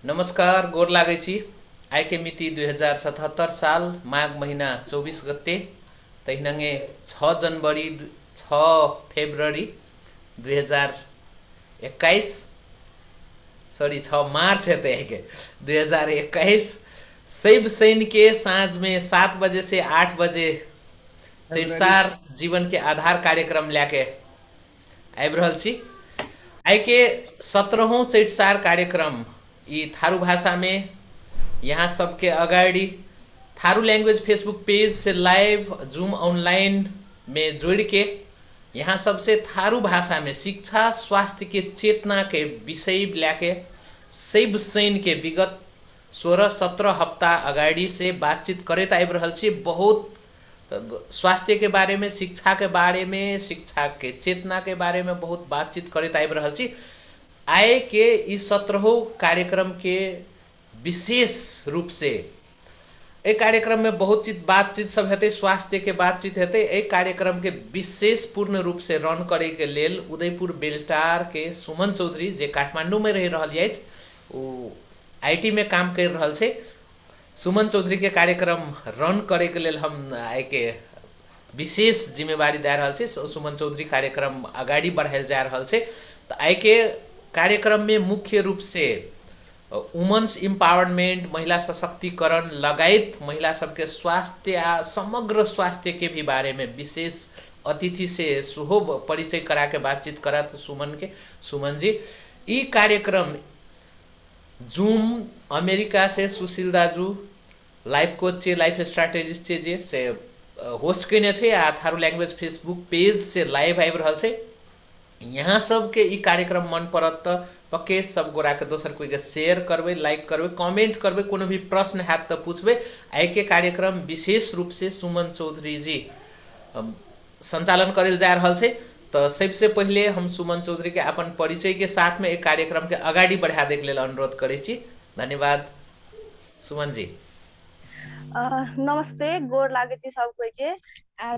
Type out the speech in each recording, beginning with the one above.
नमस्कार, गोर लागै छी। आइ के मिति 2077 साल माघ महीना 24 गते तहिनंगे 6 जनवरी 6 फेब्रुअरी 2021 सॉरी 6 मार्च है के 2021 शैव शनि के साँझ में 7 बजे से 8 बजे फरवरी चैतसार जीवन के आधार कार्यक्रम लेके आबि रहल छी। आइ के 17वां चैतसार कार्यक्रम ई थारू भाषा में यहाँ सबके अगाडि थारू लैंग्वेज फेसबुक पेज से लाइव जूम ऑनलाइन में जोड़ के यहाँ सबसे थारू भाषा में शिक्षा स्वास्थ्य के चेतना के विषय लेके शैव शनि के विगत 16-17 हफ्ता अगाडि से बातचीत करते आबि रहल छी। बहुत स्वास्थ्य के बारे में, शिक्षा के बारे में, शिक्षा के चेतना के बारे में बहुत बातचीत करते आबि रहल छी। आय के इस 17 कार्यक्रम के विशेष रूप से ए कार्यक्रम में बहुत चीज बातचीत सब हेतै, स्वास्थ्य के बातचीत हेतै। ए कार्यक्रम के विशेष पूर्ण रूप से रन करे के लेल उदयपुर बेलटार के सुमन चौधरी जे काठमांडू में रह रहल अछि, ओ आईटी में काम कर रहल छै। सुमन चौधरी के कार्यक्रम रन करे के लेल हम आइ के विशेष जिम्मेवारी दे रहल छै। सुमन चौधरी कार्यक्रम अगाडि बढ़ायल जा रहल छै। तो आइ के कार्यक्रम में मुख्य रूप से वुमेन्स इम्पावरमेंट, महिला सशक्तिकरण लगायत महिला सबके स्वास्थ्य आ समग्र स्वास्थ्य के भी बारे में विशेष अतिथि से सुहो परिचय करा के बातचीत करत सुमन जी। ई कार्यक्रम जूम अमेरिका से सुशील दाजू लाइफ कोच छे, लाइफ स्ट्रैटेजिस्ट छे जे से होस्ट कने छे आ थारू लैंग्वेज फेसबुक पेज से लाइव आबि रहल छे। यहाँ सबके ई कार्यक्रम मन पड़त तो पक्के सब गोरा के दोसर कोई के शेयर करबे, लाइक करबे, कमेंट करबे, कोनो भी प्रश्न हैत तो पूछबे। आइ के कार्यक्रम विशेष रूप से सुमन चौधरी जी संचालन करल जा रहल छे। तो सबसे पहले हम सुमन चौधरी के अपन परिचय के साथ में एक कार्यक्रम के अगाडि बढ़ा दे के लेल अनुरोध करे छी। धन्यवाद सुमन जी। नमस्ते, गोर लागे छी सब कोई के।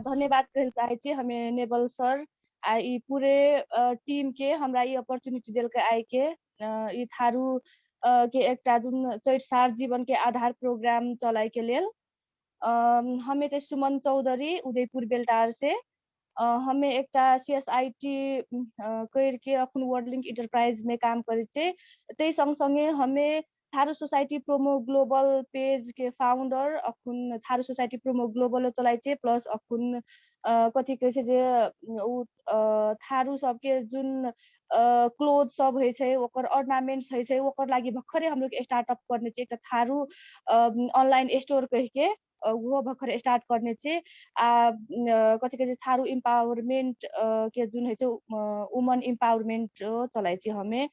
धन्यवाद कहल चाहे छी हमें नेबल सर आ ई पूरे टीम के हमरा ई अपॉर्चुनिटी देल के आए के ई थारू के एकटा जुन चैतसार जीवन के आधार प्रोग्राम चलाए के लेल। हमें ते सुमन चौधरी उदयपुर बेलटार से हमें एकटा सीएसआईटी कर के अखन वर्ल्ड लिंक इंटरप्राइज में काम करे छे। ते संग संगे हमें Tharu society promo global page के फाउंडर अखन थारू सोसाइटी प्रोमो ग्लोबल चलाइ छे। प्लस अखन कथी कहे छे जे उ थारू सबके जुन क्लोथ सब होइ छे, ओकर ऑर्नामेंट्स होइ छे, ओकर लागी भखरे हम लोग स्टार्टअप करने छे। एकटा थारू ऑनलाइन स्टोर कह के वो भखर स्टार्ट करने छे। आ कथी कहे थारू इम्पावरमेंट के जुन है वुमन इम्पावरमेंट चलाइ छी हमें।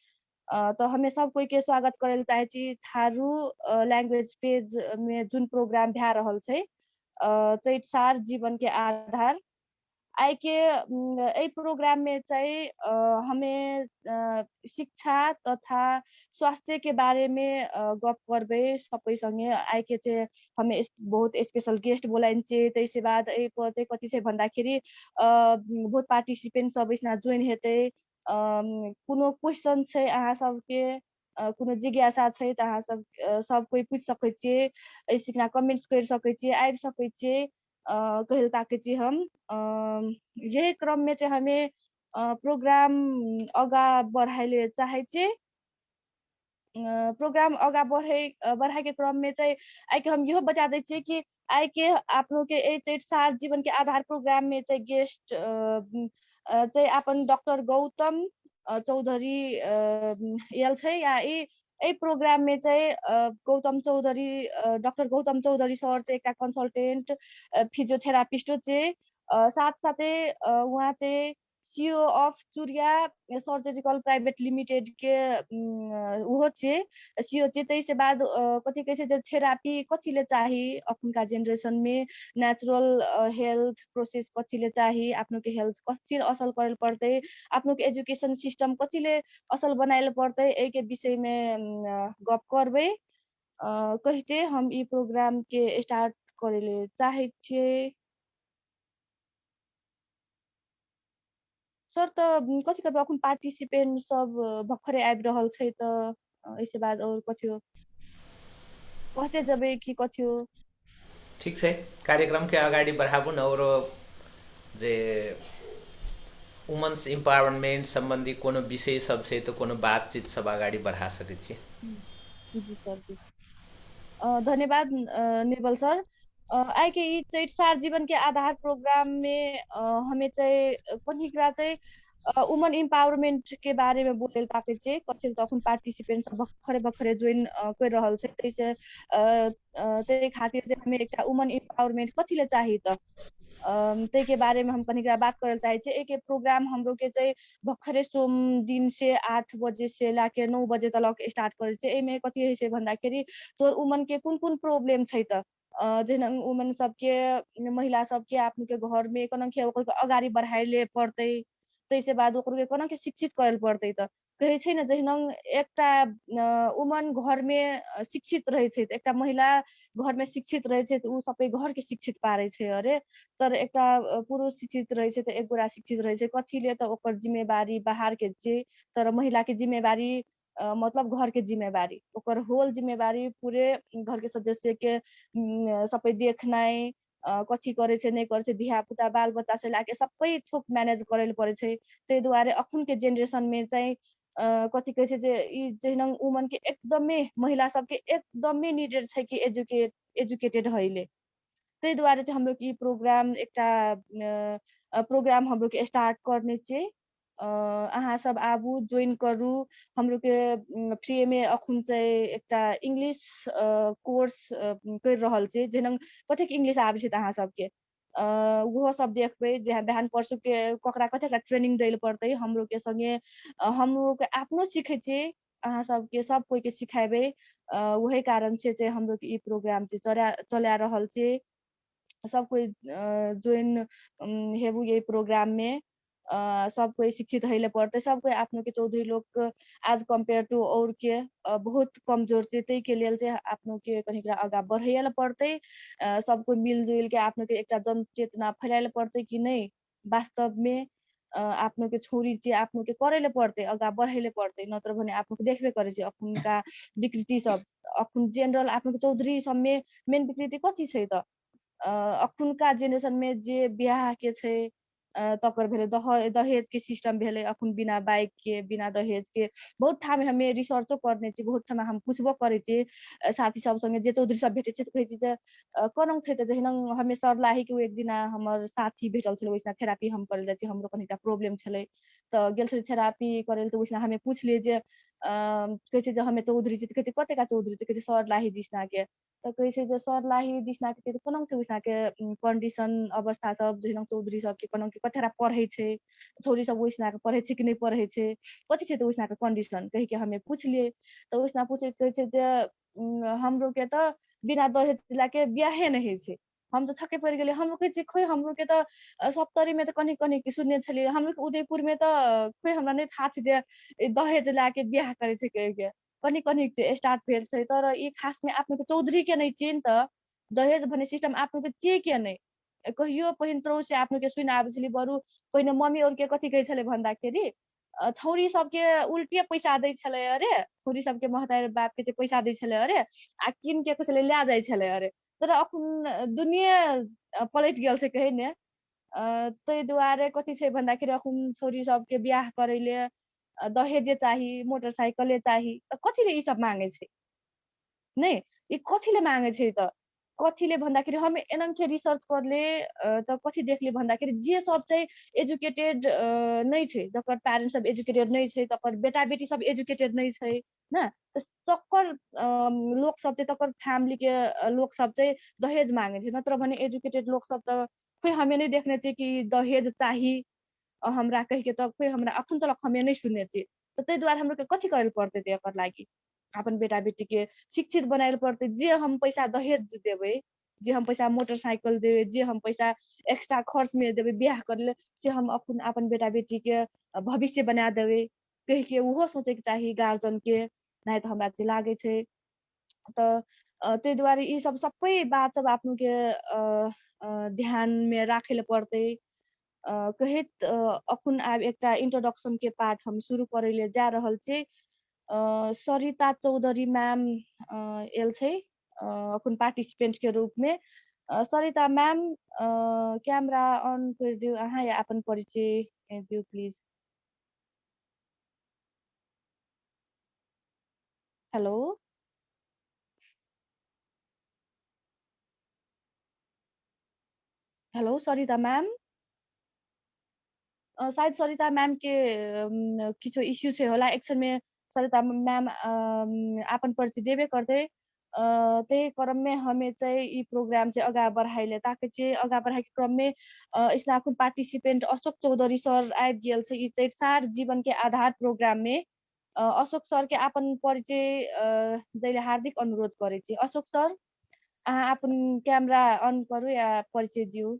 तो हमें सब कोई के स्वागत करे चाहे छी थारू लैंग्वेज पेज में जुन प्रोग्राम भे रहल छे चैतसार जीवन के आधार। आई के ए प्रोग्राम में चाहिए हमें शिक्षा तथा स्वास्थ्य के बारे में गप करबे सबै संगे। आई के चाहिँ हमें बहुत स्पेशल गेस्ट बोलाइन छे। त्यसै बाद ए पर चाहिँ कथी छै भन्दाखेरि बहुत पार्टिसिपेंट सब इसना जोइन हेतै। कोनो क्वेश्चन छै अहाँ सबके, कोनो जिज्ञासा छै तऽ अहाँ सब कोई पूछ सकै छियै, ऐसिकना कमेंट्स कर सकै छियै, आबि सकै छियै कहल ताके छी हम। यही क्रम में चाहिँ हमें प्रोग्राम अगा बढ़ाइले चाहे छी। प्रोग्राम आगा बढ़ाई के क्रम में चाहिँ आई के हम इहो बता दै छियै कि आई के आप लोग के ए चैतसार जीवन के आधार प्रोग्राम में चाहिँ गेस्ट चाहिँ अपन डॉक्टर गौतम चौधरी यल छै। या ए प्रोग्राम में चाहिँ गौतम चौधरी डॉक्टर गौतम चौधरी सर चाहिँ एकटा कंसल्टेंट फिजियोथेरापिस्ट चाहिँ साथ साथै उहाँ चाहिँ CEO of Churia surgical private limited के उहो छे सीईओ छे। त्यसै बाद कथी कहै छै जे थेरापी कथीले चाही अखुनका जेनरेशन में, नेचुरल हेल्थ प्रोसेस कथीले चाही, आफ्नो के हेल्थ कथी असल करल पड़तै, आफ्नो के एजुकेशन सिस्टम कथीले असल बनाइल पड़तै, ए के विषय में गप करबै। कहते हम ई प्रोग्राम के स्टार्ट करेले चाहे छियै। सर त कथी करबै अखन पार्टिसिपेंट सब भर्खरै आबि रहल छै त इसके बाद और कथी हो कहते जबे कि कथी हो ठीक छै, कार्यक्रम के अगाडि बढाबू न और जे वुमन्स इम्पावरमेंट सम्बन्धी कोनो विषय सब छै त कोनो बातचीत सब अगाडि बढ़ा सकै छियै। जी सर जी धन्यवाद निर्बल सर आइ के ई चैत सार जीवन के आधार प्रोग्राम में हमें चाहिँ कनिकरा चाहिँ वुमन इम्पावरमेंट के बारे में बोले ताके चाहिँ कथि तखन पार्टिसिपेंट सब भर्खरे भर्खरे जोइन कर रहल छै तैसे त्यही खातिर चाहिँ हमें एकटा वुमन इम्पावरमेंट कथिले चाही त तै के बारे में हम कनिकरा बात करल चाहे छी एक प्रोग्राम हमरो के चाहिँ भर्खरे सोम दिन से 8 बजे से लाके 9 बजे तक स्टार्ट करे छै एमे कथि होइ छै भन्दाखेरि तोर वुमन के कुन कुन प्रॉब्लम छै त जेना वुमन सबके महिला सबके आफ्नो के घर में कोना के ओकर अगाडि बढ़ाइले पड़तै तैसे बाद ओकर के कोना के शिक्षित करल पड़तै त कहै छै न जहिना एकटा वुमन घर में शिक्षित रहे छै त एकटा महिला घर में शिक्षित रहे छै त उ सबै घर के शिक्षित पारे छै अरे तर एकटा पुरुष शिक्षित रहे छै त एक गोरा शिक्षित रहे छै कथिले त ओकर जिम्मेवारी बाहर के छै तर महिला के जिम्मेवारी मतलब घर के जिम्मेवारी ओकर होल जिम्मेवारी पूरे घर के सदस्य के सबै देखनाइ कथी करे छै नहीं करे छै धिया पुता बाल बच्चा से लाके सबै थोक मैनेज करे पड़े छै ताहि दुआरे अखन के जेनरेशन में चाहिँ कथी कहै छै जे ई जहिना वुमन के एकदमै महिला सबके एकदमै निडेड छै कि एजुकेटेड हइले ताहि दुआरे चाहिँ हाम्रो ई प्रोग्राम एकटा प्रोग्राम हाम्रो के स्टार्ट करने चाहिँ अहाँ सब आबू ज्वाइन करू हमरो के फ्री में अखन चाहिँ एकटा इंग्लिश कोर्स कर रहल छै जेना कतेक इंग्लिश आबै छै त अहाँ सबके उहो सब देखबै बिहान परसू के ककरा कतेक ट्रेनिंग दै पड़तै हमरो के संगे हमरो के अपनो सीखे छी अहाँ सबके सब कोई के सिखाबे वही कारण से चाहिँ हमरो के ई प्रोग्राम चाहिँ चला रहल छै सब कोई ज्वाइन हेबू यही प्रोग्राम में सब कोई शिक्षित हइले पड़ते सब कोई आफ्नो के चौधरी लोग के आज कंपेयर टू और के बहुत कमजोर छै तै के लेल चाहिँ आफ्नो के कनिकरा आगा बढ़ैले पड़तै सब कोई मिलजुल के आफ्नो के एकटा जन चेतना फैलाइले पड़तै कि नहीं वास्तव में आफ्नो के छोरी चाहिँ आफ्नो के करैले पड़तै आगा बढ़ैले पड़तै नत्र भने आफ्नो के देखबे करे छै अखुनका विकृति सब अखुन जनरल आफ्नो के चौधरी सब में मेन विकृति कथी छै त अखुनका जेनरेशन में जे बियाह के छै तकर भेले दहेज के सिस्टम भेले अखन बिना बाइक के बिना दहेज के बहुत ठाम हमें रिसर्चो करने छी बहुत ठाम हम पूछबो करे छी साथी सब संगे जे चौधरी सब भेटे छै त कहै छै जे कोन छै त जहिना हमें सरलाही के एक दिना हमर साथी भेटल छलै वैसना थेरापी हम करे जाइ छी हमरो कनिटा प्रॉब्लम छलै त गेल छलै थेरापी करे ल त वैसना हमें पूछलिए जे कहै छै जे हमें चौधरी छी त कहै छै कतेका चौधरी त कहै छै सरलाही दिसना के त कहै छै जे सरलाही दिसना के कोना छै वैसना के कंडीशन अवस्था सब जहिना चौधरी सब के कोना के कथेरा पढ़ै छै छौरी सब वैसना के पढ़ै छै कि नहीं पढ़ै छै कथी छै त वैसना के कंडीशन कहि के हमें पूछलिए त वैसना पूछे कहै छै जे हमरो के त बिना दहेज ला के बियाहे नहीं होइ छै हम त छक्के पड़ि गेलिए हमरो कहै छै खोइ हमरो के त 70 में त कनिक कनिक सुनने छलिए हमरो के उदयपुर में त खोइ हमरा नहीं था छै जे दहेज ला के बियाह करे छै कहि के कनिक कनिक चाहिँ स्टार्ट भेल छै तर ई खास में आफ्नो के चौधरी के नहीं चिन त दहेज भन्ने सिस्टम आफ्नो के चे के नहीं कहियो पहिनतरौ से आफ्नो के सुनि आबै छली बरु पहिने मम्मी और के कथी कहै छलै भन्दाखेरि छौरी सबके उल्टे पैसा दै छलै अरे छौरी सबके महतारी बाप के पैसा दै छलै अरे आ किन के कसैले ल्या जाइ छलै अरे तर अखन दुनिया पलट गेल छै कहै ने ताहि दुआरे कथी छै भन्दाखेरि अखन छौरी सबके बियाह करैले दहेजे चाही मोटरसाइकले चाही त कथिले ई सब मांगे छै नहीं ई कथिले मांगे छै त कथिले भन्दाखेरि हम एनखे रिसर्च करले त कथी देखले भन्दाखेरि जे सब चाहिँ एजुकेटेड नहीं छै जकर पेरेंट्स सब एजुकेटेड नहीं छै तकर बेटा बेटी सब एजुकेटेड नहीं छै ना तकर लोक सब चाहिँ तकर फैमिली के लोक सब चाहिँ दहेज मांगे छै नत्र भने एजुकेटेड लोक सब त कोई हमें नहीं देखने छै कि दहेज चाही हमरा कहि के त कोई हमरा अखन तक हमें नहीं सुनने छी त ताहि दुआरे हमरो के कथी करे पड़ते त एकर लागि अपन बेटा बेटी के शिक्षित बनाए पड़ते जे हम पैसा दहेज देबै जे हम पैसा मोटरसाइकिल देबै जे हम पैसा एक्स्ट्रा खर्च में देबै बियाह करे से हम अपन बेटा बेटी के भविष्य बना देबै कहि के उहो सोचे के चाही गार्जियन के नहीं त हमरा चाहिँ लागे छै त ताहि दुआरे ई सब सबै बात सब आफ्नो के ध्यान में राखे पड़ते कहैत अखन आब एकटा इंट्रोडक्शन के पार्ट हम शुरू करे ले जा रहल छी सरिता चौधरी मैम एल छै अपन पार्टिसिपेंट के रूप में। सरिता मैम कैमरा ऑन कर दियो, अहाँ या अपन परिचय दियो please. Hello hello Sarita ma'am, शायद सरिता मैम के किछो इश्यू छै होला, एक्शन में सरिता मैम आपन परिचय देबे करते। त्यही क्रम में हमें चाहिँ ई प्रोग्राम चाहिँ अगा बढ़ाइले ताकि चाहिँ अगा बढ़ाइ के क्रम में इसना कुन पार्टिसिपेंट अशोक चौधरी सर आबि गेल छै ई चाहिँ सार जीवन के आधार प्रोग्राम में। अशोक सर के आपन परिचय दैले हार्दिक अनुरोध करे छी। अशोक सर अहाँ अपन कैमरा ऑन करू या परिचय दियो।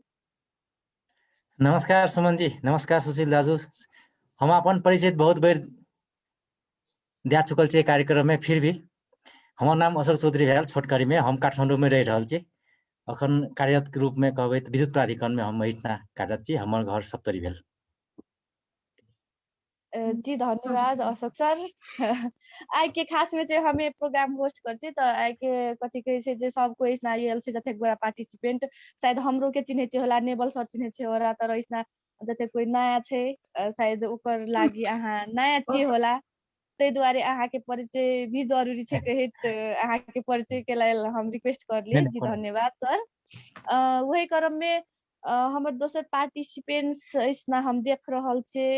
नमस्कार सुमन जी, नमस्कार सुशील दाजू। हम अपन परिचय बहुत बेर दिया चुकल छे कार्यक्रम में, फिर भी हमार नाम अशोक चौधरी भेल। छोटकरी में हम काठमांडू में रह रहल छी। अखन कार्यरत के रूप में कहबै त विद्युत प्राधिकरण में हम एहिठिना कार्यरत छी। हमर घर सप्तरी भेल। जी धन्यवाद अशोक सर। आइ के खास में जे हमें प्रोग्राम होस्ट करछे त आइ के कथि कहे छै जे सब कोई इसना आयल छै जते बड़ा पार्टिसिपेंट शायद हमरो के चिन्हे छै होला, नेबल सर चिन्हे छै होला, तर इसना जते कोई नया छै शायद ओकर लागि अहाँ नया छी होला, तै दुआरे अहाँ के परिचय भी जरूरी छै कहैत अहाँ के परिचय के लेल हम रिक्वेस्ट करलिए। जी धन्यवाद सर। वही क्रम में हमर दोसर पार्टिसिपेंट्स इसना हम देख रहल छे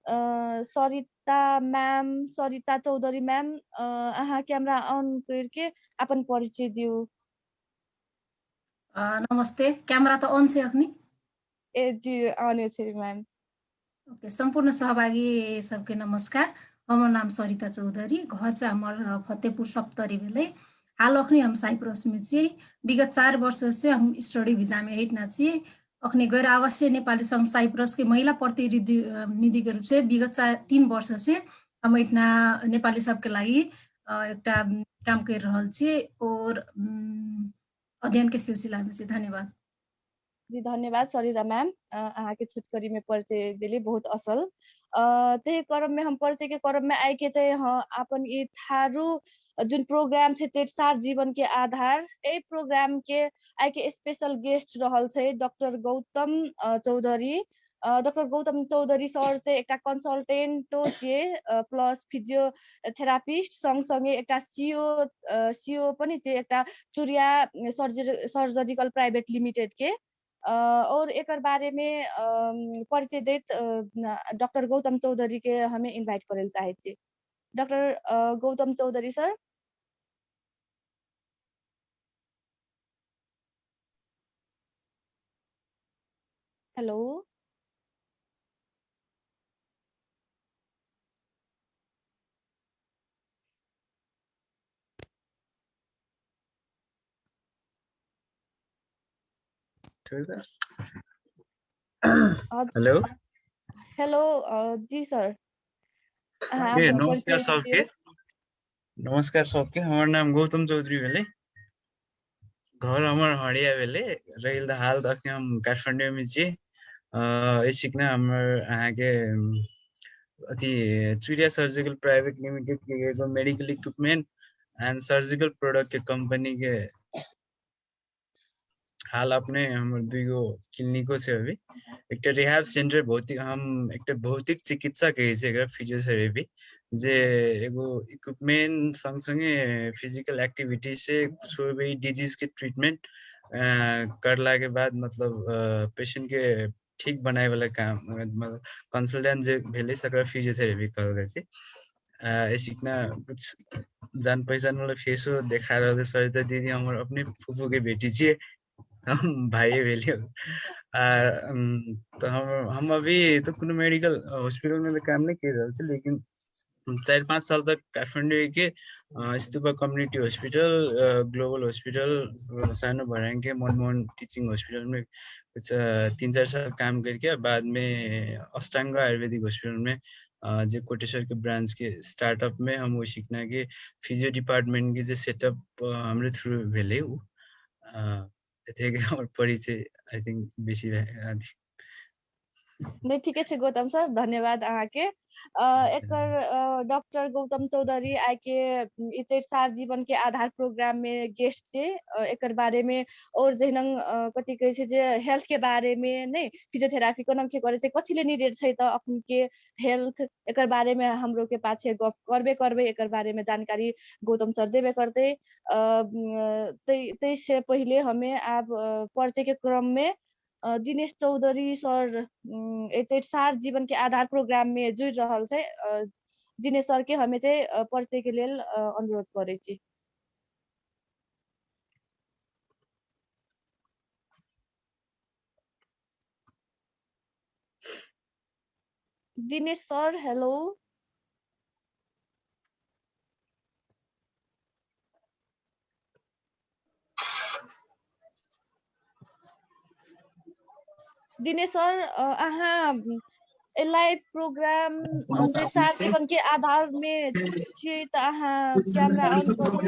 सरिता मैम, सरिता चौधरी मैम अहाँ कैमरा ऑन करके अपन परिचय दियो। नमस्ते, कैमरा तो ऑन से अखनी? ए जी ऑन छे मैम। ओके, संपूर्ण सहभागी सबके नमस्कार। हमर नाम सरिता चौधरी, घर चाहिँ हमर फतेहपुर सप्तरी भेलै। हाल अखनी हम साइप्रस में छी। विगत 4 वर्ष से हम स्टडी वीजा में हिटना छी। अखनी गैर आवासीय नेपाली संघ साइप्रस के महिला प्रतिनिधि के रूप से विगत 3 वर्ष से हम इतना नेपाली सबके लागि एकटा काम कर रहल छी और अध्ययन के सिलसिला में छी। धन्यवाद। जी धन्यवाद सरिता मैम, अहाँ के छोटकरी में परिचय दिली बहुत असल। त्यही क्रम में हम परिचय के क्रम में आइ के चाहिँ अपन ई थारू जुन प्रोग्राम छै चेटसार जीवन के आधार, ए प्रोग्राम के आइ के स्पेशल गेस्ट रहल छै doctor Gautam Chaudhary. Doctor Gautam Chaudhary sir चाहिँ एकटा कंसल्टेंटो छिए प्लस फिजियोथेरापिस्ट, सँगसँगै एकटा सीओ पनि छै एकटा चुरिया सर्जिकल प्राइवेट लिमिटेड के। और एकर बारे में परिचय देत डॉक्टर गौतम चौधरी के हमें इनवाइट करे चाहे छी। Doctor Gautam Chaudhary sir. Hello hello hello जी सर। नमस्कार सबके। नमस्कार सबके, हमार नाम गौतम चौधरी भेले। घर हमार हड़िया भेले, रहिल त हाल तक हम काठमाडौँ में छी। सिक्न हमर अहाँ के अथी चुरिया सर्जिकल प्राइवेट लिमिटेड के medical equipment and surgical product के कंपनी के हाल अपने हमर 2 गो क्लिनिको छै। अभी एक रिहाब सेंटर हम एक भौतिक चिकित्सा कहे छै एकरा, फिजियोथेरेपी जे एगो इक्विपमेंट संगे फिजिकल एक्टिविटी से कोई भी डिजीज के ट्रीटमेंट करला के बाद मतलब पेशेंट के ठीक बनाए वाला काम मतलब कंसल्टेंट जे भेले सकरा फिजियोथेरेपी कहल जाय छै। एसिकना कुछ जान पहचान वाला फेसो देखा रहे सरिता दीदी हमर अपने फूफू के बेटी छी, हम भाई भेलियो। तो हम अभी तो कोनो मेडिकल हॉस्पिटल में तो काम नहीं कर रहे थे, लेकिन 4-5 साल तक काठमाडौँ के stupa community hospital, global hospital, सानो भराङ मनमोहन टीचिंग हॉस्पिटल में कुछ 3-4 साल काम करके बाद में अष्टांग आयुर्वेदिक हॉस्पिटल में जो कोटेश्वर के ब्रांच के स्टार्टअप में हम वो सीखना के फिजियो डिपार्टमेंट के जो सेटअप हमारे थ्रू भेले और परिचय आई थिंक बेसी नहीं ठीके छै गौतम सर, धन्यवाद अहाँके। एकर डॉक्टर गौतम चौधरी आइ के ई 4 साल जीवन के आधार प्रोग्राम में गेस्ट छै। एकर बारे में और जहिनंग कथि कहै छै जे हेल्थ के बारे में नै फिजियोथेरापी कोना के करे छै, कथिले नीडेड छै त अपन के हेल्थ एकर बारे में हमरो के पाछे गप करबे एकर बारे में जानकारी गौतम सर देबे करते। तै से पहिले हमें आब परिचय के क्रम में दिनेश चौधरी सर एच सार जीवन के आधार प्रोग्राम में जुड़ रहल छै। दिनेश सर के हमें चाहिँ परिचय के लेल अनुरोध करै छी। Dinesh sir hello. Dinesh sir अहाँ लाइव प्रोग्राम जे सार जीवन के आधार में छियै त अहाँ कैमरा ऑन करू।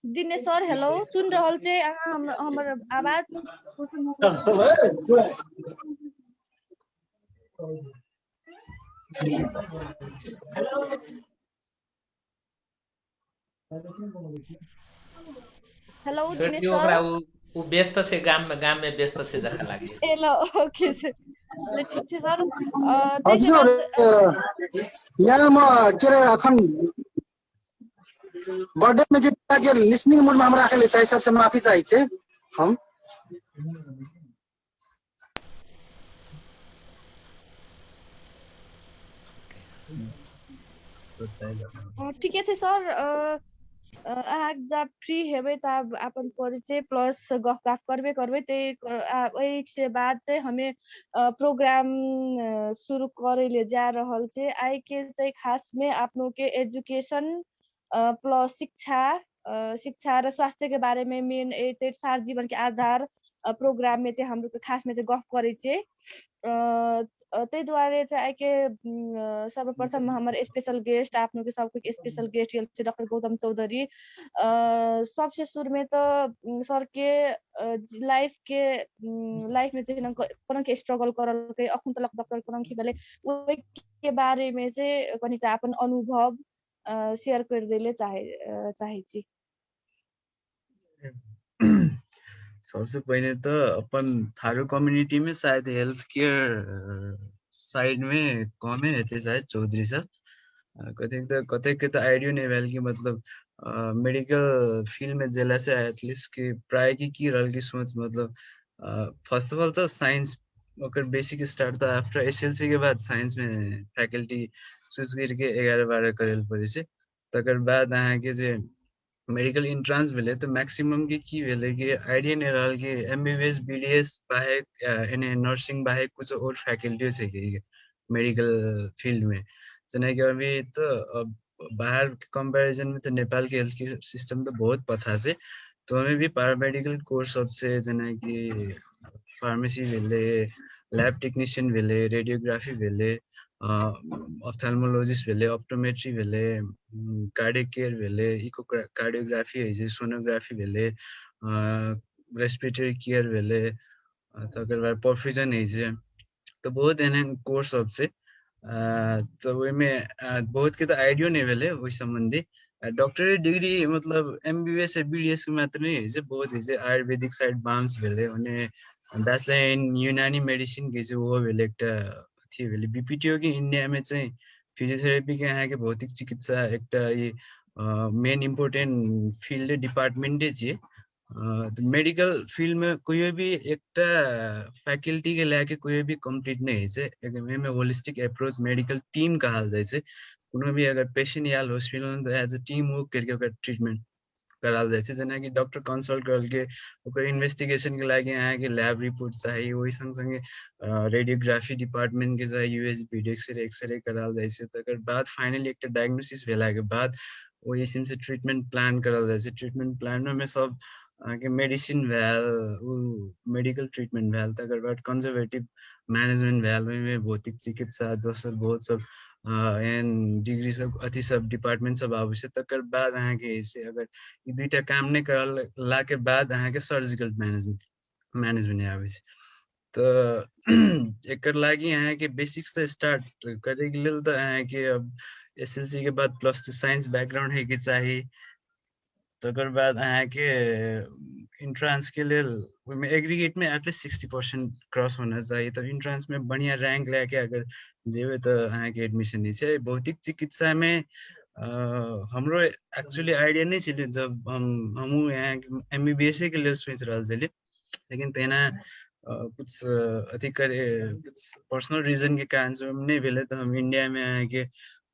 दिनेश सर हेलो, सुन रहल छै अहाँ हमर आवाज? हेलो दिनेश छोड़ियो सर। ओकरा, उ व्यस्त छै, गाम में व्यस्त छै जखा लागि। हेलो ओके सर, ल ठीक छै सर। हजुर यहाँ म के अरे अखन बर्थडे में जे के लिसनिंग मोड में हम राखे चाहे सबसे माफी चाहे छे हम। ठीके छै सर। अहाँ जब फ्री हेबै तब अपन परिचय प्लस गफ करबे त्यही से बाद से हमें प्रोग्राम शुरू करे ले जा रहल छै। आई के चाहिँ खास में आपनो के एजुकेशन प्लस शिक्षा र स्वास्थ्य के बारे में मेन सार जीवन के आधार प्रोग्राम में चाहिँ हाम्रो खास में चाहिँ गफ करे छै। त्यही दुआरे चाहिँ आई के सर्वप्रथम हमर स्पेशल गेस्ट आपनो के सबके स्पेशल गेस्ट ये डॉक्टर गौतम चौधरी। सबसे शुरू में तो सर के लाइफ में चाहिँ कोना के स्ट्रगल करल के अखन तक डॉक्टर कोना के भेले ओइ के बारे में चाहिँ कनिटा अपन अनुभव शेयर कर देले चाहे छी। सबसे पहले तो अपन थारू कम्युनिटी में शायद हेल्थ केयर साइड में कम है रहते शायद चौधरी सर। कतै के तो आइडिया नहीं भेल कि मतलब मेडिकल फील्ड में जेला से एटलीस्ट कि प्राय की रहल की सोच मतलब फर्स्ट ऑफ ऑल तो साइंस ओकर बेसिक स्टार्ट तो आफ्टर एसएलसी के बाद साइंस में फैकल्टी चूज करके 11-12 करे पड़े छे। तकर बाद अहाँ के जे मेडिकल इंट्रांस भेले तो मैक्सिमम के की भेले कि आइडिया नहीं रहल कि एमबीबीएस बीडीएस बाहेक एने नर्सिंग बाहेक कुछ और फैकल्टी छे कि मेडिकल फील्ड में। जना कि अभी तो बाहर के कंपैरिजन में तो नेपाल के हेल्थ केयर सिस्टम तो बहुत पछा छे। तो हमें भी पैरामेडिकल कोर्स सबसे जना कि फार्मेसी भेले, लैब टेक्नीशियन भेले, रेडियोग्राफी भेले, ऑप्थेल्मोलॉजिस्ट भेले, ऑप्टोमेट्री भेले, कार्डियक केयर भेले, इको कार्डियोग्राफी है जे सोनोग्राफी भेले, रेस्पिरेटरी केयर भेले, तकर बाद परफ्यूजन है जे। तो बहुत एहन कोर्स सब छे। तो में बहुत के तो आइडिया नहीं भेले ओहि संबंधी। डॉक्टरेट डिग्री मतलब एमबीबीएस बीडीएस के मात्र नहीं है जे, बहुत है जे आयुर्वेदिक साइड बाम्स भेले ओने बैचलर इन यूनानी मेडिसिन के जे वो भेले एकटा थी भेले। बीपीटीओ के इंडिया में चाहिँ फिजियोथेरेपी के यहाँ के भौतिक चिकित्सा एकटा ये मेन इम्पोर्टेंट फील्ड डिपार्टमेंटे छे। मेडिकल फील्ड में कोई भी एक फैकल्टी के लेके कोई भी कंप्लीट नहीं है में होलिस्टिक अप्रोच मेडिकल टीम कहल जाए छे। कोनो भी अगर पेशेंट या हॉस्पिटल में तो एज अ टीम वर्क करके ओकर ट्रीटमेंट कराल जाए छे। जना कि डॉक्टर कंसल्ट करल के ओकर इन्वेस्टिगेशन के लागे यहाँ के लैब रिपोर्ट चाहिए, वही संग संगे रेडियोग्राफी डिपार्टमेंट के चाहिए, यूएसबी एक्सरे कराल जाए छे। तकर बाद फाइनली एक डायग्नोसिस भेला के बाद वही किस्म से ट्रीटमेंट प्लान करल जाए छे। ट्रीटमेंट प्लान में सब के मेडिसिन भेल, मेडिकल ट्रीटमेंट भेल, तकर बाद कंजर्वेटिव मैनेजमेंट भेल, में भौतिक चिकित्सा दोसर बहुत सब एन डिग्री सब अथी सब डिपार्टमेंट सब आबै छै। तकर बाद अहाँ के से अगर ई दुईटा काम नहीं करला के बाद अहाँ के सर्जिकल मैनेजमेंट आबै छै। त एकर लागि यहाँ के बेसिक्स त स्टार्ट करे के लेल त यहाँ के अब एसएलसी के बाद +2 साइंस बैकग्राउंड है कि चाहिए। तकर बाद अहाँ के इंट्रांस के लेल में एग्रीगेट में एटलीस्ट 60% क्रॉस होना चाहिए। तो इंट्रांस में बढ़िया रैंक लेके अगर जेबे तो अहाँ के एडमिशन नहीं चाहिए। भौतिक चिकित्सा में हमरो एक्चुअली आइडिया नहीं चले जब हम यहाँ एमबीबीएस के लिए सोच रहा चलिए, लेकिन तेना कुछ अथी करे कुछ पर्सनल रीजन के कारण से हम नहीं भेले। तो हम इंडिया में आए के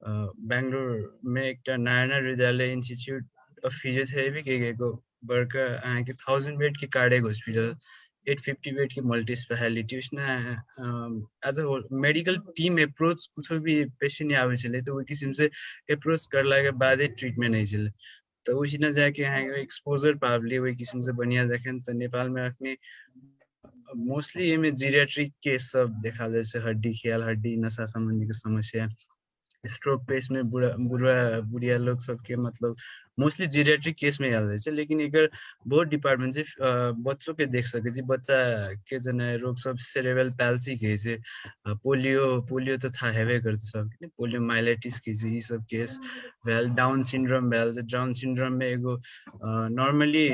बैंगलोर में एक Narayana Hrudayalaya institute of physiotherapy के बड़का अहाँ के 1000 बेड की कार्डियक हॉस्पिटल 850 बेड की मल्टी स्पेशलिटी उसने as a whole medical team approach कुछ भी पेशेंट आवे चले तो वो किस्म से अप्रोच करला के बाद ट्रीटमेंट नहीं चले। तो उसी न जाके यहाँ एक्सपोजर पावली वही किस्म से बढ़िया देखें। तो नेपाल में अपने मोस्टली ये में जीरियाट्रिक केस सब देखा जैसे हड्डी ख्याल हड्डी नशा संबंधी की समस्या स्ट्रोक पेस में बुढ़िया लोग सबके मतलब मोस्टली जीरियाट्रिक केस में आल जाए। लेकिन एक बहुत डिपार्टमेंट से बच्चों के देख सके जी बच्चा के जना रोग सब सेरेब्रल पैल्सी के पोलियो तो था हेवे करते सब पोलियो माइलेटिस के ये सब केस भेल डाउन सिंड्रोम भेल। डाउन सिंड्रोम में एगो नॉर्मली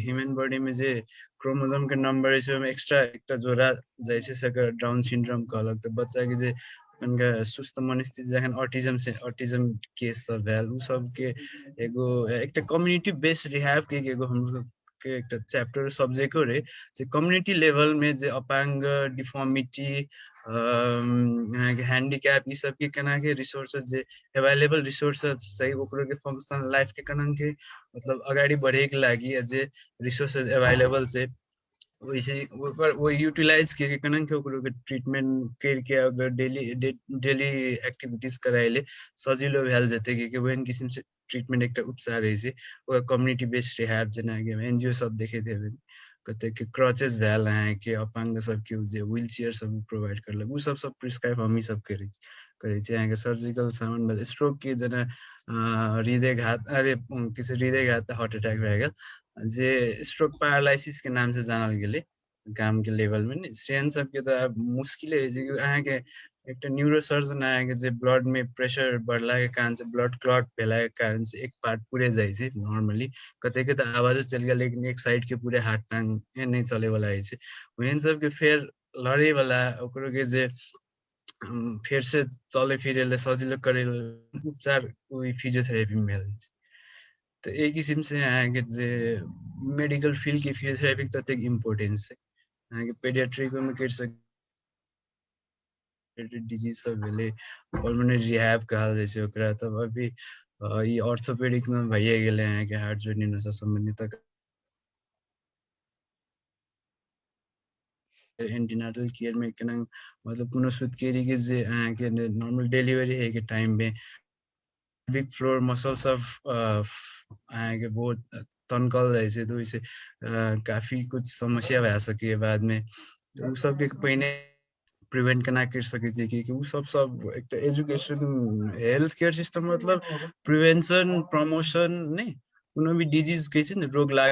ह्यूमन बॉडी में जे क्रोमोसोम के नंबर है एक्स्ट्रा एक जोड़ा जैसे सकर डाउन सिंड्रोम कहलक। तो बच्चा के जे उनका सुस्त मनस्थिति जखन ऑटिज्म केस सब भेल उ सब के एगो एक कम्युनिटी बेस्ड रिहैब के एगो हम के एक चैप्टर सब्जेक्ट रे जे कम्युनिटी लेवल में जे अपांग डिफॉर्मिटी हैंडीकैप ये सब के केना के रिसोर्सेस जे अवेलेबल रिसोर्सेस सही ओकरो के फंक्शनल लाइफ के केना के मतलब अगाडि बढ़े के लागि जे रिसोर्सेस अवेलेबल से वैसे वो यूटिलाइज करके कनन के ओकरो के ट्रीटमेंट करके अगर डेली एक्टिविटीज कराइले सजिलो भेल जते कि वहन किस्म से ट्रीटमेंट एक उपचार है से वो कम्युनिटी बेस्ड रिहैब जना के एनजीओ सब देखे देबे कते के क्रचेस भेल है कि अपांग सब के जे व्हील चेयर सब प्रोवाइड करलक उ सब प्रिस्क्राइब हम ही सब करे छै। यहाँ के सर्जिकल सामान भेल स्ट्रोक के जना हृदयघात अरे किसी हृदयघात हार्ट अटैक भए गेल जे स्ट्रोक पैरालाइसिस के नाम से जानल गेले गाम के लेवल में सेन सब के तो मुश्किल है जे अहाँ के एक न्यूरोसर्जन आया के जे ब्लड में प्रेशर बढ़ला के कारण से ब्लड क्लॉट भेला के कारण से एक पार्ट पूरे जाय छै नॉर्मली कते के तो आवाज चल गया लेकिन एक साइड के पूरे हाथ टांग नहीं चले वाला है छै वहन सब के फिर लड़े वाला ओकरो के जे फिर से चले फिरे सजिलो करे उपचार फिजियोथेरेपी में भेल। तो एक किस्म से यहाँ के जे मेडिकल फील्ड की फिजियोथेरेपी तक इम्पोर्टेंस है यहाँ के पेडियाट्रिक में कर सक डिजीज सब भेले पल्मोनरी रिहैब कहल जाय छै ओकरा। तब अभी ये ऑर्थोपेडिक में भइए गेले यहाँ के हार्ट जोइंट नशा संबंधी तक एंटीनाटल केयर में केना मतलब कोनो सुतकेरी के जे अहाँ के नॉर्मल डिलीवरी है के टाइम में बिग फ्लोर मसल्स ऑफ अहाँ के बहुत तनकल जाए छै तो इसे काफी कुछ समस्या भए सके बाद में उ सब के पहिने प्रिवेंट केना कर सके छै कि उ सब एक एजुकेशन हेल्थ केयर सिस्टम मतलब प्रिवेंशन प्रमोशन नहीं कोनो भी डिजीज के छै रोग लाग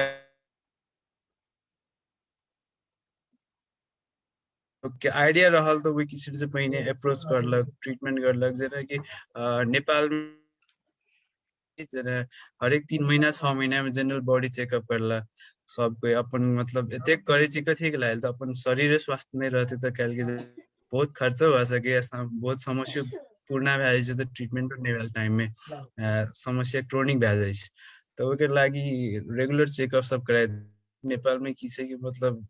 के आइडिया रहल तो वही किसी से पहिने अप्रोच करलक ट्रीटमेंट करलक जेना कि नेपाल में हरेक 3 महीना 6 महीना में जनरल बॉडी चेकअप करला सब कोई अपन मतलब एते करे छी कथी के लायल तो अपन शरीर स्वास्थ्य नहीं रहते तो कल के बहुत खर्चा हो सके बहुत समस्या पूर्ण भए जाए तो ट्रीटमेंट नहीं भेल टाइम में समस्या क्रोनिक भए जाए तो ओकर लागि रेगुलर चेकअप सब कराए। नेपाल में की छै कि मतलब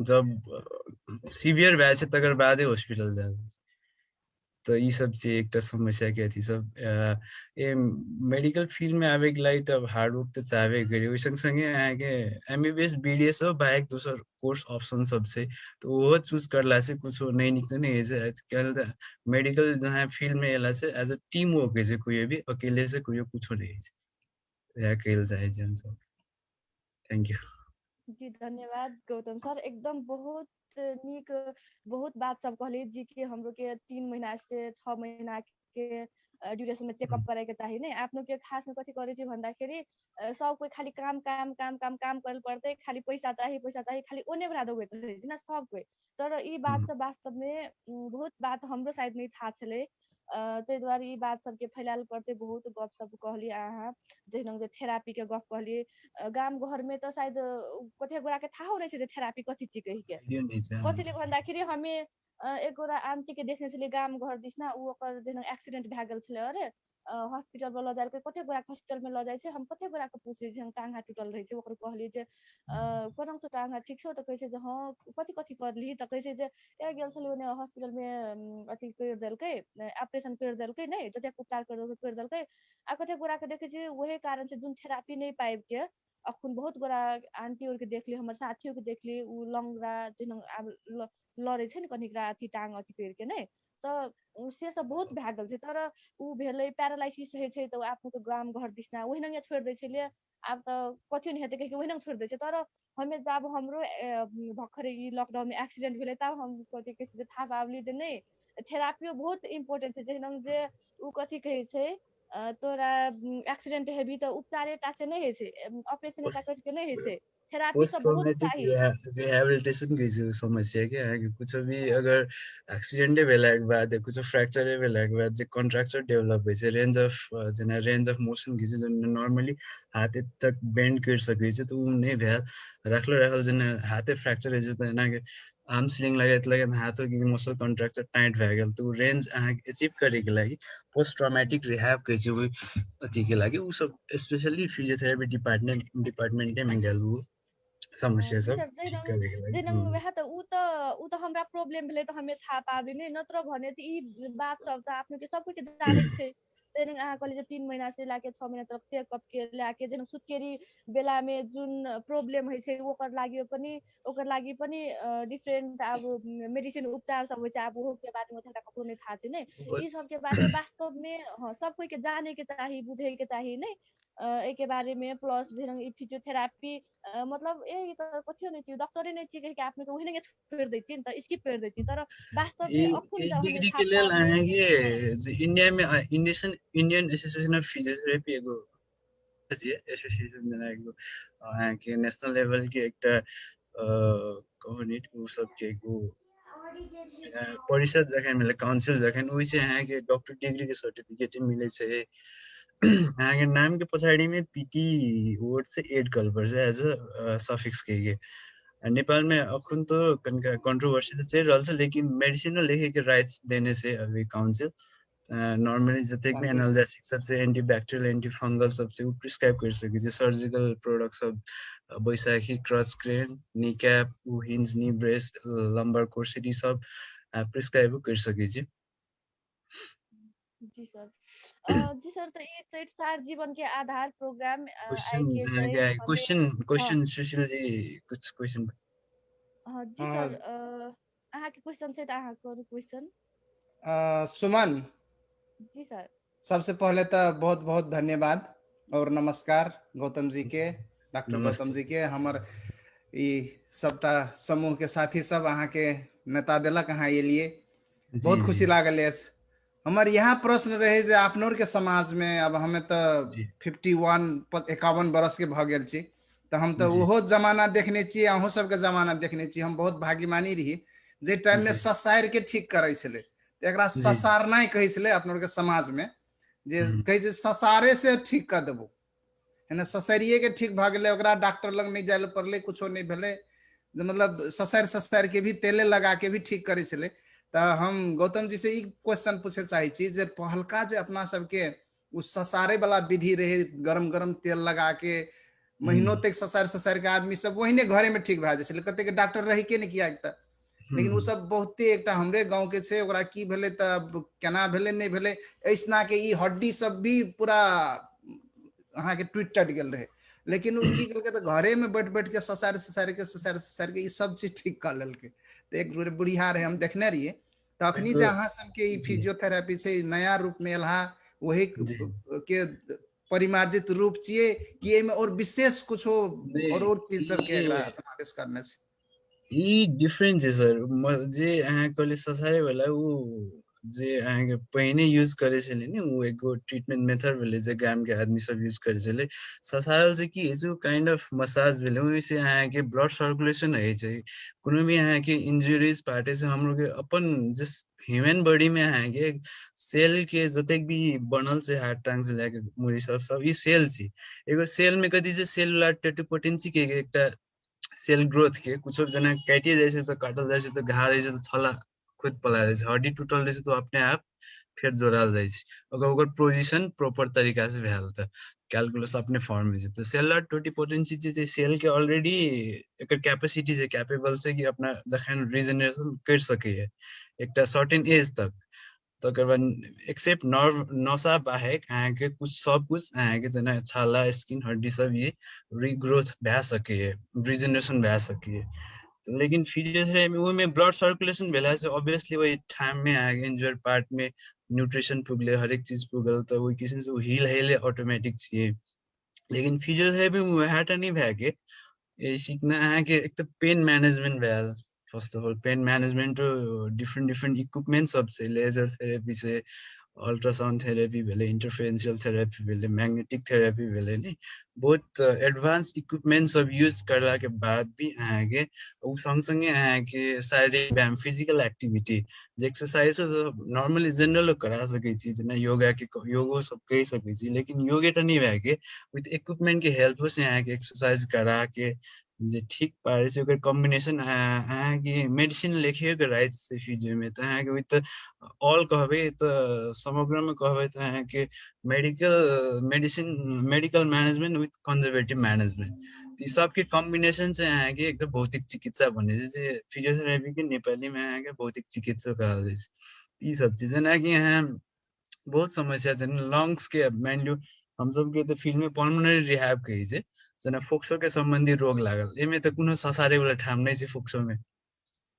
जब सीवियर भए छै तकर बादे हॉस्पिटल जाए तो ये सब से एक समस्या के थी सब ये मेडिकल फील्ड में आवे के लागि तब हार्ड वर्क तो चाहबे करी ओइ संग संगे अहाँ के एमबीबीएस बीडीएस हो बाइक दूसर कोर्स ऑप्शन सब से तो वो चूज करला से कुछ नहीं निकले नहीं है आजकल मेडिकल जहाँ फील्ड में एला से एज अ टीम वर्क है कोई भी अकेले से कोई कुछ नहीं है या कल जाए जन सब। थैंक यू जी धन्यवाद गौतम सर एकदम बहुत नीक बहुत बात सब कहली जी के हमरो के 3 महीना से 6 महीना के ड्युरेसनमा चेकअप गरेको चाहिँ नै आफ्नो के खासमा कति करे चाहिँ भन्दाखेरि सब कोही खाली काम काम काम काम काम करे पड़ते खाली पैसा चाहिए खाली ओने बराबर होइत रहै छै ना सब कोही तर ई बात सब वास्तव में बहुत बात हमरो साइड में था छले ताहि दुआरे ई बात सबके फैलाल पड़ते बहुत गप सब कहली अहाँ जहिना जे थेरापी के गप कहली गाम घर में तो शायद कथे गोरा के था हो रहे छै थेरापी कथी चीज कहि के कथीले भन्दाखेरि हमे एक गोरा आंटी के देखने छलिए गाम घर दिस ना उ ओकर जेना एक्सीडेंट भए गेल छले अरे हॉस्पिटल में ल जाए कथे गोरा हॉस्पिटल में ल जाए छै हम कथे गोरा के पूछे जे टांगा टूटल रहे छै ओकर कहली जे कोना से टांगा ठीक छौ त कहै छै जे हां कथी कथी करली त कहै छै जे ए गेल छलिए ओने हॉस्पिटल में अथी कर देलकै ऑपरेशन कर देलकै नै जते उपचार कर देलकै आ कथे गोरा के देखे छै वही कारण से जुन थेरापी नहीं पाइब के अखन बहुत गोरा आंटी और के देखली हमर साथियों के देखली उ लंगरा जेना आब लड़े छै ने कनिकरा अथी टांग अथी कर के नै त से सब बहुत भए गेल छै तर उ भेलै पैरालाइसिस होइ छै त आफ्नो त गाम घर दिसना ओहिना छोड़ दै छलिए आब त कथि नै हेतै कहि ओहिना छोड़ दै छै तर हमे जब हमरो भखरे ई लॉकडाउन में एक्सीडेंट भेलै तब हम कथि कहै छै था पाबली जे नै थेरापियो बहुत इम्पोर्टेंट छै जेना जे उ कथि कहै छै तोरा एक्सीडेंट हेबी त उपचारे टा से नै होइ छै ऑपरेशन टा करके नै होइ छै थेरापी पोस्ट सब बहुत ट्रॉमेटिक चाहिए रिहैबिलिटेशन की जो समस्या है क्या है कि कुछ भी अगर एक्सीडेंट भेला के बाद कुछ फ्रैक्चर भेला के बाद जो कॉन्ट्रैक्चर डेवलप है रेंज ऑफ मोशन की जो नॉर्मली हाथ तक बेंड कर सके छै तो उ नहीं भेल रखल जना हाथे फ्रैक्चर है तो ना के आर्म स्लिंग लगे हाथों की मसल कॉन्ट्रैक्चर टाइट भए गेल तो रेंज अहाँ अचीव करे के लागि पोस्ट ट्रॉमेटिक रिहैब कहे छै वो अथी के लागि उ सब स्पेशली फिजियोथेरेपी डिपार्टमेंट में गेल उ समस्या सब ठीक करे के लागि वएह त उ त हमरा प्रॉब्लम भेलै त हमे था पाबी नै नत्र भने त ई बात सब त आफ्नो के सब के जाने छै जेना अहाँ कहले जे 3 महीना से लाके 6 महीना तक चेकअप के लाके जेना सुत्केरी बेला में जुन प्रॉब्लम होइ छै ओकर लागि पनि डिफरेंट अब मेडिसिन उपचार सब होइ छै अब ओहो के बारे में थोड़ा ककरो नै था छै नै ई सब के बारे में वास्तव में सब कोई के जाने के चाही बुझे के चाही नै एके बारे में प्लस जेना ई फिजियोथेरापी मतलब ए त कथियो नै थियो डॉक्टरे नै छी कहि के आपने ओहिने के छोड़ दै छी त स्किप कर दै छी तर वास्तव में अखन त डिग्री के लेल अहाँ के इंडिया में इंडियन एसोसिएशन ऑफ फिजियोथेरेपी एगो एसोसिएशन जना एगो अहाँ के नेशनल लेवल के एकटा कोऑर्डिनेट उ सब के एगो परिषद जखन मिले काउंसिल जखन ओइ से अहाँ के डॉक्टर डिग्री के सर्टिफिकेट मिले छै अहाँ के नाम के पछाड़ी में पीटी वर्ड से एड कल पर्छ एज अ सफिक्स के नेपाल में अखन तो कनिका कंट्रोवर्सी तो चल रहा है लेकिन मेडिसिनल लेखे के राइट्स देने से अभी काउंसिल नॉर्मली जते भी एनाल्जेसिक सबसे एंटीबैक्टीरियल एंटी फंगल सबसे प्रिस्क्राइब कर सके जे सर्जिकल प्रोडक्ट सब बैसाखी crutch crane knee cap hinge knee brace lumbar corset सब प्रिस्क्राइब कर सके जी सर तो ये तो सार जीवन के आधार प्रोग्राम क्वेश्चन सुशील जी कुछ क्वेश्चन जी सर अहाँ के क्वेश्चन छै त अहाँ करू क्वेश्चन सुमन जी सर सबसे पहले तो बहुत बहुत धन्यवाद और नमस्कार गौतम जी के डॉक्टर गौतम जी के हमर ई सबटा समूह के साथी सब अहाँ के नेता देलक अहाँ ये लिए बहुत खुशी लागल है हमर यहाँ प्रश्न रहे जे अपनोर के समाज में अब हमें तो 51 बरस के भ गेल छी तो हम तो ओहो जमाना देखने छी अहूँ सबके जमाना देखने छी हम बहुत भाग्यमानी रही जे टाइम में ससार के ठीक करे छले एकरा ससारनाइ कहै छले अपनोर के समाज में जे कहै छै ससारे से ठीक कर देबो है ससरिये के ठीक भ गेले ओकरा डॉक्टर लग नहीं जाए पड़ले कुछो नहीं भेले मतलब ससार के भी तेले लगा के भी ठीक करे छले तो हम गौतम जी से ई क्वेश्चन पूछे चाहे छी जे पहलका जे अपना सबके उस ससारे वाला विधि रहे गरम गरम तेल लगा के महीनों तक ससार के आदमी सब वही घरे में ठीक भए जाए कते के डॉक्टर रही के नहीं किया लेकिन वो सब बहुते एक हमरे गांव के छे ओकरा की भेले त केना भेले नहीं भेले ऐसना के ई हड्डी सब भी पूरा अहाँ के टूट टट गेल रहे लेकिन उ की केलके त घरे में बैठ के ससार के ई सब चीज ठीक कर लेलके तो एक बुढ़िया रहे हम देखने रहिए तो अखनी जे अहाँ सबके ई फिजियोथेरेपी छै नया रूप में एलहा वही के परिमार्जित रूप छिए कि एमे और विशेष कुछ और चीज सब के एकरा समावेश करने छै ई डिफरेंट है सर जे अहाँ कहले ससारे वाला वो जे अहाँके पहिने यूज करे छले नि उ एगो ट्रीटमेंट मेथड भेले जे गाम के आदमी सब यूज करे छले ससारल से की जो काइंड ऑफ मसाज भेले ओहि से अहाँके ब्लड सर्कुलेशन है छै कोनो भी अहाँके इंजरीज पार्टे से हमरो के अपन जिस ह्यूमन बॉडी में अहाँके सेल के जतेक भी बनल से हार्ट टांग से लेके मुरी सब ई सेल छी एगो सेल में कथी छै सेलुलर टेटोपोटेंसी के एकटा सेल ग्रोथ के कुछ जना काटिए जाए तो काटल जाए तो घा रहे तो छला खुद पला जाए हड्डी टूटल रहे तो अपने आप फिर जोड़ाल जाए अगर ओकर पोजीशन प्रॉपर तरीका से भेल तो कैलकुलस अपने फॉर्म में तो सेलुलर टोटिपोटेंसी जे सेल के ऑलरेडी एकर कैपेसिटी से कैपेबल से कि अपना जखन रीजनरेशन कर सके एकटा सर्टेन एज तक तकर बाद एक्सेप्ट नर्व नसा बाहेक अहाँके कुछ सब कुछ अहाँके जना छाला स्किन हड्डी सब ये रीग्रोथ भए सके रिजनरेशन भए सके लेकिन फिजियोथेरेपी में ब्लड सर्कुलेशन भेला से ऑब्वियसली वही ठाम में अहाँके इंजर्ड पार्ट में न्यूट्रिशन पुगले हर एक चीज पुगल तो वही किस्म से हील हेले ऑटोमेटिक छिए लेकिन फिजियोथेरेपी में वह टा नहीं भए के ये सीखना अहाँके एक तो पेन मैनेजमेंट भेल first of all pain management different equipment सब से लेजर थेरेपी से अल्ट्रासाउंड थेरेपी भेले इंटरफेरेंशियल थेरेपी भेले मैग्नेटिक थेरेपी भेले नि बहुत एडवांस इक्विपमेंट सब यूज करला के बाद भी अहाँके उ संगसंगे अहाँके शारीरिक व्यायाम फिजिकल एक्टिविटी जे एक्सरसाइज नॉर्मली जनरल करा सकै छी जेना योगा के योगो सब कहि सकै छी लेकिन योगे त नहीं भए के विथ इक्विपमेंट के हेल्प से अहाँके एक्सरसाइज करा के जे ठीक पारे से ओकर कॉम्बिनेशन अहाँके मेडिसिन लेखियो के राइट से फिजियो में त अहाँके विथ ऑल कहबे त समग्र में कहबे त अहाँके medical management with conservative management ई सब के कॉम्बिनेशन से अहाँके एकदम भौतिक चिकित्सा बने जे फिजियोथेरेपी के नेपाली में अहाँके भौतिक चिकित्सा कहल जाय छै ई सब चीज जेना कि यहाँ बहुत समस्या छै लंग्स के मान लो हम सब के तो फील्ड में पल्मोनरी रिहैब कही छै जना फोक्सो के संबंधी रोग लागल एमे त कोनो ससारे वाला ठाम नहीं छै फोक्सो में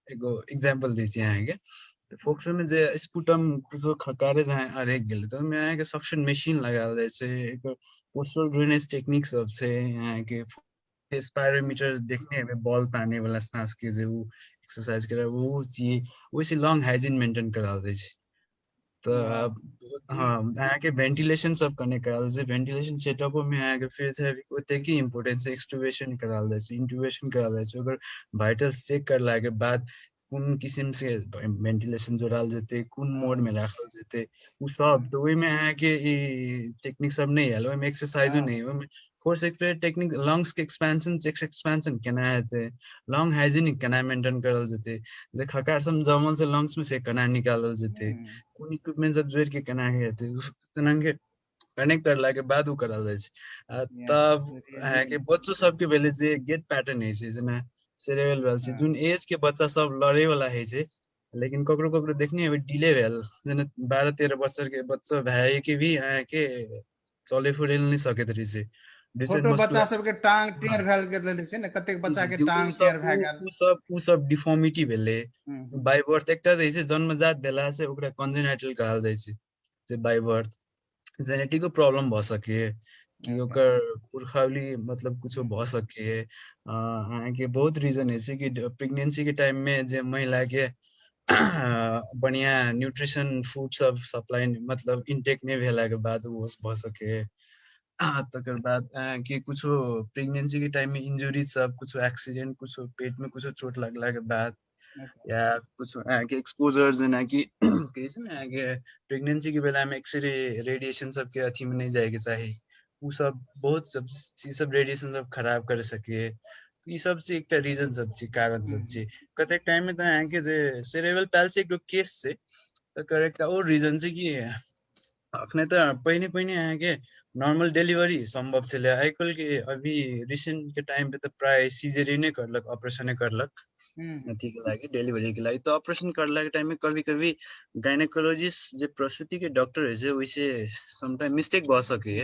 एगो एग्जांपल दै छी अहाँ के फोक्सो में जे स्पुटम कुछो खकारे जहाँ अरेक गेल तो में अहाँ के सक्शन मशीन लगाल जाय छै एक पोस्टल ड्रेनेज टेक्निक सब से अहाँ के स्पायरोमीटर देखने में बॉल ताने वाला सांस के जो एक्सरसाइज करे वो चीज वैसे लंग हाइजीन मेंटेन कराल जाय छै तो हाँ अहाँ के वेंटिलेशन सब कने कराल जाय वेंटिलेशन सेटअप में अहाँ के फिजियोथेरेपी को ओते की इंपोर्टेंस एक्सट्यूबेशन कराल जाय छै इंट्यूबेशन कराल जाय छै ओकर वाइटल्स चेक करला के बाद कौन किस्म से वेंटिलेशन जोड़ाल जेते कौन मोड में राखल जेते उ सब तो ओइ में अहाँ के ई टेक्निक सब नहीं आयल ओइ में एक्सरसाइजो नहीं ओइ में फोर्स एक्सप्रेड टेक्निक लंग्स के एक्सपेंशन चेस्ट एक्सपेंशन केना हेते लंग हाइजीनिक केना मेंटेन करल जेते जे खकार सब जमल से लंग्स में से केना निकालल जेते कौन इक्विपमेंट सब जोड़ के केना हेते तना के कनेक्ट करला के बाद उ करल जाय छै तब अहाँ के बच्चो सब के भेले जे गेट पैटर्न है छै जेना सेरेब्रल पाल्सी जुन एज के बच्चा सब लड़े वाला है छै लेकिन ककरो ककरो देखने अब डिले भेल जेना 12-13 वर्ष के बच्चा भाई के भी अहाँ के चले फिरे नहीं सकैत रही छै छोटो बच्चा सब के टांग टेढ़ भेल गेल छै ने कतेक बच्चा के टांग टेढ़ भए गेल उ सब डिफॉर्मिटी भेले बाय बर्थ एकटा रहै छै जन्मजात भेला से ओकरा कंजेनाइटल कहल जाय छै जे बाय बर्थ जेनेटिको प्रॉब्लम भ सके कि ओकर पुरखावली मतलब कुछ भ सके अहाँ के बहुत रीजन है कि प्रेगनेंसी के टाइम में जे महिला के बढ़िया न्यूट्रिशन फूड सब सप्लाई मतलब इनटेक नहीं भेला के बाद वो भ सके तकर बाद कि कुछ प्रेगनेंसी के टाइम में इंजुरी सब कुछ एक्सीडेंट कुछ पेट में कुछ चोट लगला के बाद या कुछ के एक्सपोजर जना कि कही छै ना के प्रेगनेंसी के बेला में एक्सरे रेडिएशन सब के अथी में नहीं जाए के चाहिए उ सब बहुत सब चीज सब रेडिएशन सब खराब कर सके ई सब से एकटा रीजन सब छै कारण सब छै कतेक टाइम में त अहाँ के जे सेरेब्रल पाल्सी एक केस छै तकर एकटा और रीजन छै कि अखने त पहिने अहाँ के नॉर्मल डिलीवरी संभव छले आइकल के अभी रिसेंट के टाइम पे तो प्राय सीजरियन करलक ऑपरेशन करलक अथी के लागि डिलीवरी के लागि तो ऑपरेशन करला के टाइम में कभी कभी गायनेकोलॉजिस्ट जे प्रसूति के डॉक्टर है वैसे समटाइम मिस्टेक भ सके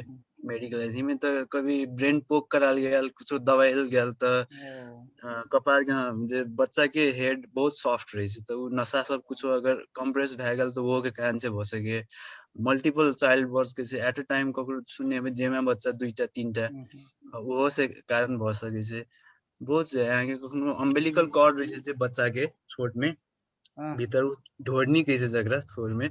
मेडिकल अथी में तो कभी ब्रेन पोक कराल गेल कुछ दवाई गेल तो कपार जे बच्चा के हेड बहुत सॉफ्ट रहे छै तो नशा सब कुछ अगर कंप्रेस भए गेल तो वो के कारण से भ सके मल्टीपल चाइल्ड बर्थ के एट अ टाइम ककरो सुने में जेमा बच्चा 2-3 वो से कारण भ सके छै बहुत से अहाँ के कखनो अम्बिलिकल कॉर्ड रहे छै बच्चा के छोट में भीतर ढोड़नी कैसे जगह थोड़ में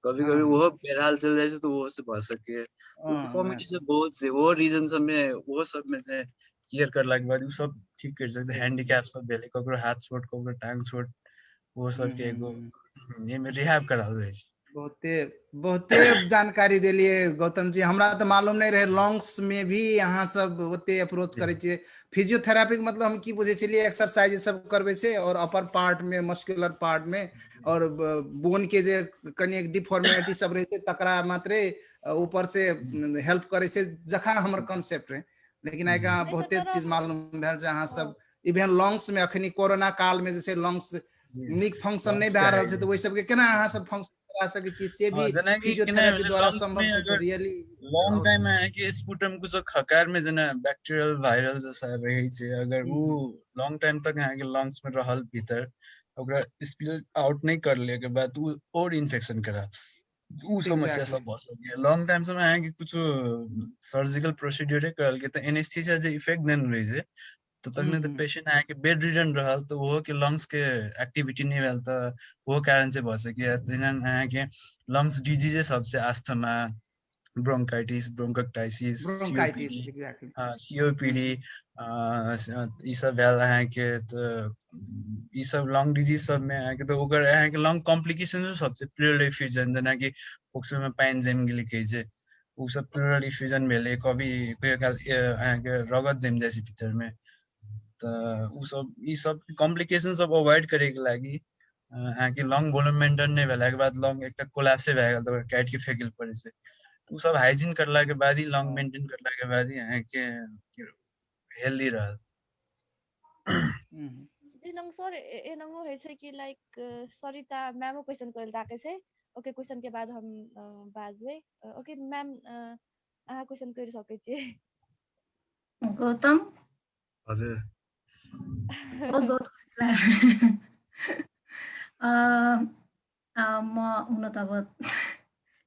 कभी कभी वो बहरहाल चल जाए तो वो से पा सके डिफॉर्मिटी से बहुत से वो रीजन सब में वो सब में से केयर करला के बाद वो सब ठीक कर सकते हैंडीकैप सब भेले ककरो हाथ छोट ककरो टांग छोट वो सब के एगो ये में रिहैब कराल जाय छै बहुते जानकारी दिलिए गौतम जी हमरा तो मालूम नहीं रहे लॉन्ग्स में भी यहाँ सब होते अप्रोच करे छे फिजियोथेरेपी मतलब हम की बुझे छलिए एक्सरसाइज सब करबे छे और अपर पार्ट में मस्कुलर पार्ट में और बोन के जे कनी एक डिफॉर्मिटी सब रहे छे तकरा मात्रे ऊपर से हेल्प करे छे जखा हमर कांसेप्ट रहे लेकिन आइका बहुते चीज मालूम भेल जहाँ सब इवन लॉन्ग्स में अखनी कोरोना काल में जैसे लॉन्ग्स निक फंक्शन नहीं भए रहल छै तो ओइ सब के केना अहाँ सब फंक्शन करा सकै छी से भी फिजियोथेरेपी द्वारा संभव छै तो रियली लॉन्ग टाइम में है कि स्पुटम कुछ खकार में जना बैक्टीरियल वायरल जैसा रहे छै अगर वो लॉन्ग टाइम तक है कि लंग्स में रहल भीतर ओकरा स्पिल आउट नहीं कर ले के बाद वो और इन्फेक्शन करा उ समस्या सब हो सके लॉन्ग टाइम समय है कि कुछ सर्जिकल प्रोसीड्यूर करल के त एनेस्थीसिया जे इफेक्ट देन रही छै तो तखने तो पेशेंट आके बेड रिडन रहल तो वो के लंग्स के एक्टिविटी नहीं भेल तो वो कारण से भ सके तेहन है कि लंग्स डिजीज सबसे अस्थमा ब्रोंकाइटिस ब्रोंकाइटिस सीओपीडी ई सब भेल है के तो ई सब लंग डिजीज सब में है कि तो ओकर है कि लंग कॉम्प्लिकेशन सबसे प्लूरल इफ्यूजन जना कि फोक्सो में पाइन जेम गेली कहि छै उ सब प्लूरल इफ्यूजन भेले कभी कोई काल है के रगत जेम जाय छै भीतर में तो उ सब ई सब कॉम्प्लिकेशन सब अवॉइड करे के लागि है कि लंग वॉल्यूम मेंटेन नहीं भेला के बाद लंग एकटा कोलैप्स भए गेल तो काट के फेकल पड़े छै उ सब हाइजीन करला के बाद ही लंग मेंटेन करला के बाद ही है कि हेल्दी रहल जी नंग सर ए नंगो है छै कि लाइक सरिता मैमो क्वेश्चन करल ताके छै ओके क्वेश्चन के बाद हम बाजबे ओके मैम अहाँ क्वेश्चन कर सकै छी गौतम हजुर बहुत बहुत खुसी लाग्यो म हुन त अब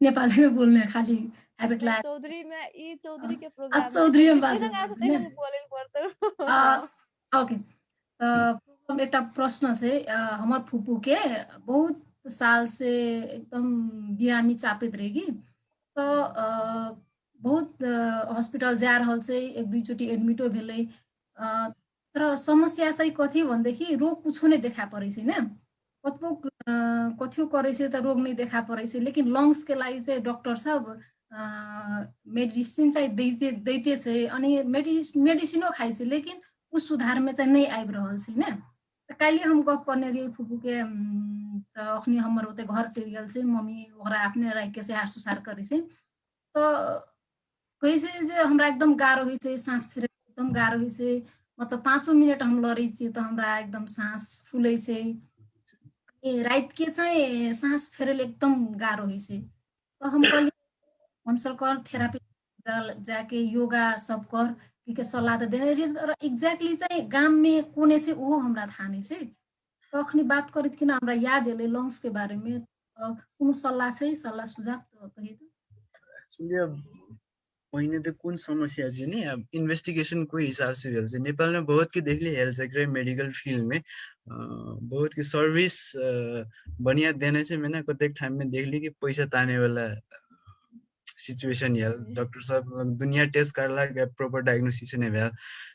नेपालीमै बोल्ने खाली ह्याबिट लाग्यो चौधरी में ई चौधरी के प्रोग्राम चौधरी में बाजे बाजे बोले पड़तो ओके एउटा प्रश्न छै हमर फुपू के बहुत साल से एकदम बिरामी चापित रहे कि तो बहुत हॉस्पिटल जा रहल छै एक दुई चोटी एडमिटो भेलै तर समस्या चाहिँ कथी भन्देखि रोग कुछो नै देखा परै छैन कतबो कथियो करे छै त रोग नै देखा परै छै लेकिन लंग्स के लागि चाहिँ डॉक्टर सब मेडिसिन चाहिँ दैते छै अनि मेडिसिनो खाइ छै लेकिन उ सुधार में चाहिँ नहीं आबि रहल छै ने काल्हि हम गप करने रही फुफू के त अखनी हमर ओते घर चलि गेल छै मम्मी ओकरा अपने राख के से हार सुसार करे छै तो कैसे जे हमरा एकदम गारो होइ छै सांस फेरे एकदम गारो होइ छै मतलब 5 मिनट हम लरै छी त हमरा एकदम सांस फुलै छै रात के चाहिँ सांस फेरेले एकदम गारो होइ छै तो हम कहली कंसल्ट थेरापी जाके योगा सब कर के सल्लाह त देने रही एक्ज्याक्टली चाहिँ गाम में कोने छै ओहो हमरा थाहा नै छै तो अखनी बात करत कि हमरा याद एले लंग्स के बारे में कुन सल्लाह छै सल्लाह सुझाव त कहि त पहिने त कुन समस्या चाहिँ नि अब इन्वेस्टिगेशन को हिसाब से भेल छै नेपाल में बहुत के देखली हेल्थ सेक्टर मेडिकल फील्ड में बहुत के सर्विस बढ़िया देने से मैंने कतेक टाइम में देखली कि पैसा ताने वाला सिचुएशन है डॉक्टर साहब दुनिया टेस्ट करला के प्रॉपर डायग्नोसिस नहीं भेल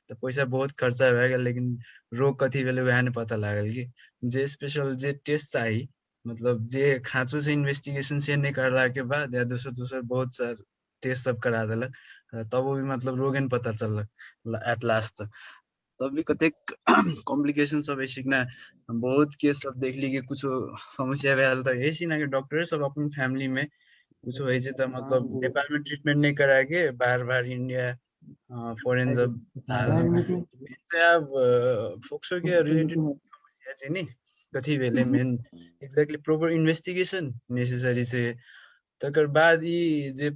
तो पैसा बहुत खर्चा भए गेल लेकिन रोग कथी भेलै वएह नहीं पता लागल कि जे स्पेशल जे टेस्ट चाहिए मतलब जे खाँचो से इन्वेस्टिगेशन से नहीं करला के बाद या दूसर बहुत सारा टेस्ट सब करा देलक तब भी मतलब रोग नहीं पता चलक एट लास्ट तब भी कतेक कॉम्प्लिकेशन सब ऐसी ना बहुत केस सब देखली कि कुछ समस्या भेल तो ऐसी ना कि डॉक्टर सब अपन फैमिली में कुछ होइ छै त मतलब नेपाल में ट्रीटमेंट नहीं करा के बाहर इंडिया फॉरेन सब अब फोक्सो के रिलेटेड समस्या चाहिँ नि कथी भेलै main exactly proper investigation necessary छै तकर बाद ई जे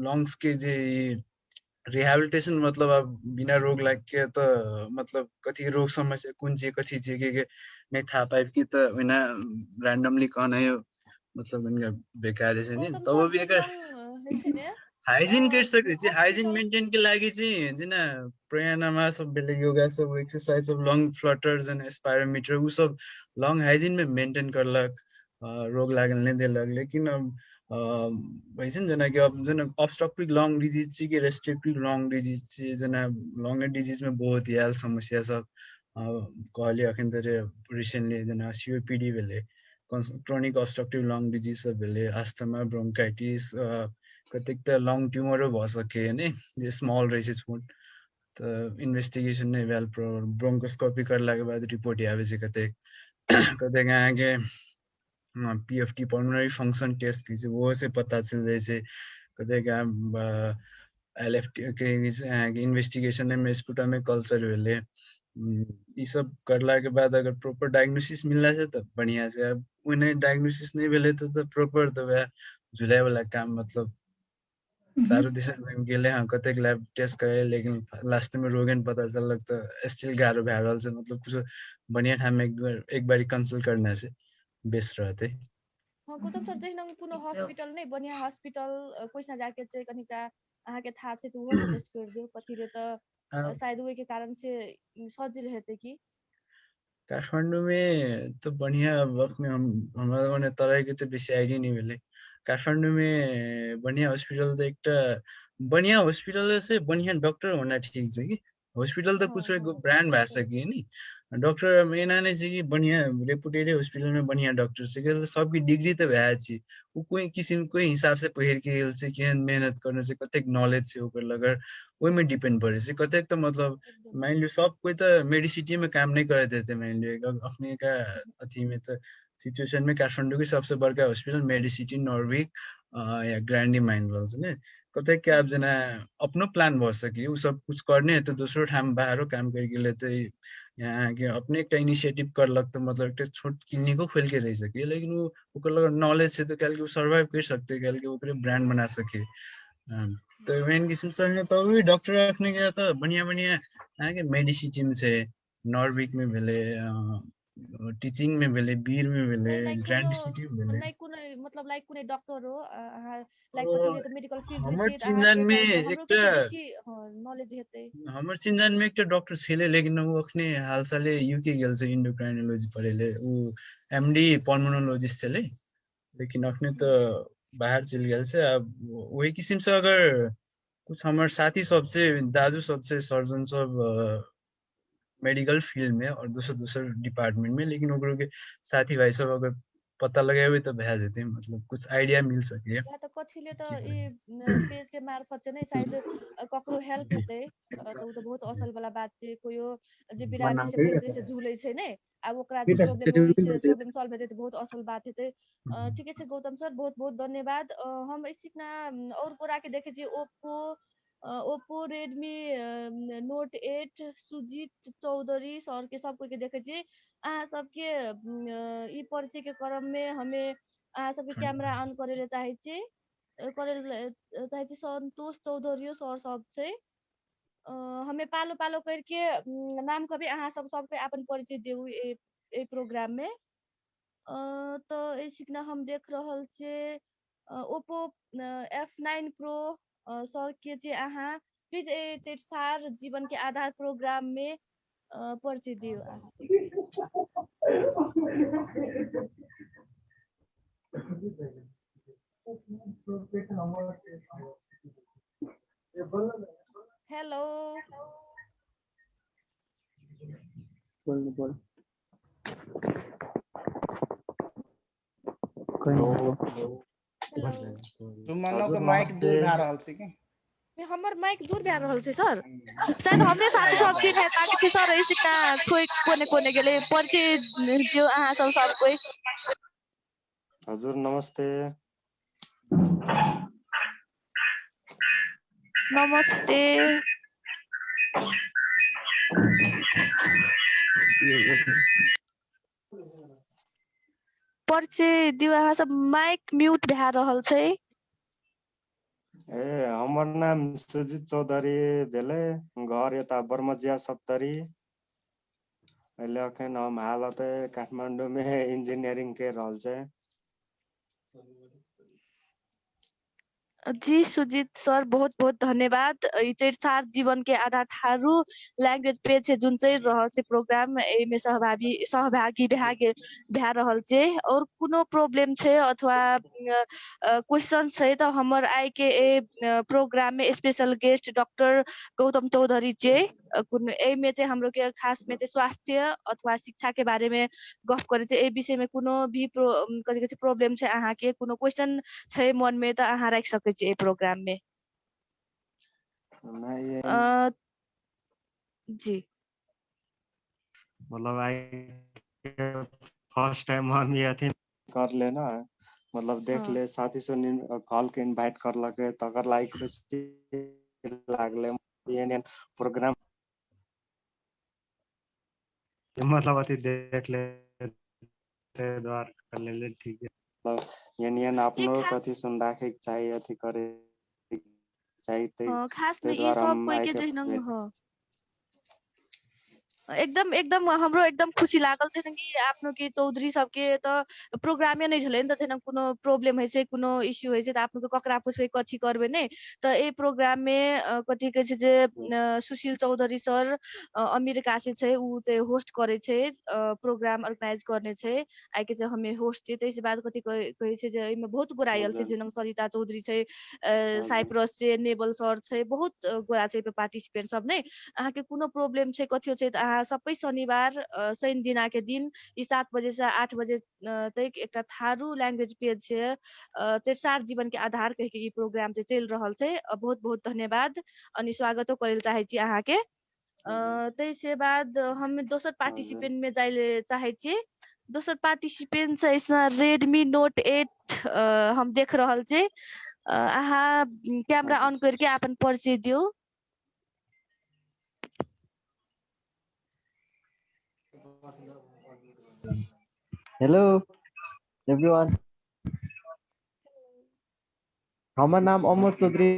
लंग्स के जे रिहेबिलिटेशन मतलब अब बिना रोग लाग के तो मतलब कथी रोग समस्या कुन चाहिँ कथी चाहिँ के नहीं था पाइब कि त ओना रैंडमली कहना मतलब इनका बेकार है नहीं तब भी एकर हाइजिन कर सके चाहिँ हाइजिन मेंटेन के लागि चाहिँ जिना प्राणायाम सबले योगा सब एक्सरसाइज सब लंग फ्लटर्स एंड स्पायरोमीटर वो सब लंग हाइजिन में मेंटेन करलक रोग लागल नहीं देलक लेकिन अब वैसे जना कि अब जना ऑब्स्ट्रक्टिव लंग डिजीज कि रेस्ट्रिक्टिव लंग डिजीज जना लंग डिजीज में बहुत याल समस्या सब कहले अखन तरे रिसेंटली जना सीओपीडी भेले क्रोनिक ऑब्स्ट्रक्टिव लंग डिजीज सब भेले अस्थमा ब्रोंकाइटिस कतिक त लंग ट्यूमर भ सके हैन जे स्मॉल रहेछ फुट त इन्वेस्टिगेशन नै वेल ब्रोंकोस्कोपी करला के बाद रिपोर्ट आवे छै कते कते आगे पीएफटी पल्मोनरी फंक्शन टेस्ट की वो से पता चल जाए छै कते एलएफटी के इन्वेस्टिगेशन में स्पुटम कल्चर भेले ये सब करला के बाद अगर प्रॉपर डायग्नोसिस मिलला छै त बढ़िया छै अब उन्हें डायग्नोसिस नहीं भेले तो प्रॉपर तो वह जुलाई वाला काम मतलब सारो दिशा में गेले हाँ कतेक लैब टेस्ट करे लेकिन लास्ट में रोगन पता चलक तो स्टिल गारो भए रहल छै मतलब कुछ बढ़िया ठाम में एक बारी कंसल्ट करना से बेस्ट रहते हाँ गौतम सर जहिना कोनो हॉस्पिटल नहीं बढ़िया हॉस्पिटल कोइसा जाके चाहिँ कनिका अहाँ के था छै तो वो सजेस्ट कर दियो कथिले त शायद ओए के कारण से सजिलो हेतै कि काठमाडौँ में तो बढ़िया वक्त में हम हमारे मैंने तरह के तो बेसी आइडिया नहीं मिले काठमाडौँ में बढ़िया हॉस्पिटल तो एक बढ़िया हॉस्पिटल से बढ़िया डॉक्टर होना ठीक है कि हॉस्पिटल तो कुछ एक ब्रांड भए सके नि डॉक्टर मेना नै चाहिँ कि बढ़िया रेपुटेड हॉस्पिटल में बढ़िया डॉक्टर से कि सबकी डिग्री तो भए छी उ कोई किसिम कोई हिसाब से पहिर के गेल से केहन मेहनत करने से कतेक नॉलेज से ओकर लगर ओइ में डिपेंड पड़े से कतेक तो मतलब मान लियो सब कोई तो मेडिसिटी में काम नहीं करे देते मान लियो अपने का अथी में तो सिचुएशन में काठमाडौँ की सबसे बड़का हॉस्पिटल मेडिसिटी नॉर्विक या ग्रैंडी माइंडवल्स ने कतै के आप जना अपनो प्लान भ सके उ सब कुछ करने है तो दूसरो ठाम बाहरो काम करके लेते यहाँ के अपने एक इनिशिएटिव करलक तो मतलब एक छोट क्लिनिको खोल के रह सके लेकिन वो ओकर लग नॉलेज से तो कल के सर्वाइव कर सकते कल के ओकरे ब्रांड बना सके तो मेन किस्म से तो वही डॉक्टर रखने गया तो बढ़िया बढ़िया यहाँ के मेडिसिटी में से नॉर्विक में भेले टीचिंग में भेले बीर में भेले ग्रैंड सिटी में भेले लाइक कुनै मतलब लाइक कुनै डॉक्टर हो लाइक कतिले त मेडिकल फील्ड हमर रिलेटेड चिन्जान में एकटा बेसी नॉलेज हेतै हमर चिन्जान में एक डॉक्टर छेले लेकिन वो अखने हाल साले यूके गेल से इंडोक्राइनोलॉजी पढ़ेले वो एमडी पल्मोनोलॉजिस्ट छेले लेकिन अखने तो बाहर चल गेल से अब वही किस्म से अगर कुछ हमारे साथी सबसे दाजू सबसे सर्जन सब मेडिकल फील्ड में और दूसरे डिपार्टमेंट में लेकिन ओकरो के साथी भाई सब अगर पता लगाए तो भए जेते मतलब कुछ आइडिया मिल सके या त कथिले त ई पेज के मार्फत चाहिँ नै सायद ककरो हेल्प हेतै त उ त बहुत असल वाला बात छै कोयो जे बिरामी से पहिले से झुलै छै नै अब ओकरा जे प्रॉब्लम होइ से प्रॉब्लम सॉल्व हेतै त बहुत असल बात हेतै ठीक है गौतम सर बहुत बहुत धन्यवाद हम इसीना और पूरा के देखे छी Oppo Redmi note 8 Sujeet Chaudhary sir के सबको के देखे छी अहाँ सबके ई परिचय के क्रम में हमें अहाँ सबके कैमरा ऑन करे ले चाहे छी संतोष चौधरी सर सब छै हमें पालो पालो करके नाम कभी अहाँ सब सबके अपन परिचय देऊ ए प्रोग्राम में तो इसीना हम देख रहल छे ओप्पो F9 प्रो सर के जे अहाँ प्लीज ए चेटसार जीवन के आधार प्रोग्राम में परिचय दियो अहाँ हेलो सुमनो के माइक दूर भए रहल छै कि हमर माइक दूर भए रहल छै सर शायद हमरे साथ सब चीज है ताकि छै सर इसीना कोई कोने कोने गेले परिचय दियो अहाँ सब कोई हजुर नमस्ते नमस्ते परिचय दियो अहाँ सब माइक म्यूट भए रहल छै ए हमर नाम सुजीत चौधरी भेले घर यता बर्मजिया सप्तरी अहिले अखन हम हालत काठमाडौँ में इंजीनियरिंग के रहल छै जी सुजीत सर बहुत बहुत धन्यवाद ई चाहिँ सार जीवन के आधार थारू लैंग्वेज पेज से जुन चाहिँ रहल छै प्रोग्राम एमे सहभागी भए रहल छै और कोनो प्रॉब्लम छै अथवा क्वेश्चन छै त हमर आइ के प्रोग्राम में special guest doctor Gautam Chaudhary छै एमे चाहिँ हाम्रो के खास में चाहिँ स्वास्थ्य अथवा शिक्षा के बारे में गफ करे छै ए विषय में कोनो भी कथी कहै छै प्रॉब्लम छै अहाँ के कोनो क्वेश्चन छै मन में त अहाँ राख सकै छी ए प्रोग्राम में नहीं, ये अ, जी मतलब आई फर्स्ट टाइम हम ये अथी कर लेना मतलब देख हाँ। ले साथी सुन कॉल के इनवाइट कर लगे तकर लाइक खुशी लागले ये प्रोग्राम मतलब अथी देख ले ते द्वार कर ले ठीक है मतलब ये अपनो खास कथी सुन राखे के चाहिए अथी करे के चाहिए खास में ते ई द्वारा सब हम कोई आई के के जहिना हो एकदम एकदम हमरो एकदम खुशी लागल छै कि आफ्नो के चौधरी सबके त प्रोग्रामे नै छलै नि त जेना कोनो प्रॉब्लम होइ छै कोनो इश्यू होइ छै त आफ्नो के ककरा पुछबै कथी करबै नै त ए प्रोग्राम में कथी कहै छै जे सुशील चौधरी सर अमेरिका से छै उ चाहिँ होस्ट करे छै प्रोग्राम ऑर्गेनाइज गर्ने छै आइ के चाहिँ हमे होस्ट छै त्यसै बाद कथी कहै छै जे एमे बहुत गोरा आयल छै जेना सरिता चौधरी छै साइप्रस छै नेबल सर छै बहुत गोरा छै पार्टिसिपेंट सब नै अहाँ के कोनो प्रॉब्लम छै कथियो छै त अहाँ सबै शनिबार शनि दिना के दिन ई 7 बजे से 8 बजे तक एकटा थारू लैंग्वेज पेज छै तेरसार जीवन के आधार कह के ई प्रोग्राम चाहिँ चलि रहल छै बहुत बहुत धन्यवाद अनि स्वागतो करे चाहे छी अहाँ के तैसे बाद हम दोसर पार्टिसिपेंट में जाइले चाहे छी दोसर पार्टिसिपेंट छै इसमें रेडमी नोट 8 हम देख रहल छी अहाँ कैमरा ऑन करके अपन परिचय दियो हेलो एवरीवन हमर नाम अमोद चौधरी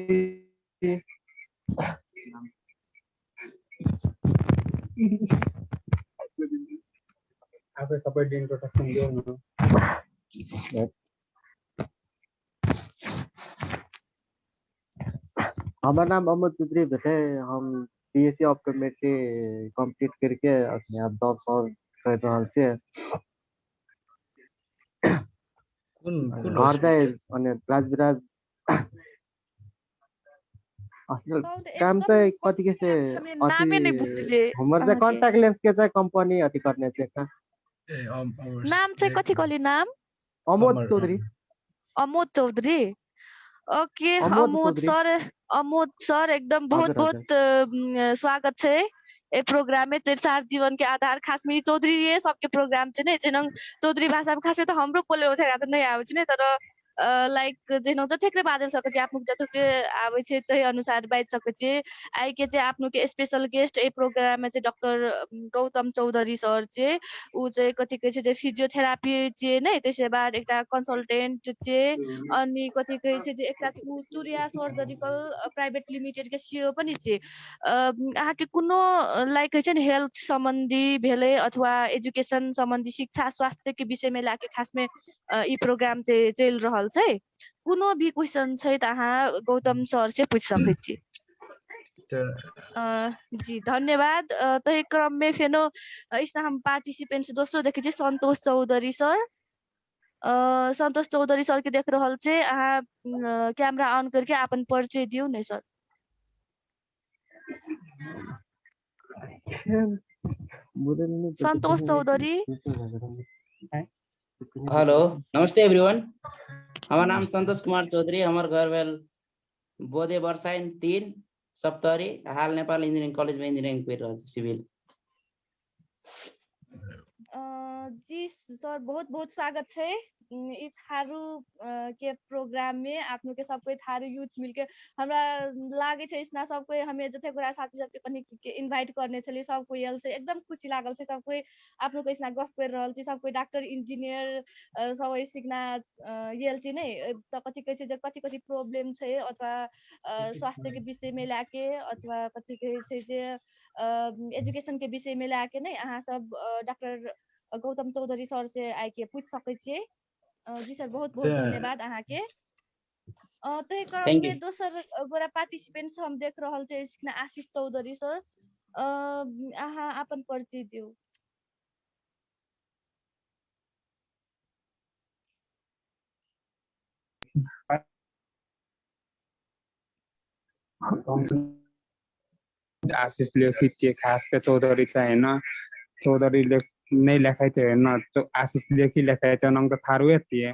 आप सपोर्ट इंट्रोडक्शन दियो न हमर नाम अमोद चौधरी भेटे हम बीएससी ऑप्टोमेट्री कंप्लीट करके अपने आप जॉब सॉल्व कर रहल छियै घर जाए अनि राजविराज असल काम चाहिँ कति के से नामे नै बुझले हमर चाहिँ कांटेक्ट लेंस के चाहिँ कंपनी अथी करने छै का नाम चाहिँ कथी कहली नाम अमोद चौधरी ओके अमोद चौधरी अमोद सर एकदम बहुत हजुर, बहुत स्वागत छै ए प्रोग्राम में तेरसार जीवन के आधार खास में चौधरी ये सबके प्रोग्राम छै नै जेना चौधरी भाषा में खास में त हाम्रो बोले ओथेगा त नै आबै छै नै तर लाइक जेना जतेक बाजल सकै छी आफ्नो जतेक आबै छै तै अनुसार बाजि सकै छी आइ के चाहिँ आफ्नो के स्पेशल गेस्ट ए प्रोग्राम में चाहिँ डॉक्टर गौतम चौधरी सर छै उ चाहिँ कथी कहै छै जे फिजियोथेरापी छियै नै त्यसै बाद एकटा कन्सल्टेंट छियै अनि कथी कहै छै जे एकटा उ सूर्या सर्जिकल प्राइवेट लिमिटेड के सीईओ पनि छियै अहाँ के कोनो लाइक कहै छै नि हेल्थ सम्बन्धी भेलै अथवा एजुकेशन सम्बन्धी शिक्षा स्वास्थ्य के विषय में लाके खास में ई प्रोग्राम चाहिँ चलि रहल छै कोनो भी क्वेश्चन छै त अहाँ गौतम सर से पूछ सकै छी जी धन्यवाद तही क्रम में फेनो इसमें हम पार्टिसिपेंट्स दोस्तों देखे छी संतोष चौधरी सर संतोष चौधरी सर के देख रहल छै अहाँ कैमरा ऑन करके अपन परिचय दियो नै सर संतोष चौधरी हेलो नमस्ते एवरीवन हमार नाम संतोष कुमार चौधरी हमार घर भेल बोधे बरसाइन 3 सप्तरी हाल नेपाल इंजीनियरिंग कॉलेज में इंजीनियरिंग पढ़ रहल छी सिविल जी सर बहुत बहुत स्वागत छै ई थारू के प्रोग्राम में आपनो के सब कोई थारू यूथ मिलके हमरा लागे छै इसना सब कोई हमें जते गोरा साथी सब के कनी के इनवाइट करने छली सब कोई आयल छै एकदम खुशी लागल छै सब कोई आपनो के इसना गफ कर रहल छै सब कोई डॉक्टर इंजीनियर सब सिकना येल छै नै त कथि कहै छै जे कथि कथि प्रॉब्लम छै अथवा स्वास्थ्य के विषय में लाके अथवा कथि कहै छै जे एजुकेशन के विषय में लाके नै अहाँ सब डॉक्टर गौतम चौधरी सर से आके पूछ सकै छियै जी सर बहुत बहुत धन्यवाद अहाँ के त्यही क्रम थ्याङ्क में यू। दोसर गोरा पार्टिसिपेंट्स हम देख रहल छे इसमें आशीष चौधरी सर अहाँ अपन परिचय दियो। आशीष लेखित चाहिँ खास चाहिँ चौधरी चाहिँ होइन, चौधरीले नै लेखाइ चाहिँ होइन, आशीष लेखी लेखाइ चाहिँ नंग त थारू थिए।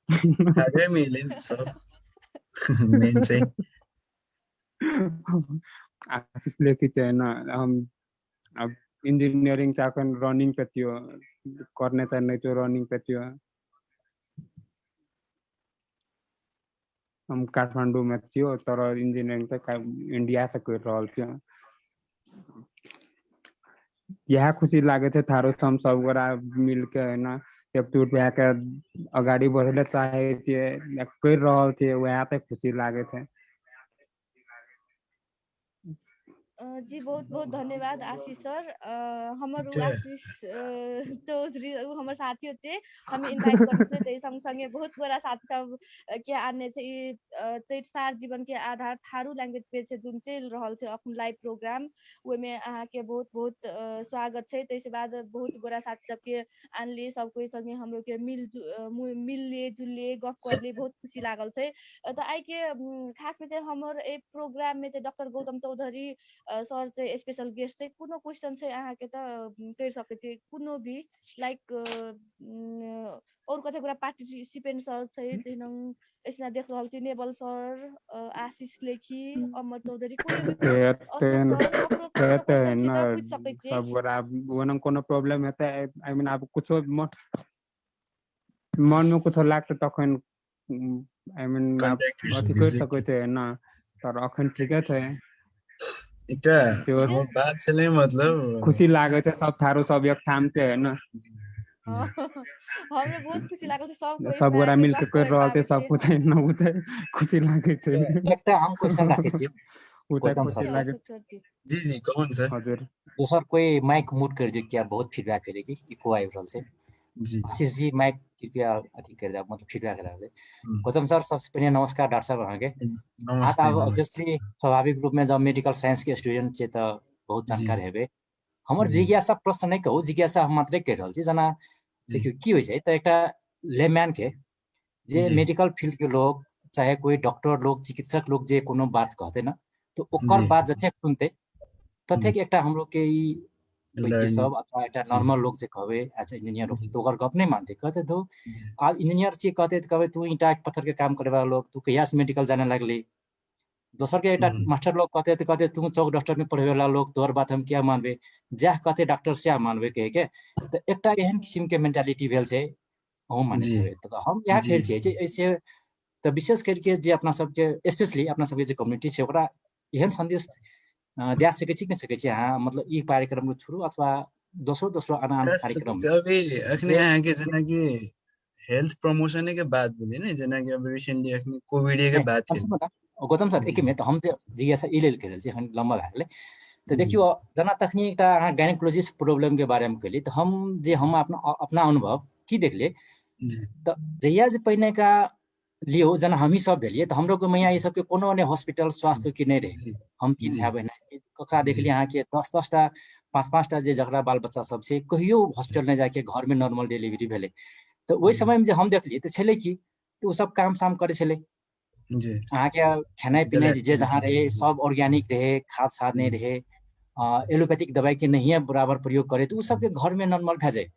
थारू मिले सब मेन चाहिँ आशीष लेखी चाहिँ होइन, हम अब इंजीनियरिंग चाहिँ रनिंग पे थियो, करने चाहिँ नहीं तो रनिंग पे थियो। हम काठमाडौँ में थियो तर इंजीनियरिंग चाहिँ इंडिया से कर रहल थियो। यह खुशी लागे थे थारो हम सब गोरा मिलके है ना एकजुट भए के अगाडि बढ़े चाहे थे कर रहल थे, वह पे खुशी लागे थे। जी बहुत बहुत धन्यवाद आशीष सर। हमर आशीष चौधरी हमर साथी होचे हमें इनवाइट करने से ते संग संगे बहुत गोरा साथी सब के आने छे ई चैत सार जीवन के आधार थारू लैंग्वेज पे छे जुन चल रहल छे अपन लाइव प्रोग्राम ओय में अहाँ के बहुत बहुत स्वागत छे। तैसे बाद बहुत गोरा साथी सब के आनली सब कोई संगे हमरो के मिलले जुलले गफ करले बहुत खुशी लागल छे। त आई के खास में छे हमर ए प्रोग्राम में छे डॉक्टर गौतम चौधरी सर चाहिँ स्पेशल गेस्ट चाहिँ कुनो क्वेश्चन चाहिँ अहाँके त कर सके छी कुनो भी लाइक और कते कुरा पार्टिसिपेंट सर चाहिँ जिनम इसना देख रहल छी नेबल सर आशीष लेखी अमर चौधरी कोई भी अशोक सर ककरो ककरो क्वेश्चन छी त पूछ सके छी। सब गोरा वनम कोनो प्रॉब्लम है त आई मीन अब कुछ मन में कुछ लागत तखन आई मीन अथी कर सके थे ना, तर अखन ठीके थे। एकटा बात छले मतलब खुशी लागे थे सब थारो सब एक ठाम थे ना, हमरे बहुत खुशी लागल सब सब गोरा मिलके कर रहल थे सब कुछ न उते खुशी लागे थे। एकटा हम क्वेश्चन राखे छी उते गौतम खुशी सर लागे। जी जी कौन सर? हजुर जो सर कोई माइक म्यूट कर दियो, क्या बहुत फीडबैक करे कि इको आइ रहल छे। जी आशीष जी माइक कृपया अथी कर दे, मतलब फीडबैक रहा है। गौतम सर सबसे पहले नमस्कार डॉक्टर साहब अहाँ के। नमस्ते आप ऑब्वियसली स्वाभाविक रूप में जब मेडिकल साइंस के स्टूडेंट छे त बहुत जानकार हेबे। हमर जिज्ञासा प्रश्न नहीं कहू, जिज्ञासा हम मात्रै कर रहल छी। जना देखियो की होय छै त एकटा लेमैन के जे मेडिकल फील्ड के लोग चाहे कोई डॉक्टर लोग चिकित्सक लोग जे कोनो बात कहते ना तो ओकर बात जतेक सुनते ततेक एकटा हमरो के ई वैद्य सब अथवा एकटा नॉर्मल लोग जे कहबे एज इंजीनियर तो ओकर गप नहीं मानते। कहते तो आ इंजीनियर छी कहते तो कहबे तू ईंटा पत्थर के काम करे वाला लोग तू कहिया से मेडिकल जाने लगली। दोसर के एकटा मास्टर लोग कहते तो कहते तू चौक डॉक्टर में पढ़े वाला लोग तोहर बात हम क्या मानबे, जह कहते डॉक्टर से मानबे कहे के। तो एकटा एहन किस्म के मेंटालिटी भेल छै हम मानते हेबे। तो हम यह कहै छियै जे ऐसे तो विशेष करके जे अपना सबके स्पेशली अपना सबके जे कम्युनिटी छै ओकरा एहन संदेश दे सके छी कि नहीं सके छी अहाँ, मतलब ई कार्यक्रम के थ्रू अथवा दोसरो दोसरो आन कार्यक्रम अभी अखनी अहाँ के जना कि हेल्थ प्रमोशन के बात बोली ना, जना कि अब रिसेंटली अखनी कोविड के बात थी। गौतम सर एक मिनट हम जिज्ञासा ई लेल कर रहल छी, हम लंबा भए गेलै। तो देखियो जना तखनी एकटा अहाँ गायनेकोलॉजिस्ट प्रॉब्लम के बारे में कहली तो हम जे हम अपना अनुभव की देखले तो जहिया जे पहिने का लियो जना हमी सब भेलिए तो हमरो के मैया ये सब के कोनो ने हॉस्पिटल स्वास्थ्य की नहीं रहे। हम 3 भाई बहन कका देखली अहाँ के 10-10 टा 5-5 टा जे जकरा बाल बच्चा सब से कहियो हॉस्पिटल नहीं जाके घर में नॉर्मल डिलीवरी भेले। तो ओई समय में जे हम देखलिए तो छले की तो सब काम साम करे छले अहाँ के खाना पीना जे जहाँ रहे सब ऑर्गेनिक रहे, खाद साद नहीं रहे, एलोपैथिक दवाई के नहीं बराबर प्रयोग करे तो सब के घर में नॉर्मल भए जाए।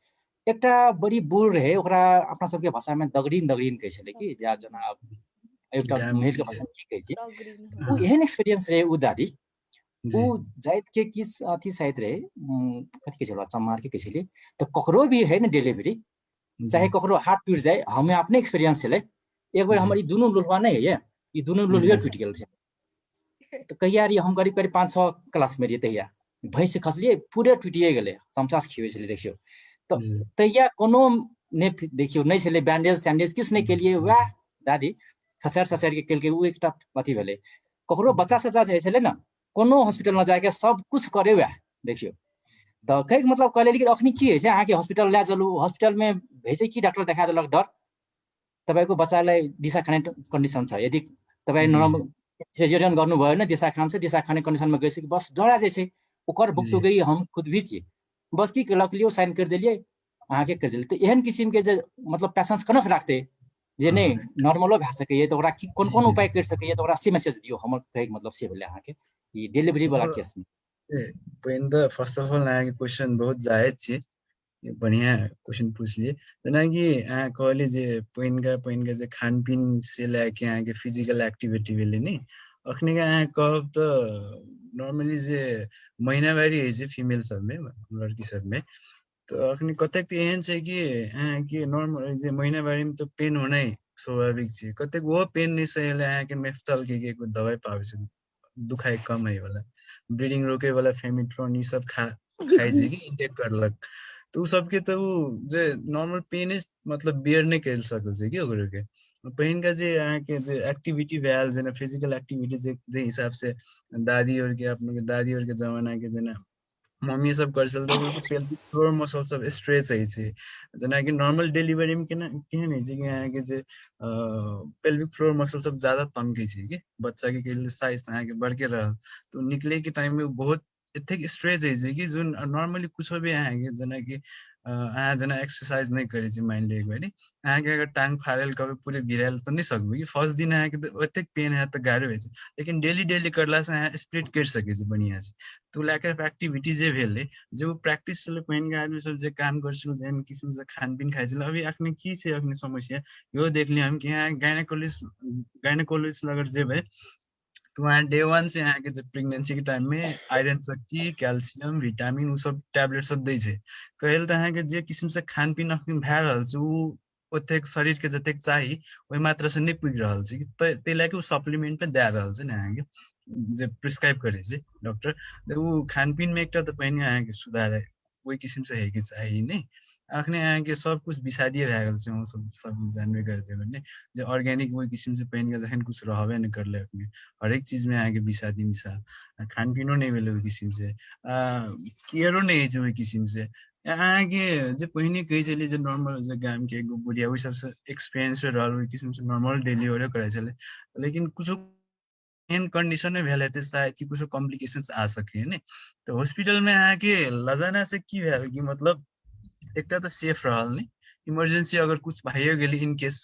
एकटा बड़ी बूढ़ रहे ओकरा अपना सबके भाषा में दगड़ीन कहै छले कि जा जना एकटा मेल के भाषा में की कहै छै उ एहन एक्सपीरियंस रहे उ दादी उ जाइत के किस अथी साइड रहे कथि के छला चमार के कहै छली। तो ककरो भी है न डिलीवरी चाहे ककरो हाथ टूट जाए, हमें अपने एक्सपीरियंस छले। एक बार हमारी दोनों लुलवा नहीं है ये दोनों लुलवे टूट गेल छै। तो कहिया रही हम करीब 5-6 क्लास में रहिए तहिया भैंस खसलिए पूरे टूटिए गेले, चमचा से खिवे छले देखियो। तो तहिया कोनो ने देखियो नहीं छले बैंडेज सैंडेज किस ने के लिए वाह दादी ससैर के केलके उ एकटा अथी भेले। ककरो बच्चा सच्चा जे छले ना कोनो हॉस्पिटल में जाके सब कुछ करे वाह देखियो। तो कहे मतलब कहले कि अखनी की है अहाँ के हॉस्पिटल ले चलू, हॉस्पिटल में भेजे की डॉक्टर देखा देलक डर। तपाईको बच्चालाई दिशा खाने कन्डिसन छ, यदि तपाईँ जी नर्मल सिजेरियन गर्नुभयो होइन, दिशा खान्छ, दिशा खाने कंडीशन में गए बस डरा जाए ओकर भुगतो जी गई हम खुद भी छी बस की केलक लियो साइन कर दिलिए अहाँ के कर दिल। तो एहन किस्म के जे मतलब पेशेंस कनक राखते जे नहीं नॉर्मलो भए सकैए तो ओकरा कोन कोन उपाय कर सकैए तो ओकरा से मैसेज दियो। हमर कहे के मतलब से भेलै अहाँ के ई डिलीवरी वाला केस में। पहिने त फर्स्ट अफ ऑल अहाँके क्वेश्चन बहुत जायज छै, बढ़िया क्वेश्चन पूछलिए। जेना कि अहाँ कहली जे पहिनका जे खानपीन से लेके अहाँके फिजिकल एक्टिविटी भेलै नि, अखनी का अहाँ कहब त नॉर्मली जे महीनावारी होइ छै फीमेल सबमे लड़की सबमे, तो अखनी कतेक त एहन छै कि अहाँके नॉर्मल जे महीनावारी में तो पेन होना ही स्वाभाविक छै, कतेक वो पेन नहीं सहेले अहाँके मेफ्टल के कोई दवाई पावे छै दुखाई कम है वाला, ब्लीडिंग रोके वाला फेमिट्रॉन ई सब खाइ छै कि इन्टेक करलक, तो उ सबके तो जे नॉर्मल पेन मतलब बियर नहीं कर सकल छै कि ओकरो के। पहिनका जे अहाँके जे एक्टिविटी भेल जेना फिजिकल एक्टिविटी जे हिसाब से दादी और के अपने दादी और के जमाना के जेना मम्मी सब कर छल तो पेल्विक फ्लोर मसल सब स्ट्रेच है छै। जेना कि नॉर्मल डिलीवरी में केहन है छै कि अहाँके जे पेल्विक फ्लोर मसल सब ज्यादा तमकै छै कि बच्चा के साइज अहाँके बड़के रहल तो निकले के टाइम में बहुत एतेक स्ट्रेच है छै कि जो नॉर्मली कुछ भी अहाँके जेना कि अहाँ जेना एक्सरसाइज नहीं करे छी मान लियो एक बारी अहाँके अगर टांग फाड़ल कभी पूरे गिरायल तो नहीं सकबै कि फर्स्ट दिन अहाँके ओतेक पेन है तो गाड़ी होइ छै, लेकिन डेली करला से अहाँ स्प्लिट कर सकै छी बढ़िया से। तो लैक ऑफ एक्टिविटी जे भेलै जो प्रैक्टिस चले पहिन आदमी सब जे काम करछल जेहन किस्म से खानपीन खाइ छल, अभी अखनी की छै अखनी समस्या यो देख लियौ हम कि यहाँ गायनेकोलॉजिस्ट अगर जेबै तो वहाँ डे 1 से अहाँके जे प्रेगनेंसी के टाइम में आयरन शक्ति कैल्शियम विटामिन उ सब टैबलेट सब दै छै। कहल त अहाँके जे किस्म से खानपीन अखनी भए रहल छै उ ओतेक शरीर के जतेक चाही ओहि मात्रा से नहीं पुगि रहल छै, ताहि लए के उ सप्लीमेंट में दे रहल छै ने अहाँके जे प्रिस्क्राइब करे छै डॉक्टर। उ खानपीन में एकटा त पहिने अहाँके सुधार है ओहि किस्म से है कि चाही नहीं। अखने अहाँके सब कुछ विषादीय भए गेल छै, सब जानबे करते हो ने जे ऑर्गेनिक ओहि किस्म से पहिन के जखन कुछ रहबे नहीं करले अखने हरेक चीज में अहाँके विषादी मिसाल खानपीनो नहीं भेलै ओहि किस्म से केयरो नहीं है ओहि किस्म से। अहाँके जे पहिने कहै छलियै जे नॉर्मल जे गाम के एगो बुढ़िया ओहि सबसे एक्सपीरियंस रहल ओहि किस्म से नॉर्मल डिलीवरी करै छलै, लेकिन कुछो एहन कंडीशन में भेल हेतै शायद कि कुछ कॉम्प्लिकेशंस आ सके ने। तो हॉस्पिटल में आके लजाना से की भेल कि मतलब एकटा तो सेफ रहल ने, इमरजेंसी अगर कुछ भइयो गेलै इन केस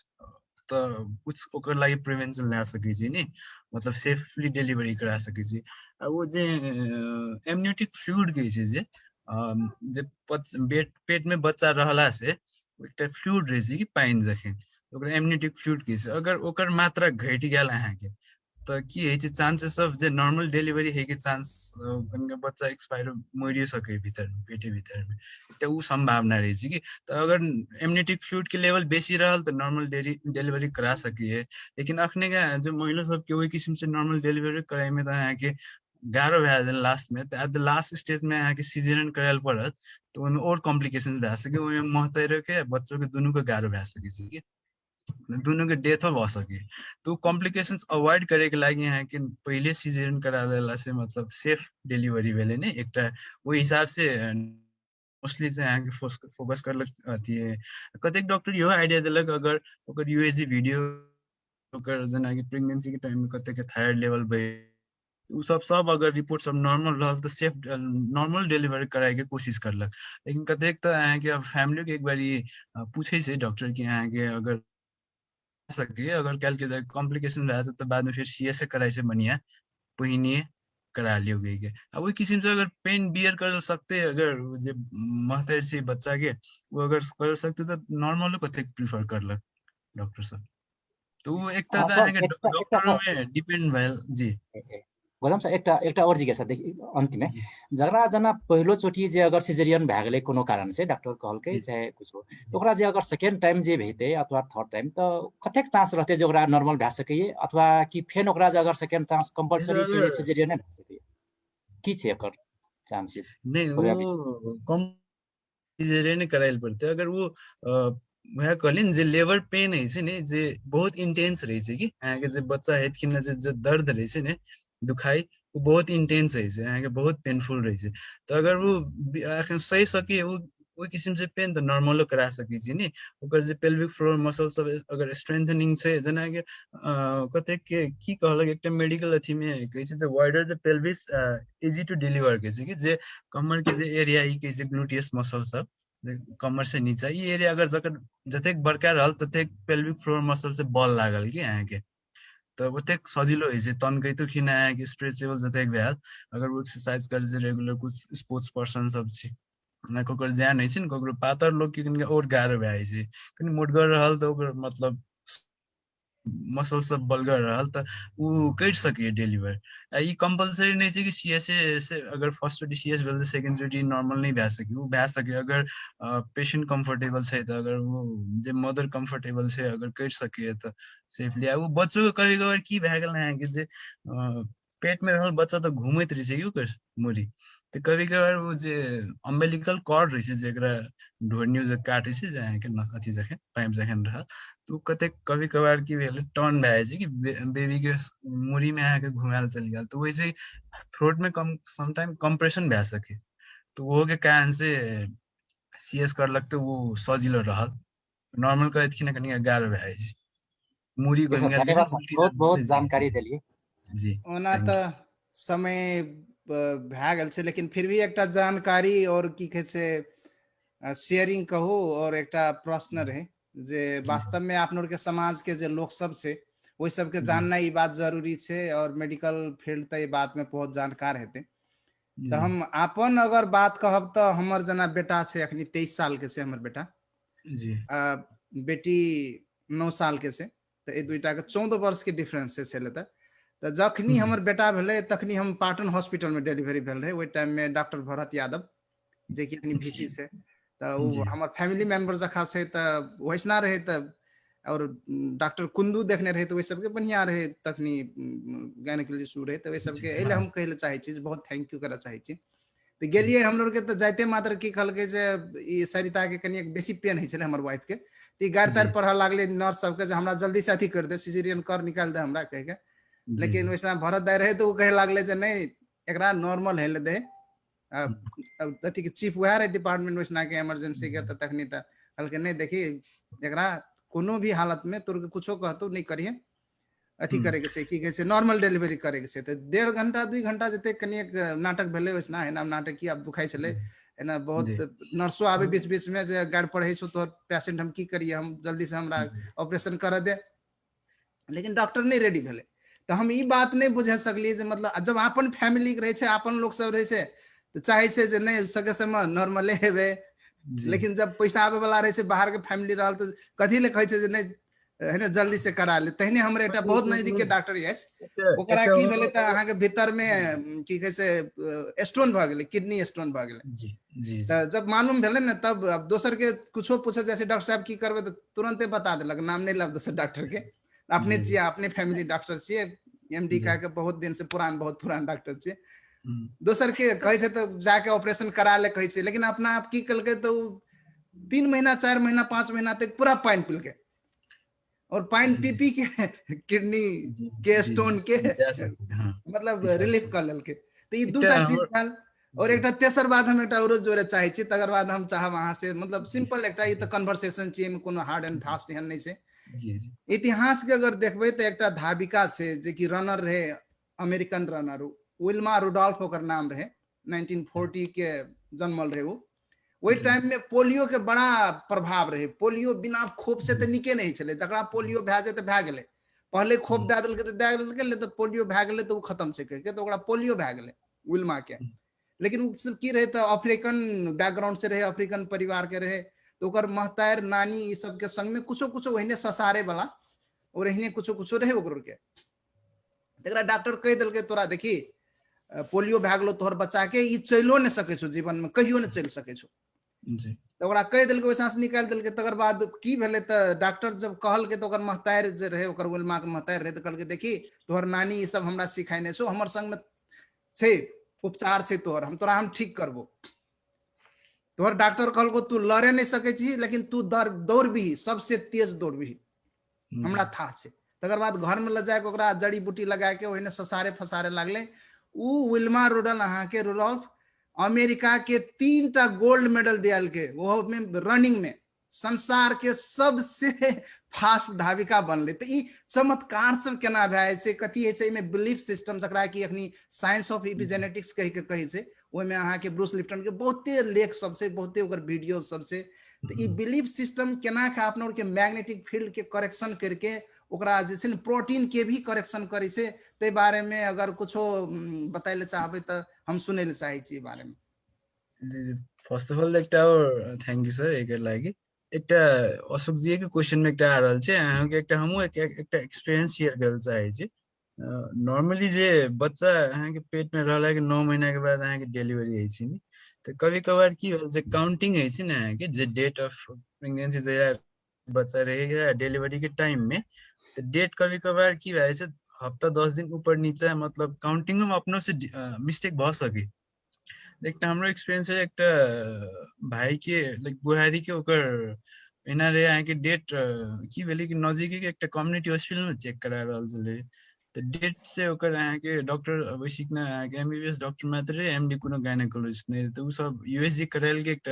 तो कुछ ओकर लागि प्रिवेंशन ला सकै छी ने, मतलब सेफली डिलीवरी करा सकै छी। वो जे एमनियोटिक फ्लूइड कहै छै जे पेट में बच्चा रहला से एकटा फ्लूइड रहे छै कि पाइन जखन ओकरा एमनियोटिक फ्लूइड कहै छै, अगर ओकर मात्रा घटि गेल अहाँके तो की है चांसेस ऑफ जे नॉर्मल डिलीवरी है के चांस बच्चा एक्सपायर मरियो सके भीतर में पेटे भीतर में तो उ संभावना रही छै कि। तो अगर एमनियोटिक फ्लूइड के लेवल बेसी रहल तो नॉर्मल डिलीवरी करा सकिए, लेकिन अखने का जो महिला सबके वही किस्म से नॉर्मल डिलीवरी कराए में तो अहाँके गाढ़ो भए जाए लास्ट में, एट द लास्ट स्टेज में अहाँके सीजरियन करायल पड़त तो उनमें और कॉम्प्लिकेशन भए सके, ओहिमे महतैर के बच्चों के दुनू के गाढ़ो भए सकै छै कि दोनों के डेथो भ सके। तो कॉम्प्लिकेशंस अवॉइड करे के लागि यहाँ के पहले सीजरियन करा देला से मतलब सेफ डिलीवरी भेले ने एकटा ओहि हिसाब से मोस्टली से यहाँ के फोकस करलक अथी कतेक डॉक्टर इहो आइडिया देलक अगर ओकर यूएसजी वीडियो ओकर जेना कि प्रेगनेंसी के टाइम में कतेक के थायराइड लेवल बढ़ उ सब अगर रिपोर्ट सब नॉर्मल रहल तो सेफ नॉर्मल डिलीवरी कराए के कोशिश करलक। लेकिन कतेक तो अहाँ के फैमिली के एक बारी पूछे से डॉक्टर कि अहाँ के अगर सके अगर कल के कॉम्प्लिकेशन रहा तो बाद में फिर सीएसए कराए से बढ़िया पहिनिए करा लियो गई के। अब वही किस्म से अगर पेन बियर कर सकते अगर जे महतर से बच्चा के वो अगर कर सकते तो नॉर्मल कते प्रिफर करलक डॉक्टर सब। तो वो एक डॉक्टरों में डिपेंड भेल जी। गोदाम सर एकटा और जिज्ञासा देखि अंत में जकरा जना पहलो चोटी जे अगर सिजेरियन भए गेलै कोनो कारण से डॉक्टर कहलकै चाहे कुछ ओकरा जे अगर सेकेंड टाइम जे भेटै अथवा थर्ड टाइम तो कतेक चांस रहते जे ओकरा नॉर्मल भए सकैए अथवा कि फेन ओकरा जे अगर सेकेंड चांस कंपलसरी छै सिजेरियन भए सकैए की छै एकर चांसेस? नहीं वो कम सिजेरियन कराइल पड़ते अगर वो वह कहलिन जे लेबर पेन है छै ने जे बहुत इंटेंस रहे छै कि अहाँके जे बच्चा है कि जे दर्द रहे छै ने दुखाई वो बहुत इंटेंस है अहाँके बहुत पेनफुल रहे छै। तो अगर वो सही सके वो ओहि किसिम से पेन तो नॉर्मलो करा सकै छी नी ओकर जे पेल्विक फ्लोर मसल सब अगर स्ट्रेंथनिंग छै जेना कि कते के की कहलक एकटा मेडिकल अथी में कहै छै जे wider the pelvis easy to deliver कहै छै कि जे कमर के जे एरिया ई कहै छै ग्लूटियस मसल सब कमर से नीचा ई एरिया अगर जतेक बड़का रहल ततेक पेल्विक फ्लोर मसल से बल लागल कि अहाँके तो ओतेक सजिलो होइ छै तनकैतो खिन अहाँके स्ट्रेचेबल जतेक भेल अगर वो एक्सरसाइज करे छै रेगुलर कुछ स्पोर्ट्स पर्सन सब छै ना ककरो जान होइ छै ने ककरो पातर लोग के कनिका और गाढ़ो भए जाइ छै कनि मोटगर रहल तऽ ओकर मतलब मसल सब बलगर रहल तऽ उ करि सकैए डेलीवर ई कंपलसरी नहीं छै कि सीएसए से अगर फर्स्ट चोटी सीएस भेल तऽ सेकंड चोटी नॉर्मल नहीं भए सकै उ भए सकै अगर पेशेंट कंफर्टेबल छै तऽ अगर वो जे मदर कंफर्टेबल छै अगर करि सकैए तऽ सेफली उ बच्चो के कभी कभार की भए गेल अहाँके जे पेट में रहल बच्चा तऽ घूमैत रहे छै कि ओकर मुरी तऽ कभी कभार वो जे अम्बिलिकल कॉर्ड रहे छै जेकरा ढोरनियो जे काटे छै जे अहाँके अथी जखन पाइप जखन रहल तो कते कभी कभार की भेल टर्न भए जाइ छै कि बेबी के मुरी में अहाँके घुमायल चलि गेल तो वैसे थ्रोट में समटाइम कंप्रेशन भए सके तो वो के कारण से सीएस करलक तो वो सजिलो रहल नॉर्मल कहैत कि कनी गाढ़ भए जाइ छै मुरी जी घुमि सर, गेल कि धन्यवाद सर, उल्टी बहुत बहुत जी जानकारी जी देलिए। जी ओना thank you. तऽ समय भए गेल छै लेकिन फिर भी एकटा जानकारी और की कहै छै शेयरिंग कहू और एकटा प्रश्न रहे जे वास्तव में आप लोग के समाज के जे लोग सब छै ओहि सबके जाननाइ ई बात जरूरी छै और मेडिकल फील्ड तऽ ई बात में बहुत जानकार हेतै तऽ हम अपन अगर बात कहब तऽ हमर जना बेटा छै अखनी 23 साल के छै हमर बेटा जी बेटी 9 साल के छै तऽ ई दुइटा के 14 वर्ष के डिफरेंस छै तऽ जखनी हमर बेटा भेलै तखनी हम पाटन हॉस्पिटल में डिलीवरी भेल रहे ओहि टाइम में डॉक्टर भरत यादव जे कि अखनी VC छै तऽ वो हमर फैमिली मेंबर जखा छै तऽ वैसना रहे तऽ और डॉक्टर कुंदू देखने रहे तो वही सबके बढ़िया रहे तखनी गायनेकोलॉजिस्ट रहे तो वही सबके एले हम कहले चाहे छी बहुत थैंक यू करे चाहे छी तो गेलिए हम लोग के तो जाते मात्र की कहलकै जे ई सरिता के कनी बेसी पेन होइ छले हमर वाइफ के तो ई गाड़ ताड़ पढ़ा लागले नर्स सबके जे हमरा जल्दी से अथी कर दे सिजेरियन कर निकाल दे हमरा कह के लेकिन वैसा भरत दाई रहे तो वो कहे लागले जे नहीं एकरा नॉर्मल हेले दे अथी के चीफ वह रहे डिपार्टमेंट वैसना के इमरजेंसी के तखनी त कहलकै नहीं देखी एकरा कोनो भी हालत में तोर कुछो कहतो नहीं करिए अथी करे के छै की कहे छै नॉर्मल डिलीवरी करे के छै तऽ 1.5 घंटा 2 घंटा जते कनी नाटक भेले वैसना एना नाटक की अब दुखाई छले एना बहुत नर्सो आवे बीच बीच में जे गाड़ पढ़े छो तो पेशेंट हम की करिए हम जल्दी से हमरा ऑपरेशन कर दे लेकिन डॉक्टर नहीं रेडी भेले तो हम ई बात नहीं बुझे सकली जे मतलब जब अपन फैमिली रहे छै अपन लोग सब रहे छै तो चाहे छै जे नहीं सके समय नॉर्मले हेबे लेकिन जब पैसा आवे वाला रहे छै बाहर के फैमिली रहल तो कथी ले कहे छै जे नहीं है ना जल्दी से करा ले तहने हमर एकटा बहुत नजदीक के डॉक्टर अछि ओकरा की भेले त अहाँ के भीतर में की कहे छै स्टोन भ गेले किडनी स्टोन भ गेले त जब मालूम भेले ने तब अब दोसर के कुछो पूछे जैसे डॉक्टर साहब की करबे तो तुरंते बता देलक नाम नहीं लब दोसर डॉक्टर के अपने छिए अपने फैमिली डॉक्टर छिए MD का के बहुत दिन से बहुत पुरान डॉक्टर छिए दोसर के कहे छै तो जाके ऑपरेशन करा ले कहे छै लेकिन अपना आप की कलके तो 3 महीना 4 महीना 5 महीना तक पूरा पानी पिल के और पानी पी के किडनी के स्टोन के मतलब रिलीफ कर लेल के तो ये दूटा चीज भेल और एकटा तेसर बात हम एकटा और जोड़े चाहे छी तकर बाद हम चाहब अहाँ से मतलब सिंपल एकटा ई तो कन्वर्सेशन छी में कोनो हार्ड एंड फास्ट एहन नहीं छै इतिहास के अगर देखबे तो एकटा धाविका से जे कि रनर रहे अमेरिकन रनर विल्मा रुडोल्फ ओकर नाम रहे 1940 के जन्मल रहे वो वही टाइम में पोलियो के बड़ा प्रभाव रहे पोलियो बिना खोप से तो निके नहीं चले जकरा पोलियो भए जाए तो भए गेले पहले खोप दे देलकै तो दे देलकै तो पोलियो भए गेले तो खत्म छै कह के तो ओकरा पोलियो भए गेले विल्मा के लेकिन उ सब की रहे तो अफ्रीकन बैकग्राउंड से रहे अफ्रीकन परिवार के रहे तो ओकर महतार नानी ई सब के संग में कुछो कुछो ओहने ससारे वाला और एहने कुछो कुछो रहे ओकर के तकरा डॉक्टर कह देलकै तोरा देखी पोलियो भए गेलो तोहर बच्चा के ई चलो नहीं सके छो जीवन में कहियो नहीं चल सके छो तो ओकरा कह देलकै वैसा से निकाल देलकै तकर बाद की भेले तो डॉक्टर जब कहलकै तो ओकर महतार जे रहे ओकर विल्मा के महतार रहे तो कहलकै देखी तोहर नानी ई सब हमरा सिखाइने छो हमर संग में छै उपचार छै तोहर हम तोरा हम ठीक करबो तोहर डॉक्टर कहलको तू लड़े नहीं सके छी लेकिन तू दौड़ भी सबसे तेज दौड़ भी हमरा था छै तकर बाद घर में ले जाके ओकरा जड़ी बूटी लगा के ओहने ससारे फसारे लागले उ विल्मा रुडल अहाँ के रुडोल्फ अमेरिका के 3टा गोल्ड मेडल दियल के वो में रनिंग में संसार के सबसे फास्ट धाविका बनले। तो ई चमत्कार सब केना भए छै, कथी है छै में बिलीफ सिस्टम जकरा कि अखनी साइंस ऑफ इपिजेनेटिक्स कहि के कहै छै, ओय में अहाँ के ब्रूस लिप्टन के बहुते लेख सब छै, बहुते ओकर वीडियो सब छै। तो ई बिलीफ सिस्टम केना के अपना के मैग्नेटिक फील्ड के करेक्शन करके ओकरा जे छै प्रोटीन के भी करेक्शन करे छै, ते बारे में अगर कुछो बताइले चाहबे त हम सुने ले चाहे छी बारे में। जी जी, फर्स्ट अफ ऑल एकटा और थैंक यू सर एकर लागि। एकटा अशोक जी के क्वेश्चन में एकटा आ रहल छै, अहाँ के एकटा हमहु एकटा एक्सपीरियंस शेयर करल चाहे छी। नॉर्मली जे बच्चा अहाँ के पेट में रहला के 9 महीना के बाद अहाँ के डिलीवरी है छी नी, तो कभी कभार की होल छै काउंटिंग है छी ना के जे डेट ऑफ प्रेगनेंसी जे बच्चा रहेगा डिलीवरी के टाइम में, तो डेट कभी कभार की भाई छै हफ्ता 10 दिन ऊपर नीचे, मतलब काउंटिंग में अपनों से मिस्टेक भ सके। एक हमरो एक्सपीरियंस है, एक भाई के लाइक बुहारी के ओकर एना रे अहाँ के डेट की भेले कि नजदीकी के एक कम्युनिटी हॉस्पिटल में चेक करा रहल छले, तो डेट से ओकर अहाँ के डॉक्टर अभिषेक ना अहाँ के एमबीबीएस डॉक्टर मात्र रहे, एमडी कोनो गायनेकोलॉजिस्ट नहीं, तो उ सब यूएसजी करायल के एक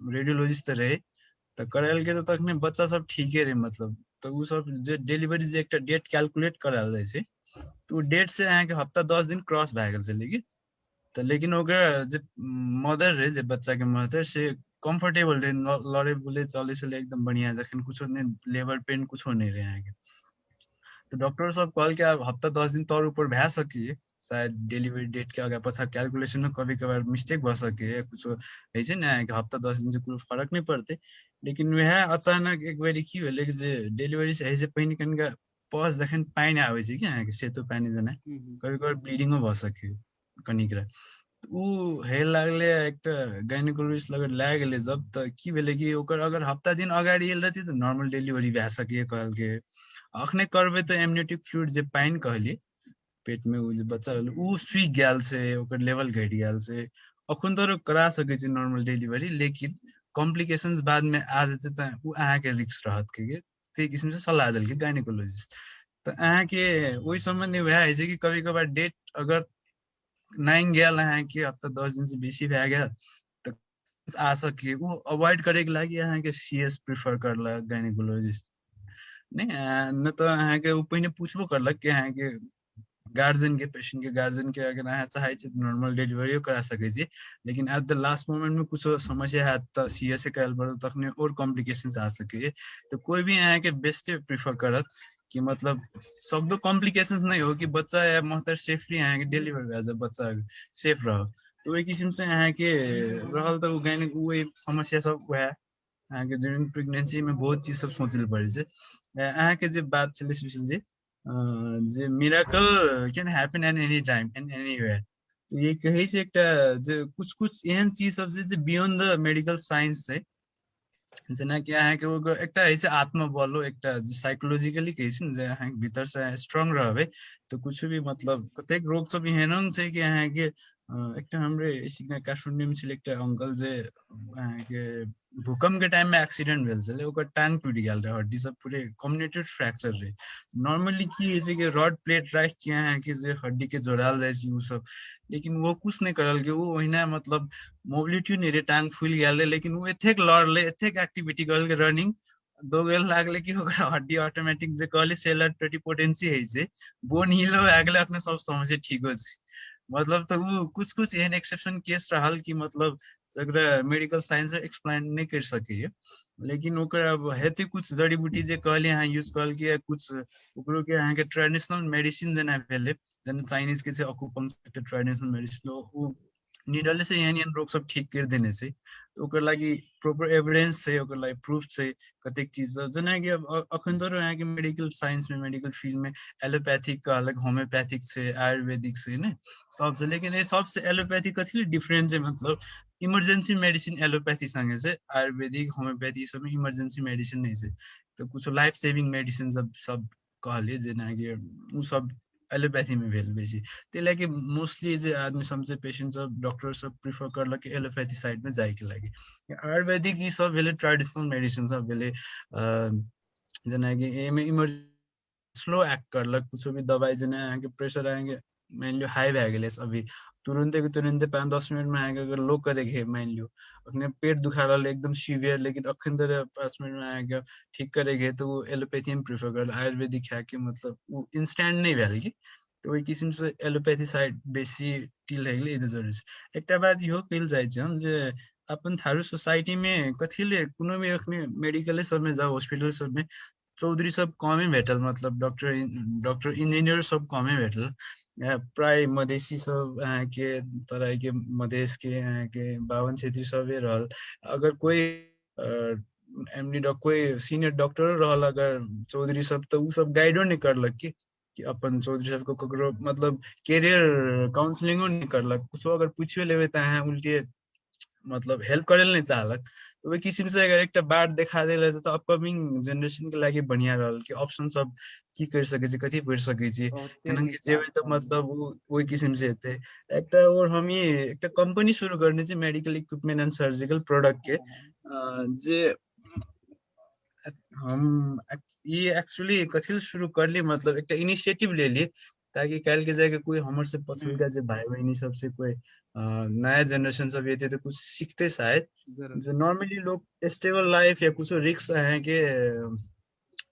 रेडियोलॉजिस्ट रहे, तो करायल के तो तखने बच्चा सब ठीके रहे, मतलब तो उ सब जे डिलीवरी जे एक डेट कैलकुलेट करायल जाय छै, तो डेट से अहाँ के हफ्ता 10 दिन क्रॉस भए गेल छले कि, तो लेकिन ओकरा जे मदर रहे जे बच्चा के मदर से कंफर्टेबल रहे, लड़े बोले चले छले एकदम बढ़िया, जखन कुछो नहीं लेबर पेन कुछो नहीं रहे अहाँ के। तो डॉक्टर सब कहल के अब हफ्ता 10 दिन तौर ऊपर भए सके, शायद डिलीवरी डेट के आगे पछा कैलकुलेशन में कभी कभार मिस्टेक भ सके, कुछो है छै ना कि हफ्ता 10 दिन से कोई फर्क नहीं पड़ते। लेकिन वह अचानक एक बार की भेले कि जे डिलीवरी से है पहिने कनिका पस जखन पानी आवे छै कि अहाँ के सेतो पानी जना कभी कभार ब्लीडिंगो भ सके कनिकरा, उ हे लागले एकटा गायनेकोलॉजिस्ट लगे लाग गेले जब, त की भेले कि ओकर अगर हफ्ता दिन अगाडि एल रहती त नॉर्मल डिलीवरी भए सके कहल के, अखने करबे त एमनियोटिक फ्लूइड जे पानी कहली पेट में उ जे बच्चा रहल उ सुइक गेल छै, ओकर लेवल घटि गेल छै, अखन तो करा सके छै नॉर्मल डिलीवरी, लेकिन कॉम्प्लिकेशंस बाद में आ जेते त उ अहाँ के रिस्क रहत के ते किस्म से सलाह देल के गायनेकोलॉजिस्ट। त अहाँ के ओइ संबंध में वह है छै कि कभी कभार डेट अगर नहीं गया अहाँ के हफ्ता 10 दिन से बेसी भए गेल त आ सके, उ अवॉइड करे के लागि अहाँ के सीएस प्रेफर करलक गायनेकोलॉजिस्ट नहीं तो अहाँ के उ पहिने पूछबो करलक कि अहाँ के गार्जियन के पेशेंट के गार्जियन के अगर अहाँ चाहे छी नॉर्मल डिलीवरी करा सके छी, लेकिन एट द लास्ट मोमेंट में कुछ समस्या है तो सीएस से कल पड़ो तखने और कॉम्प्लिकेशंस आ सके, तो कोई भी अहाँ के बेस्ट प्रेफर करत कि मतलब सब कॉम्प्लिकेशंस नहीं हो कि बच्चा या मदर सेफली अहाँ के डिलीवर भए जाए, बच्चा सेफ रह, तो ओहि किस्म से अहाँ के रहल तो गायनिक वही समस्या सब वह अहाँ के ड्यूरिंग प्रेगनेंसी में बहुत चीज सब सोचल पड़े छै। अहाँ के जे बात छले सुशील जी जे miracle can happen at any time and anywhere, तो ये कहे छै एकटा जे कुछ कुछ एहन चीज सब छै जे बियॉन्ड द मेडिकल साइंस छै, जेना कि अहाँ के एकटा है छै आत्मबल, एकटा साइकोलॉजिकली कहे छै जे अहाँ के भीतर से स्ट्रांग रहबे तो कुछ भी मतलब कतेक रोग सब एहन छै कि अहाँ के एकटा हमरे सिग्ना काठमांडू में छले एकटा अंकल जे अहाँ के भूकंप के टाइम में एक्सीडेंट भेल छले, ओकर टांग टूट गेल रहे, हड्डी सब पूरे कम्युनिकेटेड फ्रैक्चर रहे। नॉर्मली की है कि रॉड प्लेट राख के अहाँ के जे हड्डी के जोड़ाल जाय छै उ सब, लेकिन वो कुछ नहीं करल के, वो ओहिना मतलब मोबिलिटी नहीं रहे, टांग फूल गेल रहे, लेकिन वो एथेक लड़ले एथेक एक्टिविटी करल के रनिंग दौड़े लागले कि ओकरा हड्डी ऑटोमेटिक जे कहले सेलर टोटिपोटेंसी है छै बोन हिलो भए गेले, अपने सब समझे ठीक हो छै, मतलब तो वो कुछ कुछ एहन एक्सेप्शन केस रहल कि मतलब जकरा मेडिकल साइंस एक्सप्लेन नहीं कर सके, लेकिन ओकर अब हेते कुछ जड़ी बूटी जे कहले अहाँ यूज करल के कुछ ओकरो के अहाँ के ट्रेडिशनल मेडिसिन जेना भेले, जेना चाइनीज के छै अकुपंक्चर ट्रेडिशनल मेडिसिन, वो निडल से एहन रोग सब ठीक कर देने छै, तो ओकर लागि प्रॉपर एविडेंस छै, ओकर लागि प्रूफ छै कतेक चीज सब, जेना कि अब अखन तो अहाँ के मेडिकल साइंस में मेडिकल फील्ड में एलोपैथिक का अलग होम्योपैथिक से आयुर्वेदिक से ने सब से, लेकिन ये सबसे एलोपैथिक कथी डिफरेंट है, मतलब इमरजेंसी मेडिसिन एलोपैथी संगे से आयुर्वेदिक होम्योपैथी सब में इमरजेंसी मेडिसिन नहीं है, तो कुछ लाइफ सेविंग मेडिसिन सब कहलिए जेना कि उ सब एलोपैथी में भेल बेसी, ते लागी मोस्टली जे आदमी सब जे पेशेंट सब डॉक्टर सब प्रेफर करलक कि एलोपैथी साइड में जाए के लागी। आयुर्वेदिक ई सब भेले ट्रेडिशनल मेडिसिन सब भेले, जेना कि एमे स्लो एक्ट करलक, कुछ भी दवाई जेना अहाँ के प्रेशर अहाँ के मान लियो हाई भए गेलै अभी तुरंते के तुरंते 5-10 मिनट में आके अगर लो करेके मान लियो अपने पेट दुखा रहल है एकदम सीवियर लेकिन अखन तक 5 मिनट में आके ठीक करेके तो वो एलोपैथी में प्रेफर कर आयुर्वेदिक खा के मतलब वो इंस्टेंट नहीं भेल की तो वही किस्म से एलोपैथी साइड बेसी टिल है इधर जरूरी है। एक बात इहो कल जाए हम जे अपन थारू सोसाइटी में कथिले कोनो भी अखने मेडिकल सब में जाओ हॉस्पिटल सब में चौधरी सब कमे भेटल मतलब डॉक्टर इंजीनियर सब कमे भेटल प्राय मधेसी सब के तरह के मधेश के बावन क्षेत्री सबे रहल अगर कोई एमडी कोई सीनियर डॉक्टर रहल अगर चौधरी सब तो उ सब गाइडो नहीं करलक कि अपन चौधरी सब को ककरो मतलब कैरियर काउंसलिंगो नहीं करलक कुछो अगर पूछियो लेबे त अहाँ उल्टे मतलब हेल्प करे नहीं चाहलक तो वही किस्म से अगर एक बात देखा देले तो अपकमिंग जनरेशन के लागि बढ़िया रहल कि ऑप्शन सब की कर सके छी कथि पढ़ सके छी केना के जेबे तो मतलब वही किस्म से हेते एक और हम ये एक कंपनी शुरू करने छी medical equipment and surgical product के जे हम ये एक्चुअली कथि शुरू कर ली मतलब एक इनिशिएटिव ले ली ताकि कल के जाके कोई हमर से पसंद का जो भाई बहनी सबसे कोई नया जनरेशन सब ये थे तो कुछ सीखते शायद जो नॉर्मली लोग स्टेबल लाइफ या कुछ रिक्स है कि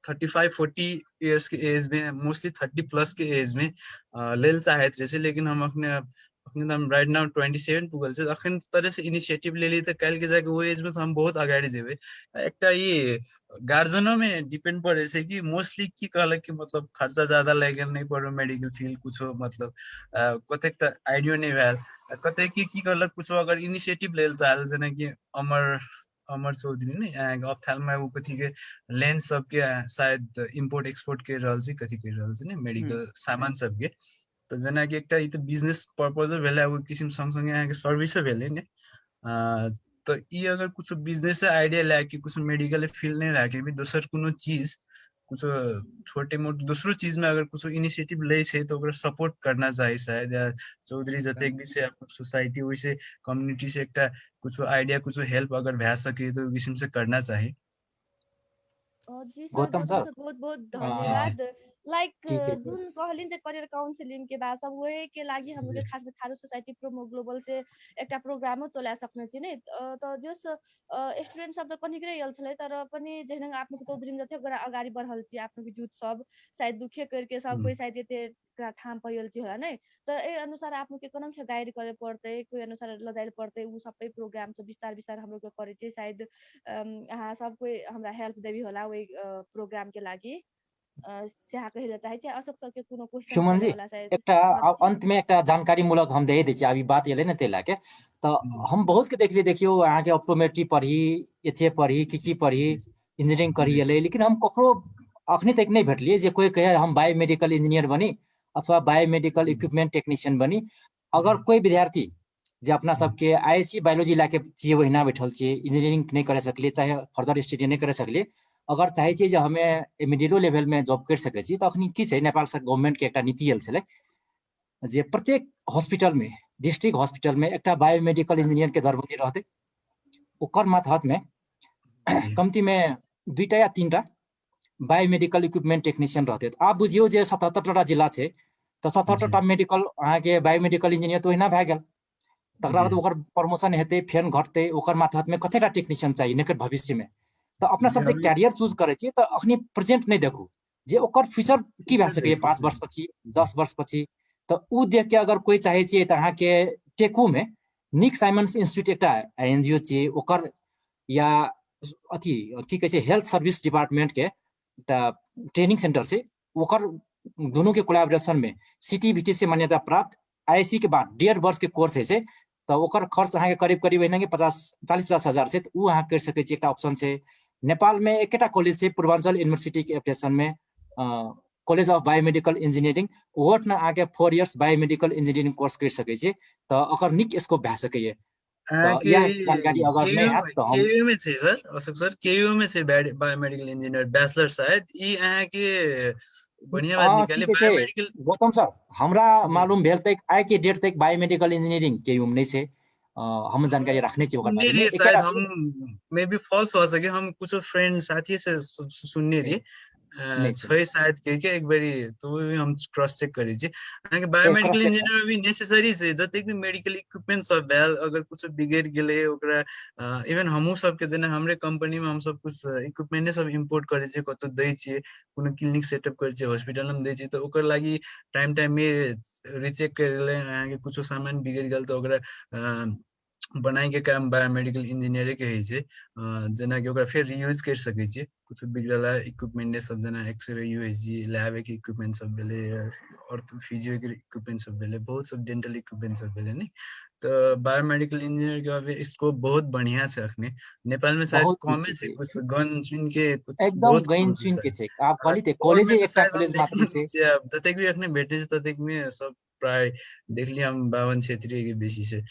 35-40 इयर्स के एज में मोस्टली 30 प्लस के एज में लेल चाहे थे लेकिन हम अपने हम राइट नाउ 27 पुगल से अखन तरह से इनिशिएटिव ले ली तो कल के जाके वो एज में तो हम बहुत अगाडि जेबे एक ये गार्जियनों में डिपेंड पड़े से कि मोस्टली की कहलक कि मतलब खर्चा ज्यादा लागल नहीं पड़ो मेडिकल फील्ड कुछ मतलब कतेक त आइडिया नहीं भेल कतेक की कहलक कुछ अगर इनिशिएटिव लेल चाहल जेना कि अमर चौधरी ने ऑप्थेल्मा वो कथी के लेंस सब के शायद इंपोर्ट एक्सपोर्ट कर रहल छी कथी कर रहल छी ने मेडिकल सामान सब के तो जना कि एकटा ई तो बिजनेस पर्पज भेले वो किसिम संग संग यहाँ के सर्विस भेले ने तो ये अगर कुछ बिजनेस आइडिया ला कि कुछ मेडिकल फील्ड नहीं रखे भी दोसर कोनो चीज कुछ छोटे मोटे दूसरो चीज में अगर कुछ इनिशिएटिव ले छे तो ओकरा सपोर्ट करना चाहिए शायद या चौधरी जतेक भी से अपन सोसाइटी वैसे कम्युनिटी से एकटा कुछ आइडिया कुछ हेल्प अगर भए सके तो किस्म से करना चाहिए। जी सर गौतम सर बहुत बहुत धन्यवाद लाइक ठीक है सर जुन कहलिन जे करियर काउंसलिंग के बाद सब वही के लागि हम लोग खास में थारू सोसाइटी प्रोमो ग्लोबल से एक प्रोग्रामो चला सकने छी नै तो जोस स्टूडेंट सब त कनि यल छले तर पनि जहन आपन चौधरी में जते अगाडि बढ़ल छी आपन के यूथ सब शायद दुखे करके सब कोई शायद एते ठाम पयल छी होला नै तो ए अनुसार आपन के कोन से गाइड करे पड़ते कोई अनुसार लजाइल पड़ते उ सबै प्रोग्राम सब विस्तार विस्तार हम लोग के करे छी शायद अहाँ सब कोई हमरा हेल्प देबी होला वही प्रोग्राम के लागि सेहा कहले चाहे छी अशोक सर के कोनो क्वेश्चन सुमन जी होला शायद एक अंत में एक जानकारी मूलक हम दे दी अभी बात एले ना तेला के तो हम बहुत के देखलिए देखियो अहाँ के ऑप्टोमेट्री पढ़ी एचए पढ़ी की पढ़ी इंजीनियरिंग करी एले लेकिन हम ककरो अखनी तक नहीं भेटलिए जे कोई कहे हम बायोमेडिकल इंजीनियर बनी अथवा बायोमेडिकल इक्विपमेंट टेक्नीशियन बनी अगर कोई विद्यार्थी जे अपना सबके आईएससी बायोलॉजी लाके चाहिए वहीना बैठल चाहिए इंजीनियरिंग नहीं करे सकलिए चाहे फर्दर स्टडी नहीं करे सकलिए अगर चाहे छी जे हमें मिडिलो लेवल में जॉब कर सके छी तो अखनी की छै नेपाल सरकार गवर्नमेंट के एक नीति आयल छलै जे प्रत्येक हॉस्पिटल में डिस्ट्रिक्ट हॉस्पिटल में एक बायोमेडिकल इंजीनियर के दरबंदी रहते ओकर मातहत में कमती में 2टा या 3टा बायोमेडिकल इक्विपमेंट टेक्नीशियन रहते आप बुझियो जे 77टा जिला छै तो 77टा मेडिकल अहाँ के बायोमेडिकल इंजीनियर तो ओहिना भए गेल तकरा बाद ओकर प्रमोशन हेतै फेन घटतै ओकर मातहत में कतेटा टेक्नीशियन चाहिए निकट भविष्य में तो अपना सब जे कैरियर चूज करे छी तो अखनी प्रेजेंट नहीं देखू जे ओकर फ्यूचर की भए सके 5 वर्ष पछि 10 वर्ष पछि तो उ देख के अगर कोई चाहे छी त अहाँ के टेकू में निक साइमंस इंस्टीट्यूट एकटा एनजीओ छी ओकर या अथी की कहे छै हेल्थ सर्विस डिपार्टमेंट के ट्रेनिंग सेंटर से ओकर दोनों के कोलैबोरेशन में सीटीबीटी से मान्यता प्राप्त आईएससी के बाद 1.5 वर्ष के कोर्स है तो ओकर खर्च अहाँ के करीब करीब एना 40-50 हजार से उ अहाँ कर सके छी एकटा ऑप्शन छै नेपाल में एकटा कॉलेज छै पूर्वांचल यूनिवर्सिटी के एप्लिकेशन में कॉलेज ऑफ बायोमेडिकल इंजीनियरिंग ओट ना आगे 4 इयर्स बायोमेडिकल इंजीनियरिंग कोर्स कर सके छी तो ओकर निक स्कोप भए सके ये तो यह जानकारी अगर नहीं है तो हम केयू में छै सर अशोक सर केयू में छै बायोमेडिकल इंजीनियर बैचलर शायद ई अहाँ के बढ़िया बात निकाले बायोमेडिकल गौतम सर हमरा मालूम भेल तक आइ के डेट तक बायोमेडिकल इंजीनियरिंग केयू में नहीं छै हम जानकारी रखने चाहिए ओकर बारे में शायद हम मे बी फॉल्स हो सके हम कुछ फ्रेंड साथी से सुनने रही नहीं छ चाहिए। शायद के एक बारी तो वो भी हम क्रॉस चेक करी छी अहाँके क्रॉस बायोमेडिकल चेक इंजीनियर भी नेसेसरी छै जतेक भी मेडिकल इक्विपमेंट सब भेल अगर कुछ बिगड़ गेलै ओकरा इवन हमहू सब के जेना हमरे कंपनी में हम सब कुछ इक्विपमेंट सब इंपोर्ट करे छी कतो दै छी कोनो क्लिनिक सेटअप करे छी हॉस्पिटल में दै छी तो ओकर लागि टाइम में रिचेक करले अहाँके कुछ सामान बिगड़ गेल तो ओकरा बनाई के काम बायोमेडिकल इंजीनियर के होइ छै जेना कि ओकरा फिर रीयूज कर सकै छी कुछ बिगड़ला इक्विपमेंट सब जेना एक्सरे यूएसजी लैब के इक्विपमेंट सब भेले और फिजियो के इक्विपमेंट सब भेले बहुत सब डेंटल इक्विपमेंट सब भेले नहीं तो बायोमेडिकल इंजीनियर के अभी स्कोप बहुत बढ़िया छै अखने नेपाल में शायद बहुत कमे नीचे छै छै कुछ गन चुन के कुछ एकदम बहुत गैन कम छै चुन के शायद छै आप खाली ते और कॉलेज में तो एकटा शायद हम कॉलेज मात्र देखने छै छै अब जतेक भी अखने भेटे छै ततेक में सब प्राय देखली हम 52 क्षेत्रीय के बेसी छै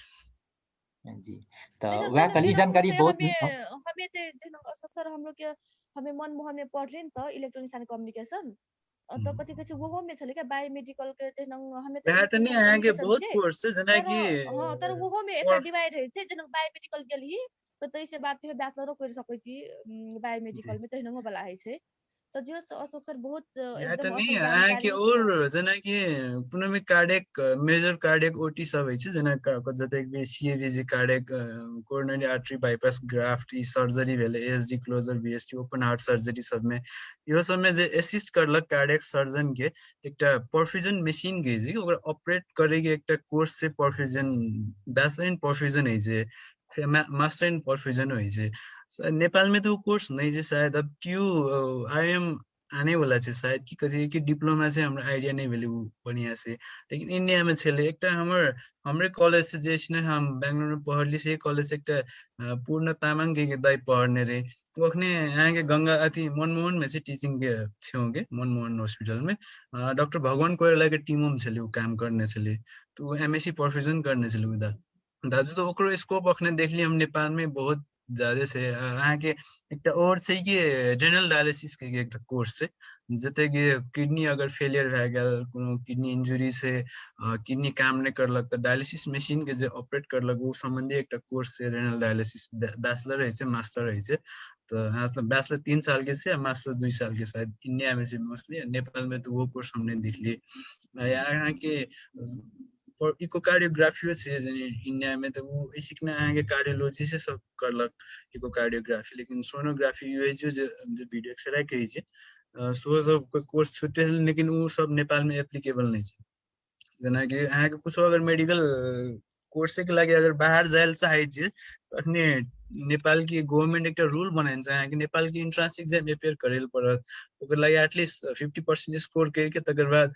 जी तो नहीं सर वह कल जानकारी से बहुत हमें से अशोक सर हम लोग के हमें मनमोहन में पढ़ रहे तो इलेक्ट्रॉनिक्स एंड कम्युनिकेशन तो कथी कथी वो में छले क्या बायोमेडिकल के हमें तो पैटर्न इलेक्ट्रॉनिक्स एंड अहाँके कम्युनिकेशन बहुत छे कोर्स छै जेना तर कि हां तर वो में एक डिवाइड है छे जना बायोमेडिकल गेली तो तै से बाद फिर बैचलरो कर सकै छी बायोमेडिकल में तहिनो वाला है छे तो जो अशोक सर बहुत यहाँ त एकदम नहीं असल अहाँके जानकारी और जेना कि कुनै भी कार्डियक मेजर कार्डियक ओटी सब होइ छै जेना जतेक भी CABG cardiac coronary artery bypass graft ई सर्जरी भेले ASD closure BST open heart surgery सब में इहो सब में जे असिस्ट करलक कार्डियक सर्जन के एकटा परफ्यूजन मशीन के छै ओकरा ऑपरेट करे के एकटा course say perfusion bachelor in perfusion होइ छै फिर मास्टर इन परफ्यूजन होइ छै नेपाल में तो कोर्स नहीं है शायद अब ट्यू आईएम आने वाला है शायद कि कथी कि डिप्लोमा से हमरा आइडिया नहीं भेले बढ़िया से लेकिन इंडिया में छले एकटा हमरे कॉलेज से जे छै हम बेंगलुरु में पढ़ली से कॉलेज से एकटा पूर्ण तामाङ के दाई पढ़ने रहे तो अखने यहाँ के गंगा अथी मनमोहन में से टीचिंग के छेउ के मनमोहन हॉस्पिटल में डॉक्टर भगवान कोइराला के टीमो में छले काम करने छले तो एमएससी परफ्यूजन करने छले उदा दाजु तो ओकरो स्कोप अखने देखली हम नेपाल में बहुत ज्यादा से अहाँ के एकटा और छै कि रेनल डायलिसिस के एकटा कोर्स छै जते कि किडनी अगर फेलियर भए गेल कोनो किडनी इंजुरी से किडनी काम नहीं करलक तो डायलिसिस मशीन के जे ऑपरेट करलक वो संबंधी एकटा कोर्स छै रेनल डायलिसिस बैचलर रहे छै मास्टर रहे छै तो बैचलर 3 साल के छै मास्टर 2 साल के शायद इंडिया में से मोस्टली नेपाल में तो वो कोर्स हमने देख लिए यहाँ के इकोकार्डियोग्राफी है इंडिया में तो वो सीखना है कार्डियोलॉजी से सब करलक इकोकार्डियोग्राफी लेकिन सोनोग्राफी यूएसजी जो वीडियो एक्सरे के सो सब कोर्स छुटे लेकिन वो सब नेपाल में एप्लीकेबल नहीं है जना कि अहाँ के कुछ अगर मेडिकल कोर्स के लागि अगर बाहर जाए चाहे छी अखने नेपाल की गवर्नमेंट एक रूल बनाइन छ अहाँ के नेपाल की एंट्रेंस एग्जाम अपियर करेल पड़त ओकर लागि एटलीस्ट 50% स्कोर करके तकर बाद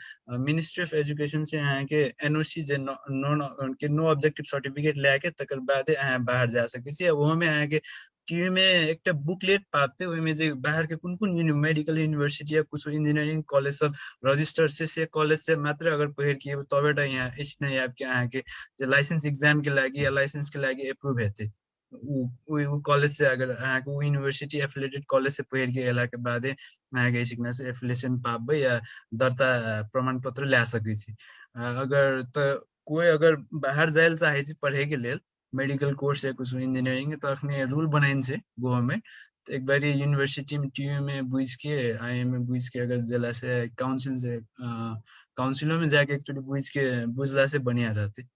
मिनिस्ट्री ऑफ एजुकेशन से अहाँ के एनओसी जे नो ऑब्जेक्टिव सर्टिफिकेट लेके तकर बाद अहाँ बाहर जा सकै छी ओहो में अहाँ के टीवी में एक बुकलेट पाते में जे बाहर के कुन मेडिकल यूनिवर्सिटी या कुछ इंजीनियरिंग कॉलेज सब रजिस्टर से कॉलेज से मात्र अगर पढ़ के तबेटा यहाँ इसने आपके अहाँ के जे लाइसेंस एग्जाम के लागि या लाइसेंस के लागि अप्रूव हेते उ कॉलेज से अगर अहाँ के यूनिवर्सिटी एफिलिएटेड कॉलेज से पढ़ के एला के बाद अहाँ के सिकना से एफिलिएशन पाबै या दर्ता प्रमाण पत्र ला सकै छी अगर तो कोई अगर बाहर जाए चाहे छी पढ़े के लेल मेडिकल कोर्स या कुछ इंजीनियरिंग तो अखने रूल बनाइन छै गवर्नमेंट तो एक बार यूनिवर्सिटी में टीयू में बुझ के आईएम में बुझ के अगर जला से काउंसिल से काउंसिलों में जाके एक्चुअली बुझ के बुझला से बढ़िया रहते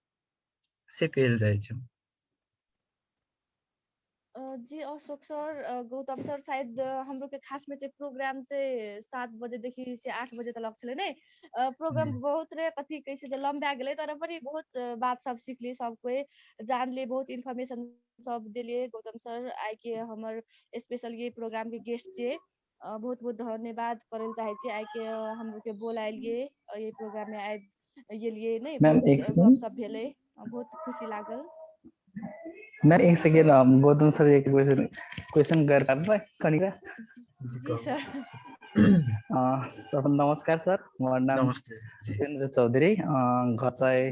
से कहल जाए छै जी अशोक सर गौतम सर शायद हम लोग के खास में प्रोग्राम से 7 बजे देखी से 8 बजे तक छले ने प्रोग्राम बहुत रे कथी कैसे जे लंबा गेले तर पनि बहुत बात सब सीखली सब कोई जानले बहुत इन्फॉर्मेशन सब दिलिए गौतम सर आइ के हमर स्पेशल ये प्रोग्राम के गेस्ट छे बहुत बहुत धन्यवाद करल चाहे छी आइ के हम लोग के बोलाइलिए ये प्रोग्राम में आइ गेलिए नहीं बहुत गप सब भेले बहुत खुशी लागल मैम एक सेकेंड गौतम सर एक क्वेश्चन कर सकता कनिका जी सर सर नमस्कार सर मेरा नाम नमस्ते जितेंद्र चौधरी घर चाहिँ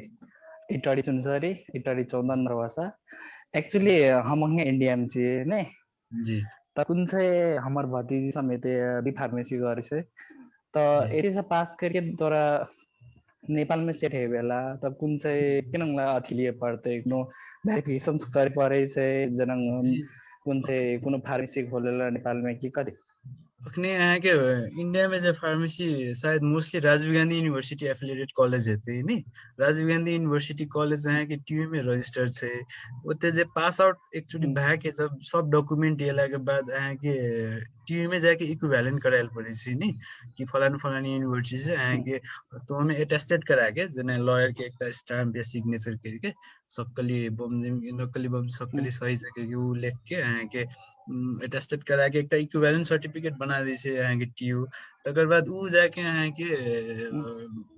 इटाड़ी सुनसरी इटाड़ी 14 नरवासा एक्चुअली हम इंडिया में छी ने जी त कुन चाहिँ हमर भतीजी समेत बी फार्मेसी करे छै त एरी से पास करके तोरा नेपाल में सेट है बेला तब कुन चाहिँ किनला अथि लिए पड़ते नो वेरिफिकेशन करे पड़े छै जनंग कुन चाहिँ कुनो फार्मेसी खोलेला नेपाल में की कथि अखने यहाँ के इंडिया में जो फार्मेसी शायद mostly Rajiv Gandhi university affiliated college है नी राजीव गांधी यूनिवर्सिटी कॉलेज यहाँ के टीयू में रजिस्टर है उते जे पास आउट एक्चुअली भा के जब सब डॉक्यूमेंट येला के बाद यहाँ के टीयू में जाके इक्विवेलेंट करायल पड़े छी नी कि फलान फलान यूनिवर्सिटी से यहाँ के तो हमें अटेस्टेड करा के जने लॉयर के एक स्टैम्प या सिग्नेचर करके सक्कली बम सक्कली सही जगह के वो लिख के यहाँ के अटेस्टेड करा के एक इक्विवेलेंट सर्टिफिकेट बना दी से यहाँ के टीयू तकर बाद ऊ जाके यहाँ के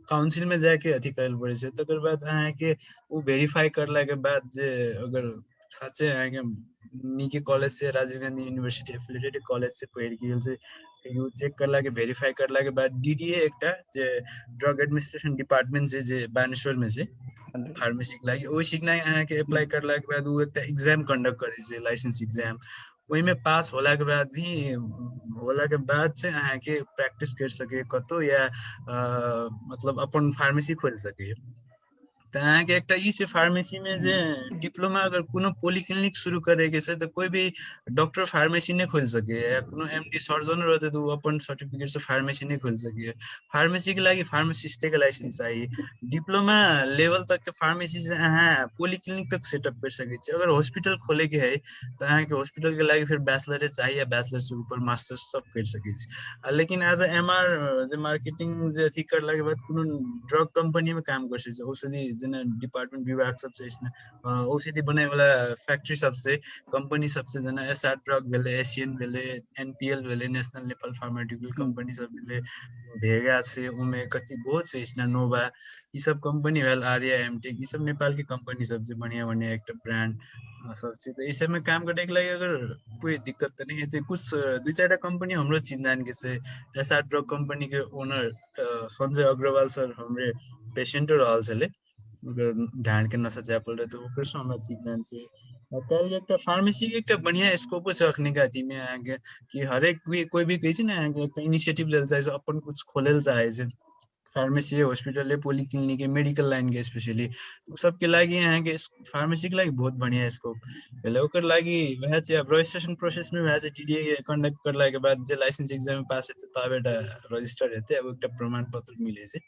काउंसिल में जाके अथी करल पड़े छै तकर बाद यहाँ के वो वेरीफाई करला के बाद जे अगर सच्चे यहाँ के निके कॉलेज से Rajiv Gandhi university affiliated college से पढ़ गेल से यू चेक करला के वेरीफाई करला के बाद डीडीए एकटा जे ड्रग एडमिनिस्ट्रेशन डिपार्टमेंट से जे बानेश्वर में से फार्मेसी के लागि ओइ सिक्ना यहाँ के अप्लाई करला के बाद ऊ एकटा एग्जाम कंडक्ट करे छै लाइसेंस एग्जाम वही में पास होला के बाद भी होला के बाद से अहाँ के प्रैक्टिस कर सके कतो या मतलब अपन फार्मेसी खोल सके तो अहाँ के एकटा ई से फार्मेसी में जे डिप्लोमा अगर कोनो पॉलीक्लिनिक शुरू करे के से तो कोई भी डॉक्टर फार्मेसी नहीं खोल सके या कोनो एमडी सर्जन रहते तो अपन सर्टिफिकेट से फार्मेसी नहीं खोल सके फार्मेसी के लागि फार्मासिस्ट के लाइसेंस चाहिए डिप्लोमा लेवल तक के फार्मेसी से अहाँ पॉलीक्लिनिक तक सेटअप कर सके छी अगर हॉस्पिटल खोले के है तो अहाँ के हॉस्पिटल के लागि फिर बैचलर चाहिए या बैचलर से ऊपर मास्टर्स सब कर सके छी लेकिन एज अ एमआर जे मार्केटिंग जे अथी करला के बाद कोनो ड्रग कंपनी में काम कर सके औषधि डिपार्टमेंट विभाग सबसे औषधि बनाए वाला फैक्ट्री सबसे कंपनी सबसे जना एसआर ड्रग भेले एशियन भेले एनपीएल भेले नेशनल नेपाल फार्मास्यूटिकल कंपनी सब भेले भेगा से उमे कति बहुत से इसना नोवा ये सब कंपनी भेल आर्या एमटेक ये सब नेपाल की कंपनी सबसे बढ़िया बढ़िया एक ब्रांड सबसे तो इस सब में काम करने के लिए अगर कोई दिक्कत तो नहीं है तो कुछ दो चार कंपनी हमरो चिन्हान के से एसआर ड्रग कंपनी के ओनर संजय अग्रवाल सर हमरे पेशेंट रहल छले ढाण के नशा चापल रहे तो वो कृष्ण हमरा चिन्हान से कल एक फार्मेसी के एक बढ़िया स्कोप से रखने का थी में आगे कि हर एक कोई भी कही छै ना एक इनिशिएटिव लेल चाहे अपन कुछ खोलेल चाहे छै फार्मेसी हॉस्पिटल है पॉलीक्लिनिक है मेडिकल लाइन के स्पेशली सब के लागि यहाँ के फार्मेसी के लागि बहुत बढ़िया स्कोप पहले ओकर लागि वह छै अब रजिस्ट्रेशन प्रोसेस में वह छै टीडीए कंडक्ट करला के बाद जे लाइसेंस एग्जाम में पास हेतै तब एटा रजिस्टर हेतै अब एकटा प्रमाण पत्र मिले छै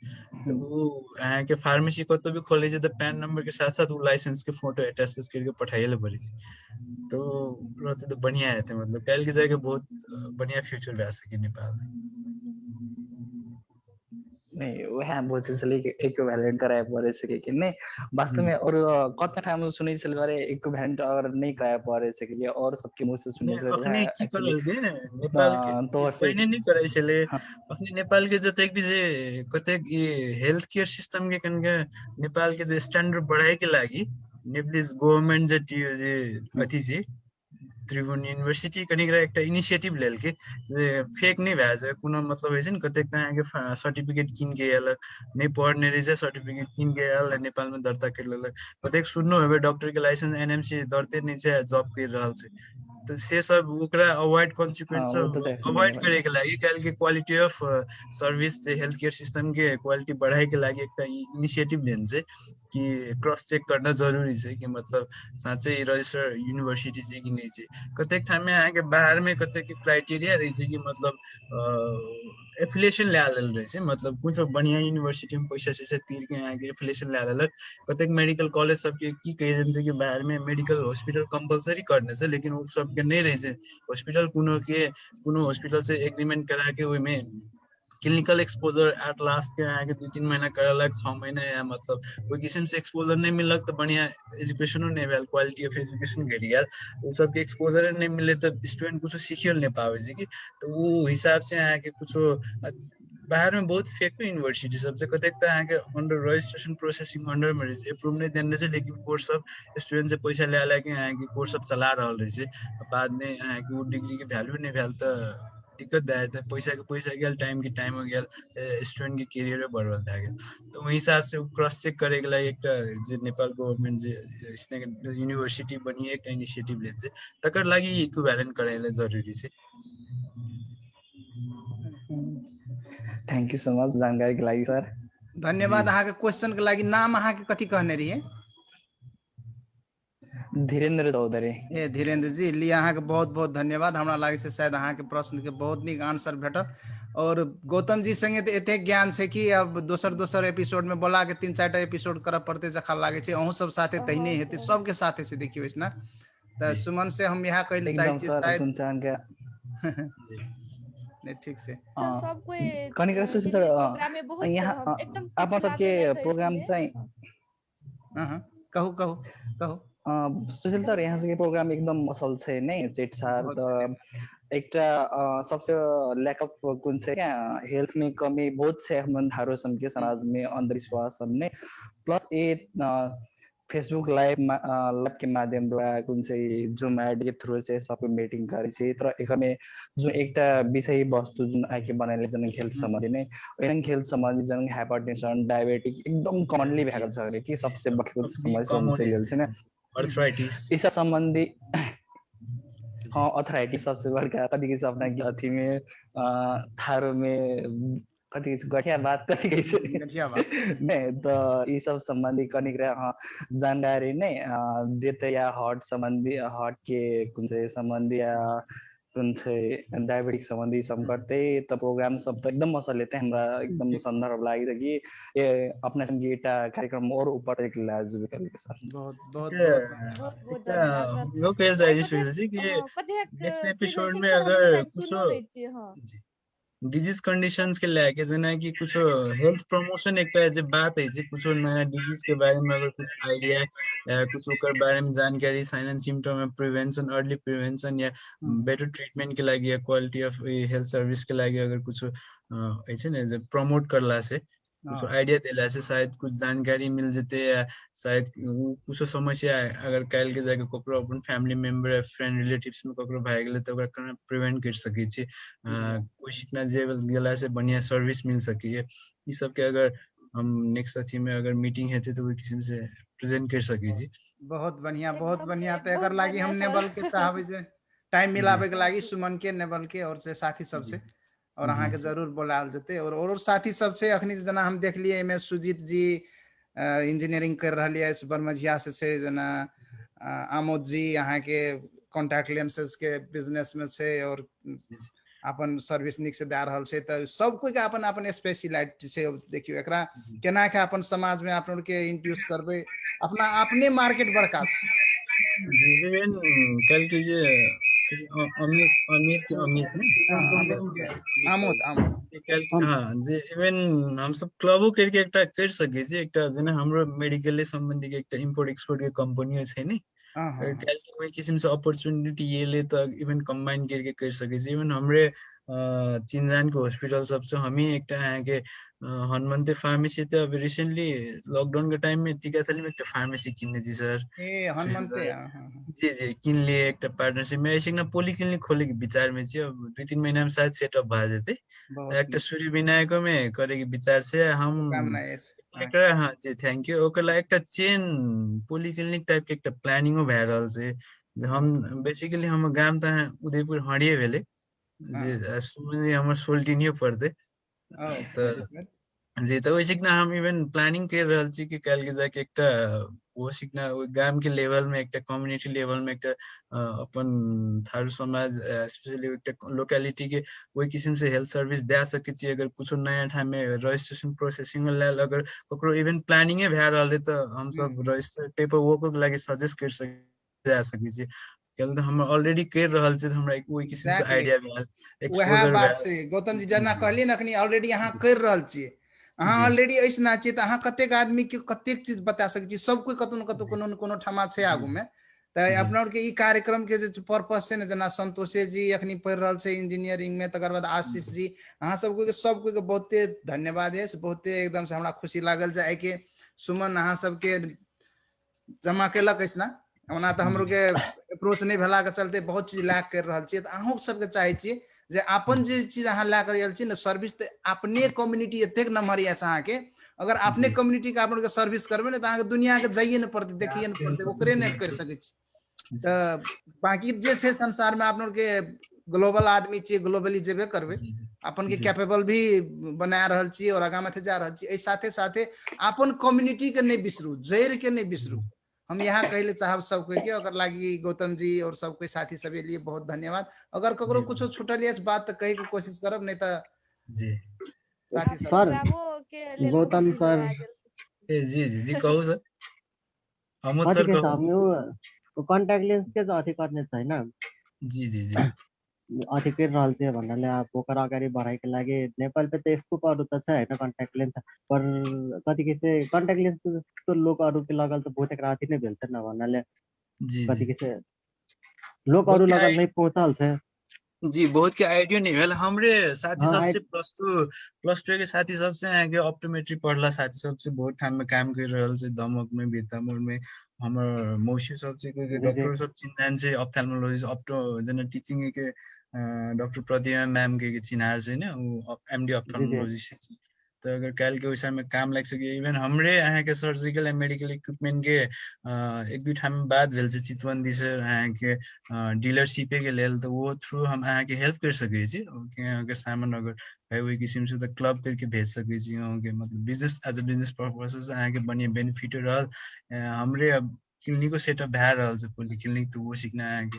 तो वो यहाँ के फार्मेसी कतो भी खोले छै तो पैन नंबर के साथ साथ वो लाइसेंस के फोटो अटैच करके पठाइले पड़े छै तो रहते तो बढ़िया हेतै मतलब कल के जाके बहुत बढ़िया फ्यूचर भए सके नेपाल में नहीं वहाँ बोलते चले इक्विवेलेंट कराया पड़े सके कि नहीं वास्तव में और कत ठाम सुनै छल बारे इक्विवेलेंट अगर नहीं कराया पड़े सके और सबके मुंह से सुनै छल अखने की करल के नेपाल के तो पहिने नहीं कराइ छले अखने नेपाल के जतेक भी जे कतेक ये हेल्थ केयर सिस्टम के कनके नेपाल के जे स्टैंडर्ड बढ़ाए के लागि नेपालीज गवर्नमेंट जे अथि छै त्रिभुवन यूनिवर्सिटी कनिकरा एक इनिशिएटिव लेल के फेक नहीं भए जाए कोनो मतलब है न कतेक त के सर्टिफिकेट किन के अलग नहीं पढ़ने रहे सर्टिफिकेट किन के अलग नेपाल में दर्ता कर लेलक कतेक सुननो हेबे डॉक्टर के लाइसेंस एनएमसी दर्ते नहीं छै जॉब कर रहल छै तो से सब ओकरा अवॉइड कॉन्सिक्वेंस अवॉइड करे के लागि काल के quality of service say health care system के क्वालिटी बढ़ाए के लागि एक इनिशिएटिव लेन छै कि क्रॉस चेक करना जरूरी है कि मतलब साँचे रजिस्टर यूनिवर्सिटी छै कि नहीं छै कतेक ठाम में अहाँ के बाहर में कतेक क्राइटेरिया रही छै कि मतलब एफिलिएशन ले लेल रहे छै मतलब कुछ बढ़िया यूनिवर्सिटी में पैसा से तीर के अहाँ के एफिलिएशन ले लेलक कतेक मेडिकल कॉलेज सब के की कहि देन छै कि बाहर में मेडिकल हॉस्पिटल कंपलसरी करने से लेकिन वो सब के नहीं रहे छै हॉस्पिटल कोनो हॉस्पिटल से एग्रीमेंट करा के ओइ में क्लिनिकल एक्सपोजर एट लास्ट के आके 2-3 महीना करलक 6 महीना या मतलब कोई किस्म से एक्सपोजर नहीं मिलक तो बढ़िया एजुकेशनो नहीं भेल क्वालिटी ऑफ एजुकेशन घट गया वो सब के एक्सपोजर नहीं मिले तो स्टूडेंट कुछ सीखियो नहीं पावे छै कि तो वो हिसाब से आके कुछ बाहर में बहुत फेक यूनिवर्सिटी सब से कतेक त आके अंडर रजिस्ट्रेशन प्रोसेसिंग अंडर में अप्रूव नहीं देने से लेकिन कोर्स सब स्टूडेंट से पैसा ले ला के आके कोर्स सब चला रहल रहे छै बाद में आके वो डिग्री के वैल्यू नहीं भेल तो दिक्कत भए जाए पैसा गेल टाइम के टाइम हो गया स्टूडेंट के कैरियर बढ़ल भए गेल तो वही हिसाब से क्रॉस चेक करे के लिए एकटा जे नेपाल गवर्नमेंट जे इसने यूनिवर्सिटी बनी एक इनिशिएटिव ले छै तकर लागि इक्विवेलेंट करैले जरूरी छै थैंक यू सो मच जानकारी के लागि सर धन्यवाद अहाँ के क्वेश्चन के लागि नाम अहाँ के कथि कहने रहिए धीरेन्द्र चौधरी। ए धीरेन्द्र जी लिए अहाँ के बहुत बहुत धन्यवाद। हमरा लागे छै शायद अहाँ के प्रश्न के बहुत नीक आंसर भेटल और गौतम जी संगे तो एते ज्ञान छै कि अब दोसर एपिसोड में बोला के 3-4 टा एपिसोड करऽ पड़ते जखा लागे छै। अहूँ सब साथे तहिने हेतै, सबके साथे से देखियो इसना त सुमन से हम यहाँ कहले चाहे एकदम छी सर शायद सुनचान के नहीं ठीक से सर सब कोई कनिका सुशील सर प्रोग्राम में बहुत यहाँ हम एकदम अपन सबके प्रोग्राम चाहिँ कहू कहू कहू सुशील सर यहाँ सबके प्रोग्राम एकदम असल छै नै जेठ सार त एकटा सबसे लैक ऑफ कुन छै क्या हेल्थ में कमी बहुत छै हम धारो सबके समाज में अंधविश्वास सब ने प्लस ए फेसबुक लाइव के माध्यम द्वारा कुन चाहिँ जूम ऐड के थ्रू से सब मीटिंग करे छै तर एकमे जो एकटा विषय वस्तु जुन आके बनाइले जन हेल्थ सम्बन्धी नै एन हेल्थ सम्बन्धी जन हाइपरटेंशन डायबिटिक एकदम कमनली भएको छ रे कि सबसे बढी समस्या हुन्छ यो छैन आर्थराइटिस इस सम्बन्धी अर्थराइटिस सबसे बड़का कति के अपना की अथी में थारो में कति गठिया बात कति के नहीं तो ये सब संबंधी कनिक जानकारी नहीं देते या हार्ट संबंधी हार्ट के कुन चाहिँ संबंधी या कुन चाहिँ डायबिटिक संबंधी सब करते तो प्रोग्राम सब तो एकदम असल लेते हैं हमरा एकदम संदर्भ लागे कि ये अपना संगे एटा कार्यक्रम और ऊपर एक लाज भी कर सर बहुत बहुत यो कहल जाय छै कि नेक्स्ट एपिसोड में अगर कुछ डिजीज कंडीशंस के लेके जना कि कुछ हेल्थ प्रमोशन एक बात है कुछ नया डिजीज के बारे में अगर कुछ आइडिया या कुछ ओकर बारे में जानकारी साइन एंड सिम्टम में प्रिवेंशन अर्ली प्रिवेंशन या बेटर ट्रीटमेंट के लागि या क्वालिटी ऑफ हेल्थ सर्विस के लागि अगर कुछ ऐसे ना प्रमोट करला से कुछ आइडिया दिला से शायद कुछ जानकारी मिल जेते या शायद कुछ समस्या अगर काल के जाके ककरो अपन फैमिली मेंबर या फ्रेंड रिलेटिव्स में ककरो भाई गेले त ओकरा प्रिवेंट कर सकै छी कोई सिकना जे गेला से बढ़िया सर्विस मिल सके ये सब के अगर हम नेक्स्ट अथी में अगर मीटिंग हेते तो किस्म से प्रेजेंट कर सकै छी। बहुत बढ़िया तो एकर लागि हम नेबल के चाहबे जे टाइम मिलाबे के लागि सुमन के नेबल के और से साथी सब से और अहाँ के जरूर बोलाल जते और साथी सब से अखनी जना हम देख लिए में सुजीत जी इंजीनियरिंग कर रहली है बरमझिया से जना आमोद जी अहाँ के कॉन्टैक्ट लेंसेज के बिजनेस में से और अपन सर्विस निक से दे रहल छै त सब कोई के अपन अपन स्पेशलिटी से देखियो एकरा केना के अपन समाज में अपन के इंट्रोड्यूस करबे अपना अपने मार्केट बड़का छै जी इवन कल के जे अमित हाँ जे इवन हम सब क्लबो करके एकटा कर सके छी एकटा जेना हमरो मेडिकल संबंधी के एकटा इंपोर्ट एक्सपोर्ट के कंपनी छै ने कल के वही किस्म से अपॉर्चुनिटी ये ले तो इवन कंबाइन करके कर सके छी इवन हमरे चिन्जान के हॉस्पिटल सब से हम ही एक यहाँ के हनुमंते फार्मेसी तो अभी रिसेंटली लॉकडाउन के टाइम में टीकाथली में एक फार्मेसी किन्ने जी सर जी जी किन लिए एक पार्टनरशिप में ऐसे ना पॉलीक्लिनिक खोले के विचार में जी अब 2-3 महीना में शायद सेटअप भा जेते एक सूर्य विनायक में करे के विचार से हम हाँ जी थैंक यू ओकर एक चेन पॉलीक्लिनिक टाइप के एक प्लानिंग भए रहल छै जे हम बेसिकली हम गाम त उदयपुर हड़िए भेले जे सुमन हमर सोल्टिनियो पड़ते जी तो वैसे ना हम इवन प्लानिंग कर रहल छी कि काल के जाके एकटा वो सिकना गाम के लेवल में एकटा कम्युनिटी लेवल में एकटा अपन थारू समाज स्पेशली एकटा लोकेलिटी के वही किस्म से हेल्थ सर्विस दे सके छी अगर कुछ नया ठाम में रजिस्ट्रेशन प्रोसेसिंग लेल अगर ककरो इवन प्लानिंग भए रहल है तो हम सब रजिस्टर पेपर वर्क के लागि सजेस्ट कर सके छी तो हम ऑलरेडी कर रहल छै हमरा वही किस्म से आइडिया भेल एक्सपोजर बात छै गौतम जी जना कहलिए न अखनी ऑलरेडी यहां कर रहल छी अहाँ ऑलरेडी ऐसना छी त अहाँ कतेक आदमी के कतेक चीज बता सकै छी सब कोई कतौ न कतौ कोनो न कोनो ठमा छै आगू में त अपना के ई कार्यक्रम के जे पर्पस छै न जना संतोषे जी अखनी पढ़ रहल छै इंजीनियरिंग में तकर बाद आशीष जी अहाँ सब कोई के बहुते धन्यवाद है बहुते एकदम से हमरा खुशी लागल जे आइ के सुमन अहाँ सब के जमा केलक ऐसना ओना त हमरो के अप्रोच नहीं भेला के चलते बहुत चीज लैक कर रहल छी त अहूँ सब के चाहे छी जे अपन जे चीज अहाँ ला कर आयल छी न सर्विस त अपने कम्युनिटी एतेक नम्हर या अहाँ के अगर अपने कम्युनिटी के अपन के सर्विस करबे न त अहाँ के दुनिया के जाइए न पड़ते देखिए न पड़ते ओकरे ने कर सके छी त बाकी जे छै संसार में अपन के ग्लोबल आदमी छी ग्लोबली जेबे करबे अपन के कैपेबल भी बना रहल छी और आगा में जा रहल छी ए साथे साथे अपन कम्युनिटी के नहीं बिसरू जड़ के नहीं बिसरू हम यहाँ कहले चाहब सबके के अगर लागी गौतम जी और सब कोई साथी सब लिए बहुत धन्यवाद। अगर ककरो कुछ छूटल है बात तो कहे के कोशिश करब, नहीं तो जी साथी सब सर के लेल गौतम बहुत सर भए गेल। ए जी कहू सर, अमोद कथी सर के छ कहू। हामी कन्ट्याक्ट लेन्स के चाहिँ अथी गर्ने छैन जी अथी कर रहल छै भन्नाले अब ओकर अगाडि बढाइके लागि नेपाल पे त स्कोप अरू त छ होइन कन्ट्याक्ट लेन्स, पर कथी के से कन्ट्याक्ट लेन्स तो लोग अरू के लगल त बहुत एकरा अथी नै भेल छै न भन्नाले जी कथी के से लोग बहुत अरू के लगल नहीं पहुंचल छै। जी बहुत के आइडिया नहीं भेल। हमरे साथी हाँ सबसे प्लस टू के साथी सबसे यहाँ के ऑप्टोमेट्री पढ़ला साथी सबसे बहुत ठाम में काम कर रहल छै, दमक में बीतामोर में हमर मौसी सबसे कोई जी डॉक्टर सब चिन्हान छै, ऑप्थेल्मोलॉजिस्ट ऑप्टो जना टीचिंग के डॉक्टर प्रतिमा मैम के चिन्हार छै ने, उ एमडी जी ऑप्थेल्मोलॉजिस्ट छै। तो अगर कल के वैसा में काम लग सके, इवन हमरे यहाँ के सर्जिकल एंड मेडिकल इक्विपमेंट के एक दू ठाम बात भेल छै चितवंदी से यहाँ के डीलरशिप के लेल, तो वो थ्रू हम अहाँ के हेल्प कर सके छी। यहाँ के सामान अगर है वही किस्म से तो क्लब करके भेज सके छी, यहाँ के मतलब business as a business purpose से अहाँ के बढ़िया बेनिफिट रहल। हमरे अब क्लिनिको सेटअप भए रहल छै पॉलिक्लिनिक, तो वो सीखना अहाँ के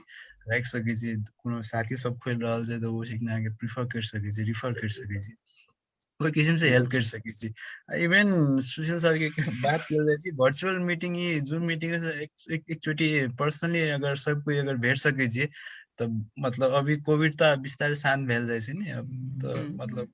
राख सके छी। कोनो साथी सब खोल रहल छै तो वो सीखना अहाँ के प्रीफर कर सके छी, रिफर कर सके छी, कोई किस्म से हेल्प कर सके छी। इवन सुशील सर के बात कर जाए छी वर्चुअल मीटिंग ही जूम मीटिंग एक चोटी पर्सनली अगर सब कोई अगर भेट सके छी तो मतलब अभी कोविड तो बिस्तारै शांत भेल जाए छै ने, अब तो मतलब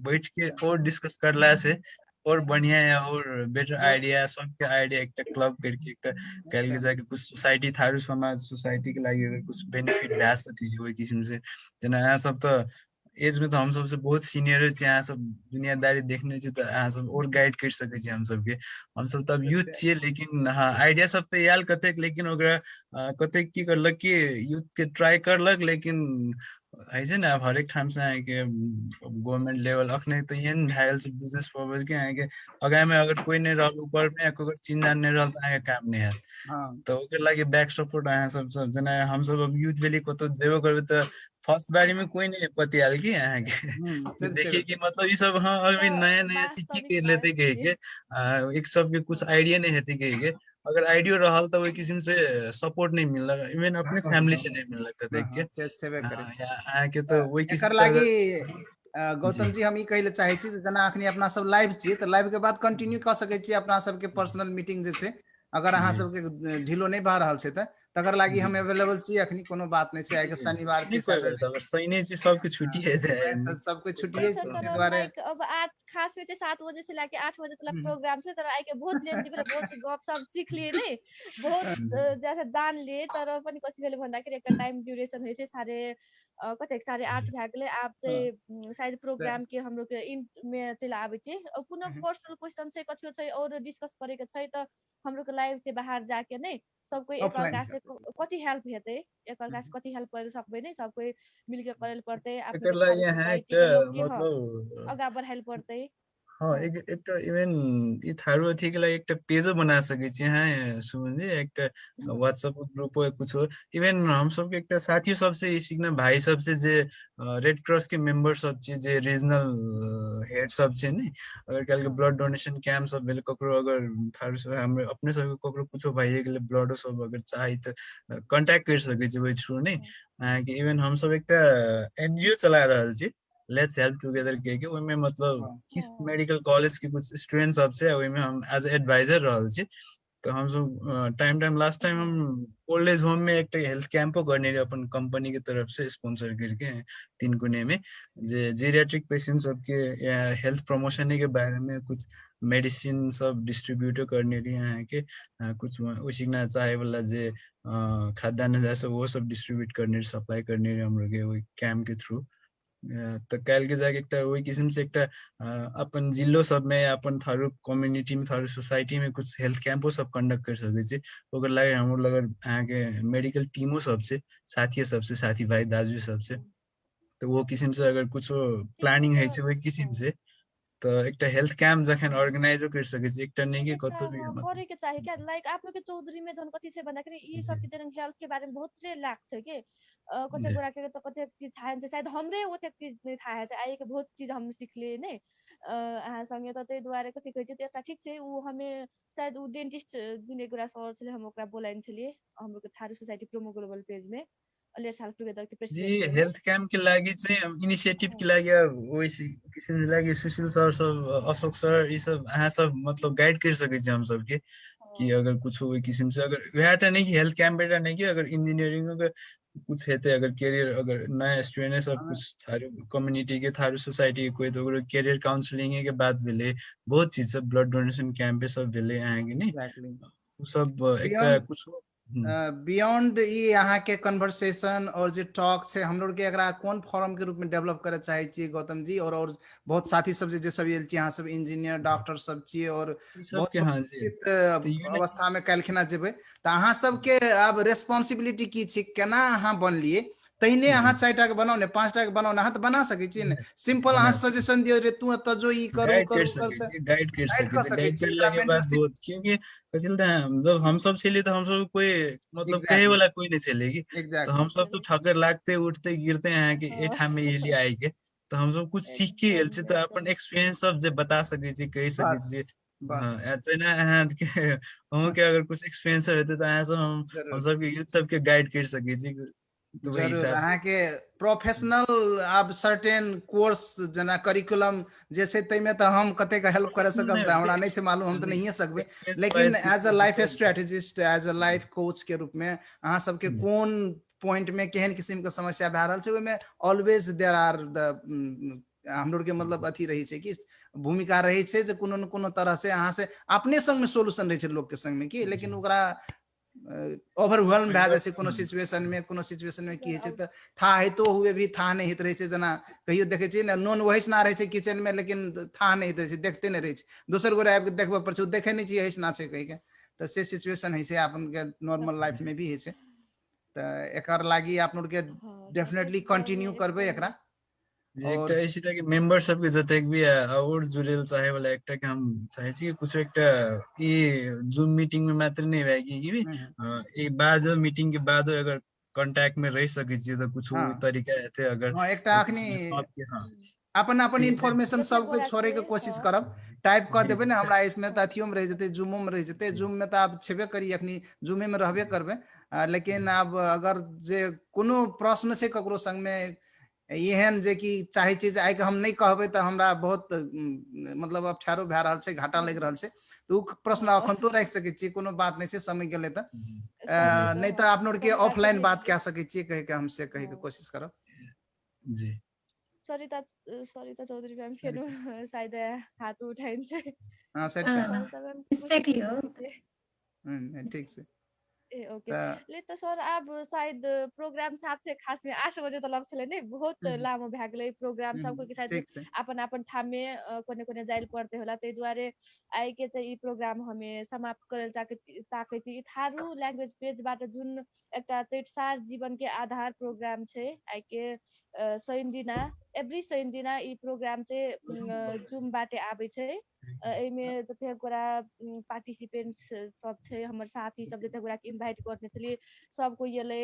बैठ के और डिस्कस करला से और बढ़िया है और बेटर आइडिया सबके आइडिया एक क्लब करके एक कल के जाके कुछ सोसाइटी थारू समाज सोसाइटी के लागि अगर कुछ बेनिफिट भए सके वही किस्म से। जना यहाँ सब तो एज में तो हम सबसे बहुत सीनियर छै, यहाँ सब दुनियादारी देखने छी तो यहाँ सब और गाइड कर सके छी हम सबके। हम सब तब यूथ छियै लेकिन हाँ आइडिया सब तो आयल कतेक, लेकिन ओकरा कतेक की करलक कि यूथ के ट्राई करलक, लेकिन है छै ने अब हरेक ठाम से अहाँ के गवर्नमेंट लेवल अखने तो एहन भए गेल छै बिजनेस पर्पस के अहाँ के आगा में अगर कोई नहीं रहल ऊपर में अगर चिन्ह नहीं रहल तो अहाँ के काम नहीं हैत। तो ओकर लागि बैक सपोर्ट अहाँ सब जना हम सब अब यूथ भेली कतो जेबो करबे तो फर्स्ट बारी में कोई नहीं पति आयल की अहाँ के देखिए कि मतलब ये सब हाँ अभी नया नया चीज की कर लेते कह के एक सब के कुछ आइडिया नहीं हेते कह के, अगर आइडिया रहल तो वही किस्म से सपोर्ट नहीं मिलला, इवन अपने फैमिली से नहीं मिलला देख के अहाँ के तो वही किस्म एकर से लागी गौतम जी हम ई कहले चाहे छी जना अखनी अपना सब लाइव छी तो लाइव के बाद कंटिन्यू कर सके छी अपना सब के पर्सनल मीटिंग जे छै, अगर अहाँ सबके ढिलो नहीं भए रहल छै तकर लागी हम अवेलेबल छी, अखनी कोनो बात नहीं छै। आइ के शनिवार छै, सैटरडे अगर सही छी सबके छुट्टी है सबके छुट्टी है इस बारे अब आज खास में 7 बजे से लेके 8 बजे तक प्रोग्राम से तर आई के बहुत लेंथी भेले, बहुत गप सब सीख लिए नहीं, बहुत जैसे जान लिए तर पनि कथि भेले भन्दाखेरि एक टाइम ड्यूरेशन होइ छै 8:30 भए गेले। आप चाहिँ शायद प्रोग्राम के हमरो के इन में चल आबै छै, पुनः पर्सनल क्वेश्चन छै कथियो छै और डिस्कस करे के छै त हमरो के लाइव से बाहर जाके नहीं सब कोई एक अर्का से कथि हेल्प हेतै, एक अर्का से कथि हेल्प कर सकबै नहीं, सब कोई मिलके करल पड़ते आफ्नो सोसाइटी के लोग के मतलब आगा बढ़ाइल पड़ते। हाँ एक इवन ई थारू अथी के लागि एक पेजो बना सके छी हाँ सुमन जी, एक व्हाट्सएप ग्रुप हो कुछ हो। इवन हम सब के एक साथी सब से ई सीखना भाई सब से जे रेड क्रॉस के मेंबर सब छै, जे रीजनल हेड सब छै ने, अगर कल के ब्लड डोनेशन कैंप सब भेल ककरो अगर थारू से हम अपने सब ककरो कुछो भाई के लिए ब्लड सब अगर चाही तो कांटेक्ट कर सके छी वही थ्रू नहीं कि इवन हम सब एक एनजीओ चला रहल छी लेट्स हेल्प टुगेदर के ओहिमे मतलब किस मेडिकल कॉलेज के कुछ स्टूडेंट सब से ओहिमे हम एज एडवाइजर रहल छी। तो हम सब टाइम लास्ट टाइम हम ओल्ड एज होम में एक हेल्थ कैंपो करने रहे अपन कंपनी के तरफ से स्पॉन्सर करके 3 कोने में, जे जीरियाट्रिक पेशेंट सबके हेल्थ प्रमोशन के बारे में कुछ मेडिसिन सब डिस्ट्रीब्यूट करने रही यहाँ के कुछ उसीना चाहे वाला जे खाद्यान्न जैसे वो सब डिस्ट्रीब्यूट करने सप्लाई करने रही हम लोग वही कैंप के थ्रू। तो कल के जाके एक वही किस्म से एक अपन जिलो सब में अपन थारू कम्युनिटी में थारू सोसाइटी में कुछ हेल्थ कैंपो सब कंडक्ट कर सके छी, ओकर लागि हम लोग अहाँ के मेडिकल टीमो सब से साथी सबसे साथी भाई दाजू सबसे, तो वो किस्म से अगर कुछ प्लानिंग है वही किस्म से तो एक हेल्थ कैंप जखन ऑर्गेनाइजो कर सके छी, एक नहीं कि कतो भी करे के चाहे क्या लाइक आप लोग के चौधरी में धन कथि से भन्दाखेरि ई सब के जन हेल्थ के बारे में बहुत रे लाग्छ के कते गोरा के तो कते चीज थाहा है शायद हमरे ओते चीज नहीं थाहा है आए के बहुत चीज हम सीख लिए नहीं अहाँ संगे त तै दुआरे कथि कहै छै त एकटा ठीक छै उ हमे शायद उ डेंटिस्ट जुन एकगोरा सर छलै हम ओकरा बोलाइन छलिए हाम्रो के Tharu society promo global page में लेट्स हेल्प टुगेदर के जी प्रेसिडेंट में हेल्थ कैम्प के लागि चाहिँ इनिसिएटिभ के लागि वैसे किसिम के लागि सुशील सर सब अशोक सर ये सब अहाँ सब मतलब गाइड कर सकै छी हम सब के कि अगर कुछ ओहि किसिम से अगर वएहटा नहीं कि हेल्थ कैम्प बेटा नहीं कि अगर इंजीनियरिंग अगर कुछ हेतै अगर कैरियर अगर नया स्टूडेंट सब कुछ थारू कम्युनिटी के थारू सोसाइटी के कोई तो कैरियर काउंसलिंग के बात भेले बहुत चीज सब ब्लड डोनेशन कैंप सब भेले अहाँ के नहीं एग्जैक्टली उ सब एकटा कुछ बियॉन्ड ई अहाँ के कन्वर्सेशन और जे टॉक छै हम लोग के एकरा कोन फॉर्म के रूप में डेवलप करे चाहे छी गौतम जी और बहुत साथी सब जे सब आयल छी अहाँ सब इंजीनियर डॉक्टर सब छी और बहुत के हाँ जी अवस्था में काल्हिखना जेबै त अहाँ सब के अब रेस्पॉन्सिबिलिटी की छी केना अहाँ बनलिए तहिने अहाँ 4टा के बनाओ ने 5टा के बनाओ ने अहाँ तो बना सकै छी ने सिंपल अहाँ सजेशन दियो रे तू त जो ई करू गाइड कर करू सके करते छी गाइड कर सके छी गाइड छी करला के बाद बहुत क्योंकि कथिल जब हम सब छलिए तो हम सब कोई मतलब कहे वाला कोई नहीं छले की तो हम सब तो ठकर लागते उठते गिरते हैं कि ए ठाम में ये लिए आए के तो हम सब कुछ सीख के गेल छी तो अपन एक्सपीरियंस सब जे बता सके छी कह सके छी हां ऐसे ना अहाँ के हम के अगर कुछ एक्सपीरियंस रहते तो अहाँ सब हम सब के यूथ सब के गाइड कर सके छी तो वही जरूर हिसाब से अहाँ के प्रोफेशनल अब सर्टेन कोर्स जना करिकुलम जे छै तै में त हम कते का हेल्प करे सकब त हमरा नहीं छै मालूम हम त नहीं सकबे लेकिन as a life strategist as a life coach के रूप में अहाँ सब के कोन पॉइंट में केहन किस्म के समस्या भए रहल छै ओय में ऑलवेज देयर आर द हमरो के मतलब अथी रही छै कि भूमिका रही छै जे कोनो न कोनो तरह से अहाँ से अपने संग में सोल्यूशन रही छै लोग के संग में कि लेकिन ओकरा ओवरवेल्म भए जाइ छै कोनो सिचुएशन में की होइ छै त था हेतो हुए भी था नहीं हित रहे छै जना कहियो देखे छियै ने नॉन वहिसना रहे छै किचन में लेकिन था नहीं हित रहे छै देखते नहीं रहे छै दोसर गोरे आबि के देखबे पर छै देखे नहीं छियै हइसना छै कहि के त से सिचुएशन है छै अपन के नॉर्मल लाइफ में भी है छै त एकर लागि अपन के डेफिनेटली कंटिन्यू करबे एकरा जे एकटा एसिटा के मेंबर सब के जतेक भी और जुड़ेल चाहे वाला एकटा के हम चाहे छी कुछ एकटा ई जूम मीटिंग में मात्र नहीं भाई कि एक बाद मीटिंग के बाद अगर कांटेक्ट में रह सके छी तो कुछ तरीका हेते अगर हां एकटा अखनी सबके हां अपन इन्फॉर्मेशन सब के छोड़े के कोशिश करब टाइप कर देबे ना हमरा इसमें त अथियो में रह जते जूमो में रह जते जूम में त आप छेबे करी अखनी जूमे में रहबे करबे लेकिन अब अगर जे कोनो प्रश्न से ककरो संग में एहन जे कि चाहे चीज आइ के हम नहीं कहबे त हमरा बहुत मतलब अब ठहरो भए रहल छै घाटा लग रहल छै तो प्रश्न अखन तो रख सके छी कोनो बात नहीं छै समय गेले त नहीं त आप लोग के ऑफलाइन बात कह सके छी कह के हमसे कहे के कोशिश करब जी सरिता चौधरी मैम फेर शायद हाथ उठाइन छै हां सर मिस्टेकली हो ठीक छै ए ओके ले तो सर अब शायद प्रोग्राम 7 से खास में 8 बजे तक छले नहीं बहुत लामो भए गेलै प्रोग्राम सब के शायद अपन अपन ठाम में कोने कोने जाइल पड़ते होला तै दुआरे आइ के चाहिँ ई प्रोग्राम हमें समाप्त करल ताकै छी थारू लैंग्वेज पेज बाट जुन एकटा चैटसार जीवन के आधार प्रोग्राम छै आइ के शनि दिना एवरी शनि दिना ई प्रोग्राम चाहिँ जूम बाटे आबै छै एमे जते गोरा पार्टिसिपेंट्स सब छै हमर साथी सब जते गोरा के इनवाइट करने छलिए सब कोई एले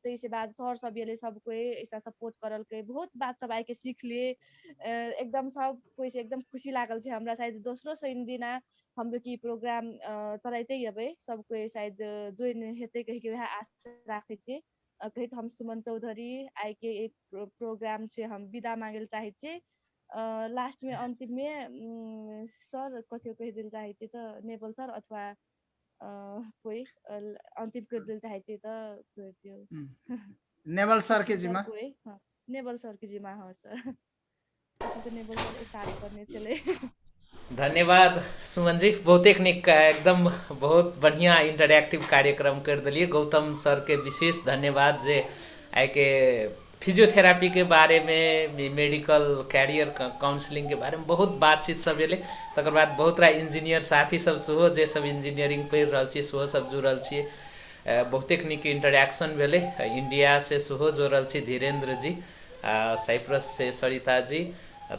तै से बाद सर सब एले सब कोई ऐसा सपोर्ट करल के बहुत बात सब आइ के सीख लिए एकदम सब कोई से एकदम खुशी लागल छै हमरा शायद दोसरो शनि दिना हमरो की प्रोग्राम चलाइते अबै सब कोई शायद ज्वाइन हेतै कहि के वह आशा राखै छी कहित हम सुमन चौधरी आइ के एक प्रोग्राम से हम विदा मांगल चाहे छी लास्ट में अंतिम में सर कथि कहि दिल चाहे छी त नेबल सर अथवा कोई अंतिम कर दिल चाहे छी त कर दियो नेबल सर के जिम्मा नेबल सर के जिम्मा हो सर तो नेबल सर स्टार्ट करने चले धन्यवाद सुमन जी बहुतेक निक एकदम बहुत बढ़िया इंटरैक्टिव कार्यक्रम कर दिलिए गौतम सर के विशेष धन्यवाद जे आइ के फिजियोथेरापी के बारे में मेडिकल कैरियर काउंसलिंग के बारे में बहुत बातचीत सब एले तकर बाद बहुत रा इंजीनियर साथी सब सेहो जे सब इंजीनियरिंग पढ़ि रहल छी सेहो सब जुड़ल छी बहुतेक निक इंटरैक्शन भेले इंडिया से सेहो जुड़ल छी धीरेन्द्र जी साइप्रस से सरिता जी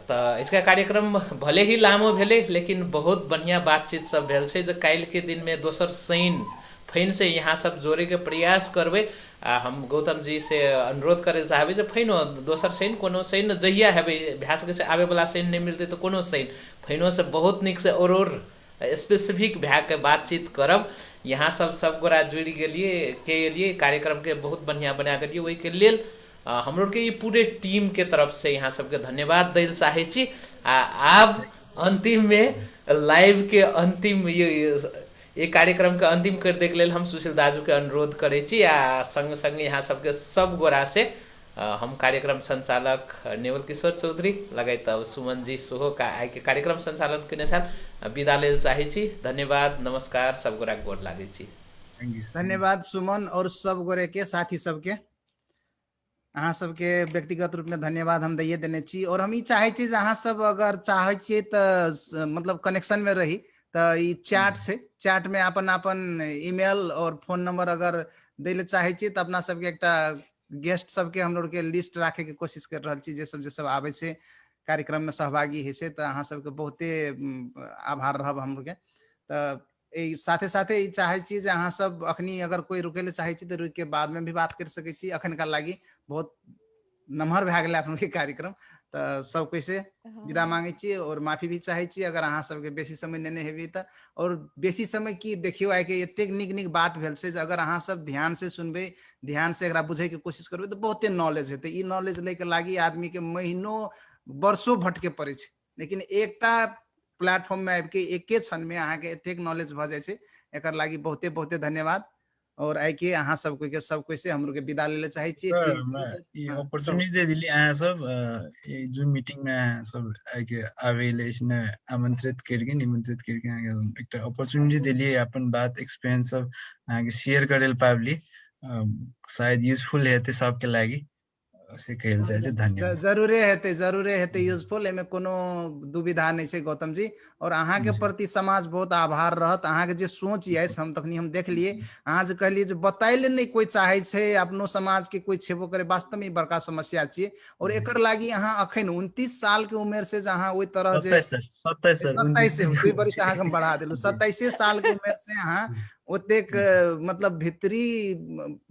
तो इसका कार्यक्रम भले ही लामो भेले लेकिन बहुत बढ़िया बातचीत सब भेल छै जे काल्हि के दिन में दोसर शनि फैन से यहाँ सब जोड़े के प्रयास करबे हम गौतम जी से अनुरोध करे चाहबे जे फैनो दोसर सैन कोनो सैन जहिया हेबे भए सकै छै आबे वाला सैन नहीं मिलते तो कोनो सैन फैनो से बहुत निक से और स्पेसिफिक भए के बातचीत करब। यहाँ सब गोरा जुड़ गेलिए कार्यक्रम के बहुत बढ़िया बना दिलिए वही के लेल हमरो के ये पूरे टीम के तरफ से यहाँ सबके धन्यवाद दै चाहे छी। आब अंतिम में लाइव के अंतिम ये कार्यक्रम के अंतिम कर दे के लेल हम सुशील दाजू के अनुरोध करे छी आ संग संग यहाँ सबके सब गोरा से हम कार्यक्रम संचालक नेवल किशोर चौधरी लगायत सुमन जी सोहो का आइ के कार्यक्रम संचालन के साथ विदा लेल चाहे छी। धन्यवाद, नमस्कार, सब गोरा के गोर लागे छी। धन्यवाद सुमन और सब गोरे के साथी सबके अहाँ सबके व्यक्तिगत रूप में धन्यवाद हम दैये देने छी। और हम ई चाहे छी अहाँ सब अगर चाहे छी तो मतलब कनेक्शन में रही तो ई चैट में अपन ईमेल और फोन नंबर अगर दैले चाहे छी तो अपना सबके एकटा गेस्ट सबके हम लोग के लिस्ट राखे के कोशिश कर रहा छी जे सब आवे से कार्यक्रम में सहभागी है से तो अहाँ सबके बहुते आभार रहब हम लोग के। तो साथे साथे चाहे छी अहाँ सब अखनी अगर कोई रुके ले चाहे छी तो रुक के बाद में भी बात कर सके छी। अखन का लागी बहुत नमहर भए गेल अपन के कार्यक्रम तो सब कोई से विदा मांगे छी और माफी भी चाहे छी अगर अहाँ सबके बेसी समय नेने हेबी त। और बेसी समय की देखियो आइ के एतेक निक बात भेल से अगर अहाँ सब ध्यान से सुनबे ध्यान से एकरा बुझे के कोशिश करबे तो बहुते नॉलेज हेते। ई नॉलेज ले के लागी आदमी के महीनों वर्षों भटके पड़े छै लेकिन एकटा प्लेटफॉर्म में आबि के एके क्षण में अहाँ के एतेक नॉलेज भ जाय छै। एकर लागी बहुते बहुते धन्यवाद। और आई के अहाँ सब कोई से हम लोग के विदा ले चाहे छी। अपॉर्चुनिटी दे दिली अहाँ सब जो मीटिंग में अहाँ सब आके आवेले इसने आमंत्रित करके निमंत्रित करके आगे एक अपॉर्चुनिटी दिली अपन बात एक्सपीरियंस सब आगे शेयर करेल पावली शायद यूजफुल हेते सबके लागी से कहल जाय छै। धन्यवाद। जरूरे हेते यूजफुल एमे कोनो दुविधा नहीं छै गौतम जी। और अहाँ के प्रति समाज बहुत आभार रहत। अहाँ के जे सोच ये हम तखनी हम देख लिए अहाँ जे कहलिए जे बताइले नहीं कोई चाहे छै अपनो समाज के कोई छेबो करे वास्तव में बड़का समस्या छिए। और एकर लागी अहाँ अखन 29 साल के उम्र से जहाँ ओई तरह जे 27 2 बरिस अहाँ हम बढ़ा देलु 27 साल के उम्र से अहाँ ओतेक मतलब भीतरी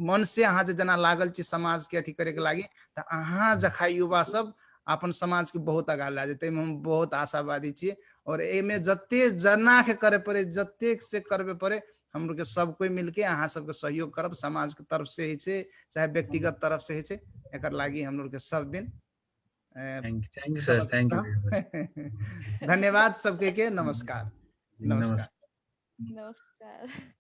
मन से अहाँ जे जना लागल छी समाज के अथी करे के लागी त अहाँ जखा युवा सब अपन समाज के बहुत आगा ला जेते हम बहुत आशावादी छी। और एमे जते जना के करे पड़े जते से करबे पड़े हम लोग के सब कोई मिलके अहाँ सबके सहयोग करब समाज के तरफ से ही छै चाहे व्यक्तिगत तरफ से ही छै। एकर लागी हम लोग के सब दिन thank you sir. Thank you धन्यवाद सबके के नमस्कार। नमस्कार। नमस्कार।